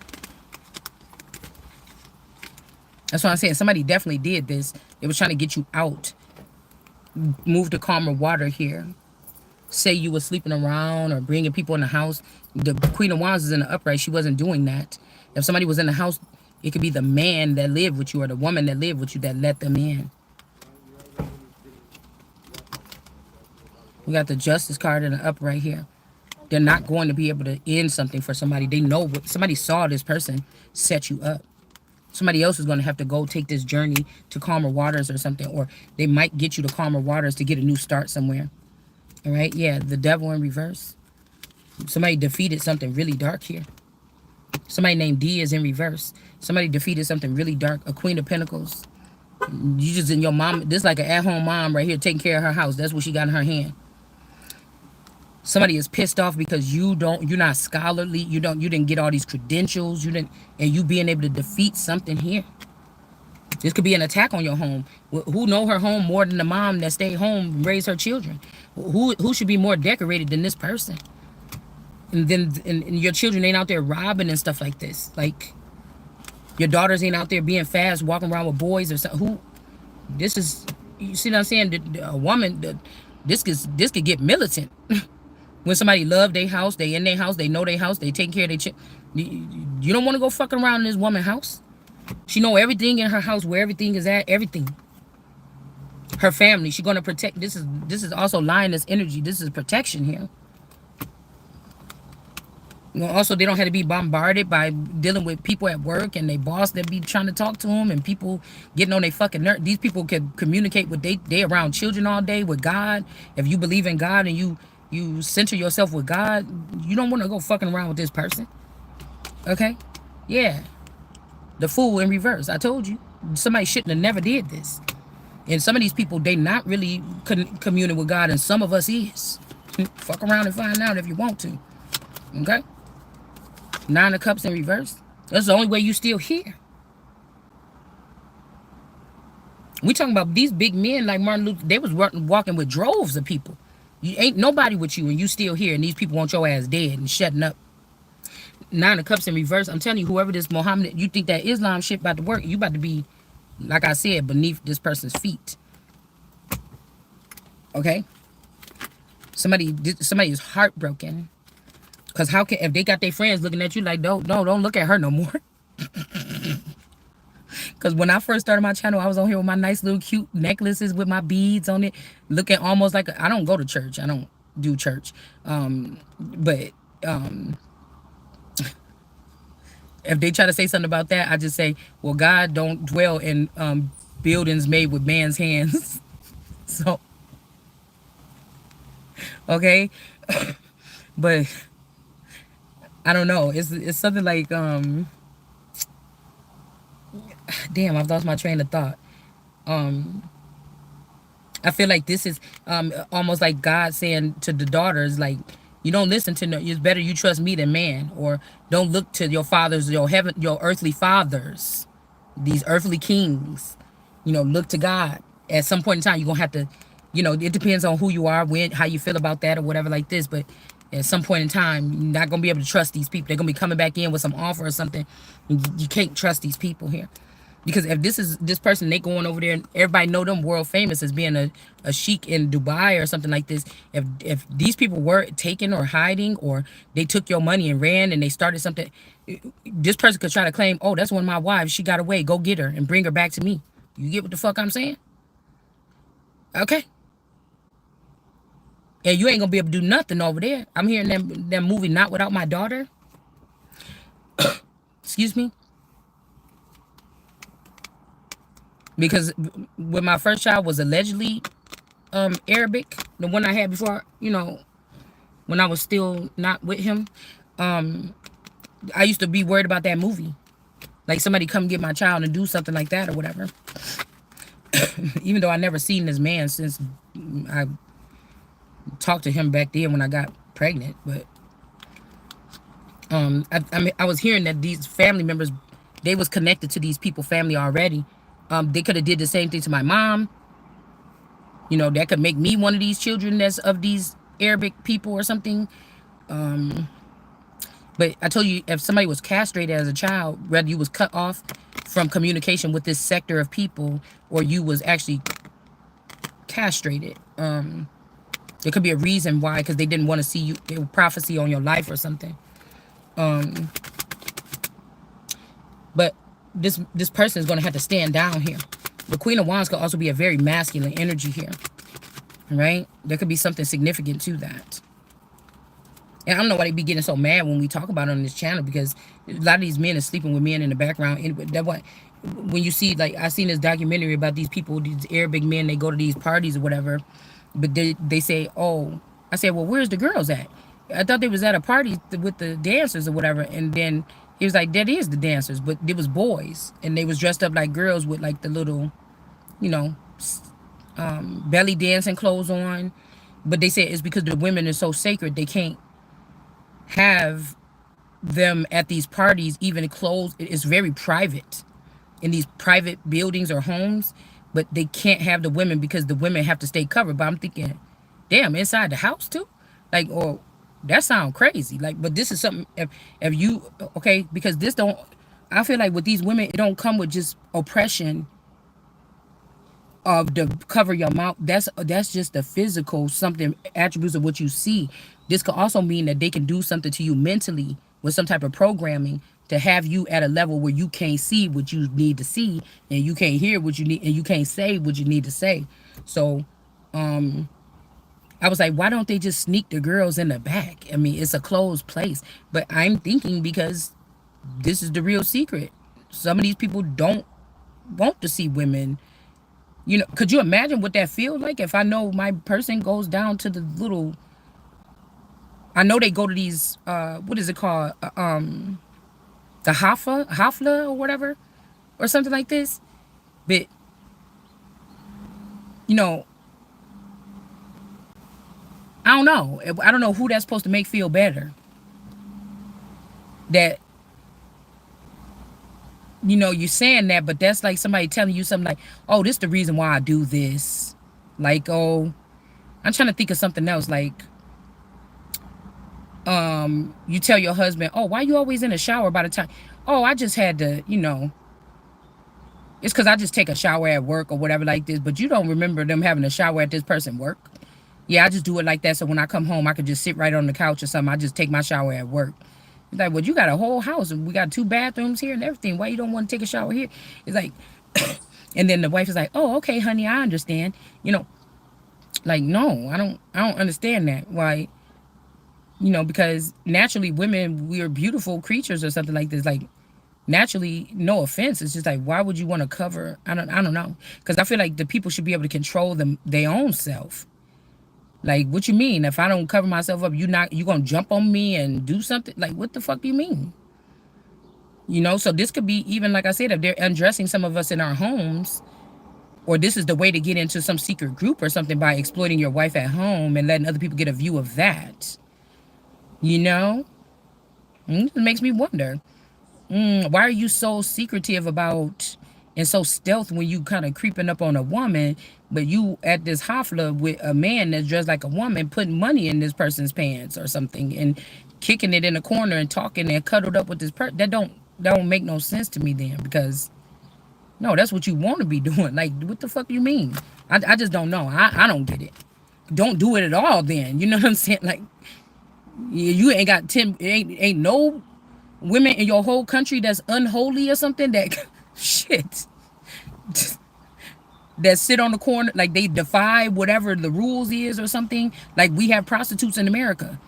Speaker 1: That's what I'm saying. Somebody definitely did this. They was trying to get you out. Move to calmer water here. Say you were sleeping around or bringing people in the house. The Queen of Wands is in the upright. She wasn't doing that. If somebody was in the house, it could be the man that lived with you or the woman that lived with you that let them in. We got the Justice card in the upright here. They're not going to be able to end something for somebody. They know what somebody saw this person set you up. Somebody else is going to have to go take this journey to calmer waters or something. Or they might get you to calmer waters to get a new start somewhere. All right? Yeah, the devil in reverse. Somebody defeated something really dark here. Somebody named D is in reverse. Somebody defeated something really dark. A Queen of Pentacles. You just in your mom. This is like an at-home mom right here taking care of her house. That's what she got in her hand. Somebody is pissed off because you're not scholarly. You didn't get all these credentials. And you being able to defeat something here. This could be an attack on your home. Who know her home more than the mom that stayed home and raised her children? Who should be more decorated than this person? And then and your children ain't out there robbing and stuff like this. Like your daughters ain't out there being fast, walking around with boys or something. This is, you see what I'm saying? A woman, this could get militant. When somebody love their house, they in their house, they know their house, they take care of their children. You don't want to go fucking around in this woman's house. She know everything in her house, where everything is at, everything. Her family, she's gonna protect. This is also lioness energy. This is protection here. You know, also, they don't have to be bombarded by dealing with people at work and they boss that be trying to talk to them and people getting on their fucking nerve. These people can communicate with they around children all day with God. If you believe in God and you center yourself with God, you don't want to go fucking around with this person. Okay? Yeah. The Fool in reverse. I told you. Somebody shouldn't have never did this. And some of these people, they not really communing with God, and some of us is. Fuck around and find out if you want to. Okay? Nine of Cups in reverse. That's the only way you still here. We talking about these big men like Martin Luther. They was walking with droves of people. You ain't nobody with you and you still here, and these people want your ass dead and shutting up. Nine of Cups in reverse. I'm telling you, whoever this Mohammed, you think that Islam shit about to work, you about to be, like I said, beneath this person's feet. Okay? Somebody is heartbroken. Because how can, if they got their friends looking at you like, don't look at her no more. Because when I first started my channel, I was on here with my nice little cute necklaces with my beads on it, looking almost like I don't go to church. I don't do church. But if they try to say something about that, I just say, well, God don't dwell in buildings made with man's hands. So, okay. But I don't know. It's something like damn, I've lost my train of thought. I feel like this is almost like God saying to the daughters, like, you don't listen to no, it's better you trust me than man, or don't look to your fathers, your earthly fathers, these earthly kings. You know, look to God. At some point in time, you're gonna have to, you know, it depends on who you are, when, how you feel about that, or whatever like this. But at some point in time, you're not gonna be able to trust these people. They're gonna be coming back in with some offer or something. You can't trust these people here. Because if this person, they going over there and everybody know them world famous as being a sheik in Dubai or something like this. If these people were taken or hiding, or they took your money and ran and they started something, this person could try to claim, oh, that's one of my wives. She got away. Go get her and bring her back to me. You get what the fuck I'm saying? Okay. And you ain't gonna be able to do nothing over there. I'm hearing that movie Not Without My Daughter. Excuse me. Because when my first child was allegedly Arabic, the one I had before, you know, when I was still not with him, I used to be worried about that movie. Like somebody come get my child and do something like that or whatever. Even though I never seen this man since I talked to him back then when I got pregnant. But I was hearing that these family members, they was connected to these people family already. They could have did the same thing to my mom. You know, that could make me one of these children that's of these Arabic people or something. But I told you, if somebody was castrated as a child, whether you was cut off from communication with this sector of people or you was actually castrated, there could be a reason why, because they didn't want to see you, they were prophecy on your life or something. But this person is going to have to stand down here. The Queen of Wands could also be a very masculine energy here, right? There could be something significant to that. And I don't know why they be getting so mad when we talk about it on this channel, because a lot of these men are sleeping with men in the background. Anyway, that what, when you see, like, I seen this documentary about these people, these Arabic men, they go to these parties or whatever, but they say, oh, I said, well, where's the girls at? I thought they was at a party with the dancers or whatever. And then He was like, that is the dancers, but it was boys, and they was dressed up like girls with like the little, you know, belly dancing clothes on. But they said it's because the women are so sacred they can't have them at these parties even closed. It's very private in these private buildings or homes, but they can't have the women because the women have to stay covered. But I'm thinking, damn, inside the house too, like, or that sound crazy. Like, but this is something. If you okay, because this don't. I feel like with these women, it don't come with just oppression of the cover your mouth. That's just the physical something attributes of what you see. This could also mean that they can do something to you mentally with some type of programming to have you at a level where you can't see what you need to see, and you can't hear what you need, and you can't say what you need to say. So I was like, why don't they just sneak the girls in the back? I mean, it's a closed place. But I'm thinking because this is the real secret. Some of these people don't want to see women. You know, could you imagine what that feels like if I know my person goes down to the little, I know they go to these what is it called? The Hafla or whatever, or something like this. But you know, I don't know. I don't know who that's supposed to make feel better. That you're saying that, but that's like somebody telling you something like, oh, this is the reason why I do this. Like, oh, I'm trying to think of something else. Like, you tell your husband, oh, why you always in the shower by the time? Oh, I just had to, it's because I just take a shower at work or whatever like this. But you don't remember them having a shower at this person work. Yeah, I just do it like that. So when I come home, I could just sit right on the couch or something. I just take my shower at work. It's like, well, you got a whole house and we got 2 bathrooms here and everything. Why you don't want to take a shower here? It's like, and then the wife is like, oh, okay, honey, I understand. Like, no, I don't understand that. Why? Because naturally women, we are beautiful creatures or something like this. Like, naturally, no offense, it's just like, why would you want to cover? I don't know, because I feel like the people should be able to control them their own self. Like, what you mean? If I don't cover myself up, you gonna jump on me and do something? Like, what the fuck do you mean? So this could be even, like I said, if they're undressing some of us in our homes, or this is the way to get into some secret group or something by exploiting your wife at home and letting other people get a view of that. It makes me wonder. Why are you so secretive about and so stealth when you kind of creeping up on a woman, but you at this hafla with a man that's dressed like a woman, putting money in this person's pants or something, and kicking it in the corner and talking and cuddled up with this person? That don't make no sense to me then, because no, that's what you want to be doing. Like, what the fuck you mean? I just don't know. I don't get it. Don't do it at all then. You know what I'm saying? Like, you ain't got 10, ain't no women in your whole country that's unholy or something that shit that sit on the corner, like they defy whatever the rules is or something. Like, we have prostitutes in America.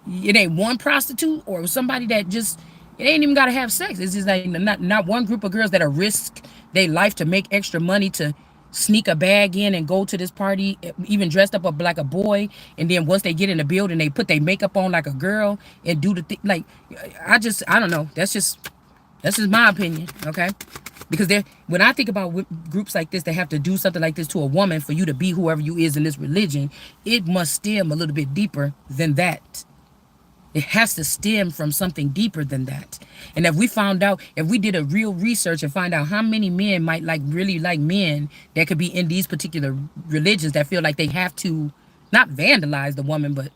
Speaker 1: It ain't one prostitute or somebody that just, it ain't even gotta have sex. It's just like not one group of girls that are risk their life to make extra money to sneak a bag in and go to this party, even dressed up like a boy, and then once they get in the building, they put their makeup on like a girl and do the thing. Like, I don't know. That's just my opinion, okay? Because when I think about groups like this that have to do something like this to a woman for you to be whoever you is in this religion, it must stem a little bit deeper than that. It has to stem from something deeper than that. And if we did a real research and find out how many men might really like men that could be in these particular religions that feel like they have to not vandalize the woman, but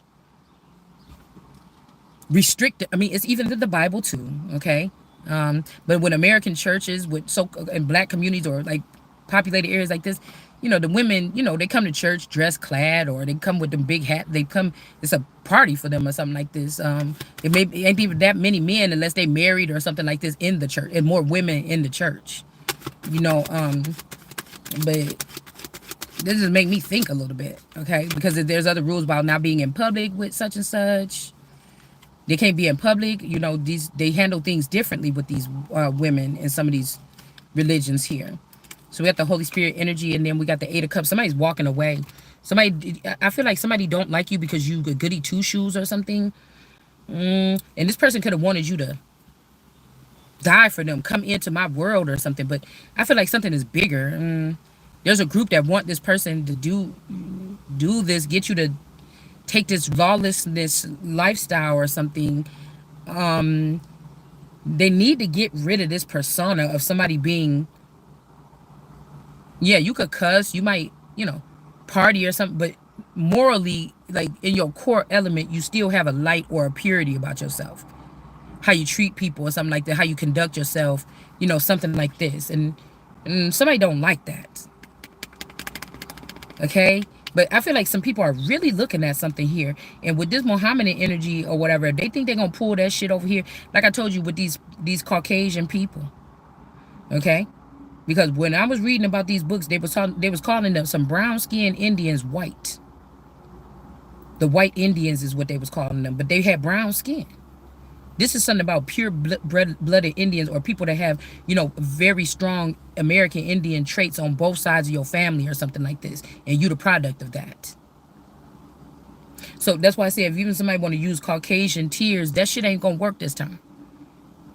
Speaker 1: restrict it. I mean, it's even in the Bible too, okay? But when American churches and black communities or like populated areas like this, the women, they come to church dressed clad, or they come with them big hat. It's a party for them or something like this. It ain't even that many men unless they married or something like this in the church, and more women in the church, but this just make me think a little bit, okay? Because there's other rules about not being in public with such and such. They can't be in public. They handle things differently with these women in some of these religions here. So we got the Holy Spirit energy, and then we got the Eight of Cups. Somebody's walking away. I feel like somebody don't like you because you got goody two shoes or something. And this person could have wanted you to die for them, come into my world or something. But I feel like something is bigger. There's a group that want this person to do this, get you to take this lawlessness lifestyle or something. They need to get rid of this persona of somebody being, yeah, you could cuss, you might, party or something, but morally, like in your core element, you still have a light or a purity about yourself. How you treat people or something like that, how you conduct yourself, something like this. And somebody don't like that. Okay? But I feel like some people are really looking at something here. And with this Mohammedan energy or whatever, they think they're gonna pull that shit over here. Like I told you with these Caucasian people. Okay? Because when I was reading about these books, they was calling them some brown skinned Indians white. The white Indians is what they was calling them, but they had brown skin. This is something about pure blooded Indians or people that have, very strong American Indian traits on both sides of your family or something like this. And you the product of that. So that's why I say if even somebody want to use Caucasian tears, that shit ain't going to work this time.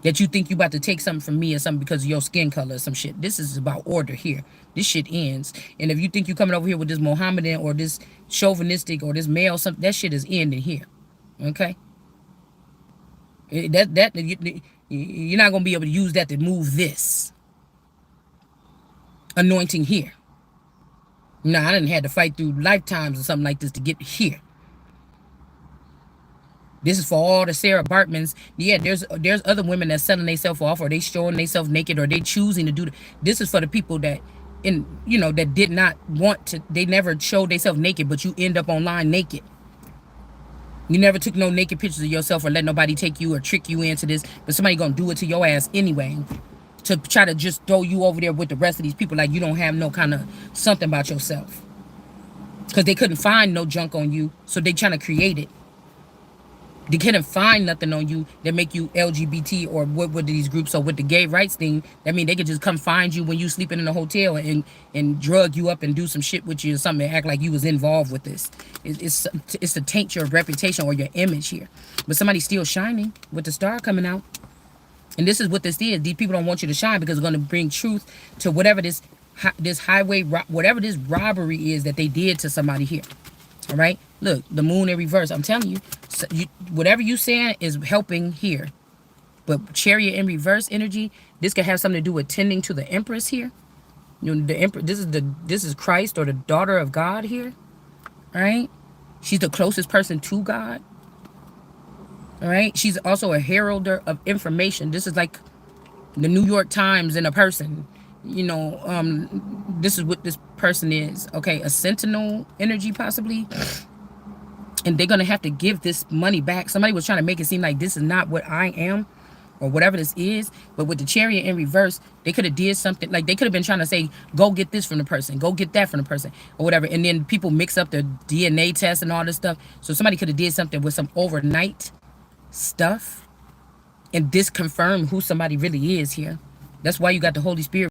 Speaker 1: That you think you about to take something from me or something because of your skin color or some shit. This is about order here. This shit ends. And if you think you coming over here with this Mohammedan or this chauvinistic or this male, something, that shit is ending here. Okay? You're not gonna be able to use that to move this anointing here. No, I didn't have to fight through lifetimes or something like this to get here. This is for all the Sarah Bartmans. Yeah, there's other women that's selling themselves off, or they showing themselves naked, or they choosing to do. This is for the people that, that did not want to. They never showed themselves naked, but you end up online naked. You never took no naked pictures of yourself or let nobody take you or trick you into this, but somebody gonna do it to your ass anyway to try to just throw you over there with the rest of these people like you don't have no kind of something about yourself. Because they couldn't find no junk on you, so they trying to create it. They couldn't find nothing on you that make you LGBT or what with these groups or with the gay rights thing. That mean they could just come find you when you sleeping in a hotel and drug you up and do some shit with you or something and act like you was involved with this. It's to taint your reputation or your image here. But somebody's still shining with the star coming out. And this is what this is. These people don't want you to shine because it's going to bring truth to whatever this highway, whatever this robbery is that they did to somebody here. All right, look, the moon in reverse. I'm telling you, whatever you saying is helping here. But chariot in reverse energy, this could have something to do with tending to the empress here. The empress. This is Christ or the daughter of God here. All right, she's the closest person to God. All right, she's also a heralder of information. This is like the New York Times in a person. This is what this person is. Okay, a sentinel energy possibly. And they're going to have to give this money back. Somebody was trying to make it seem like this is not what I am or whatever this is. But with the chariot in reverse, they could have did something. Like they could have been trying to say, go get this from the person. Go get that from the person or whatever. And then people mix up the DNA test and all this stuff. So somebody could have did something with some overnight stuff and disconfirm who somebody really is here. That's why you got the Holy Spirit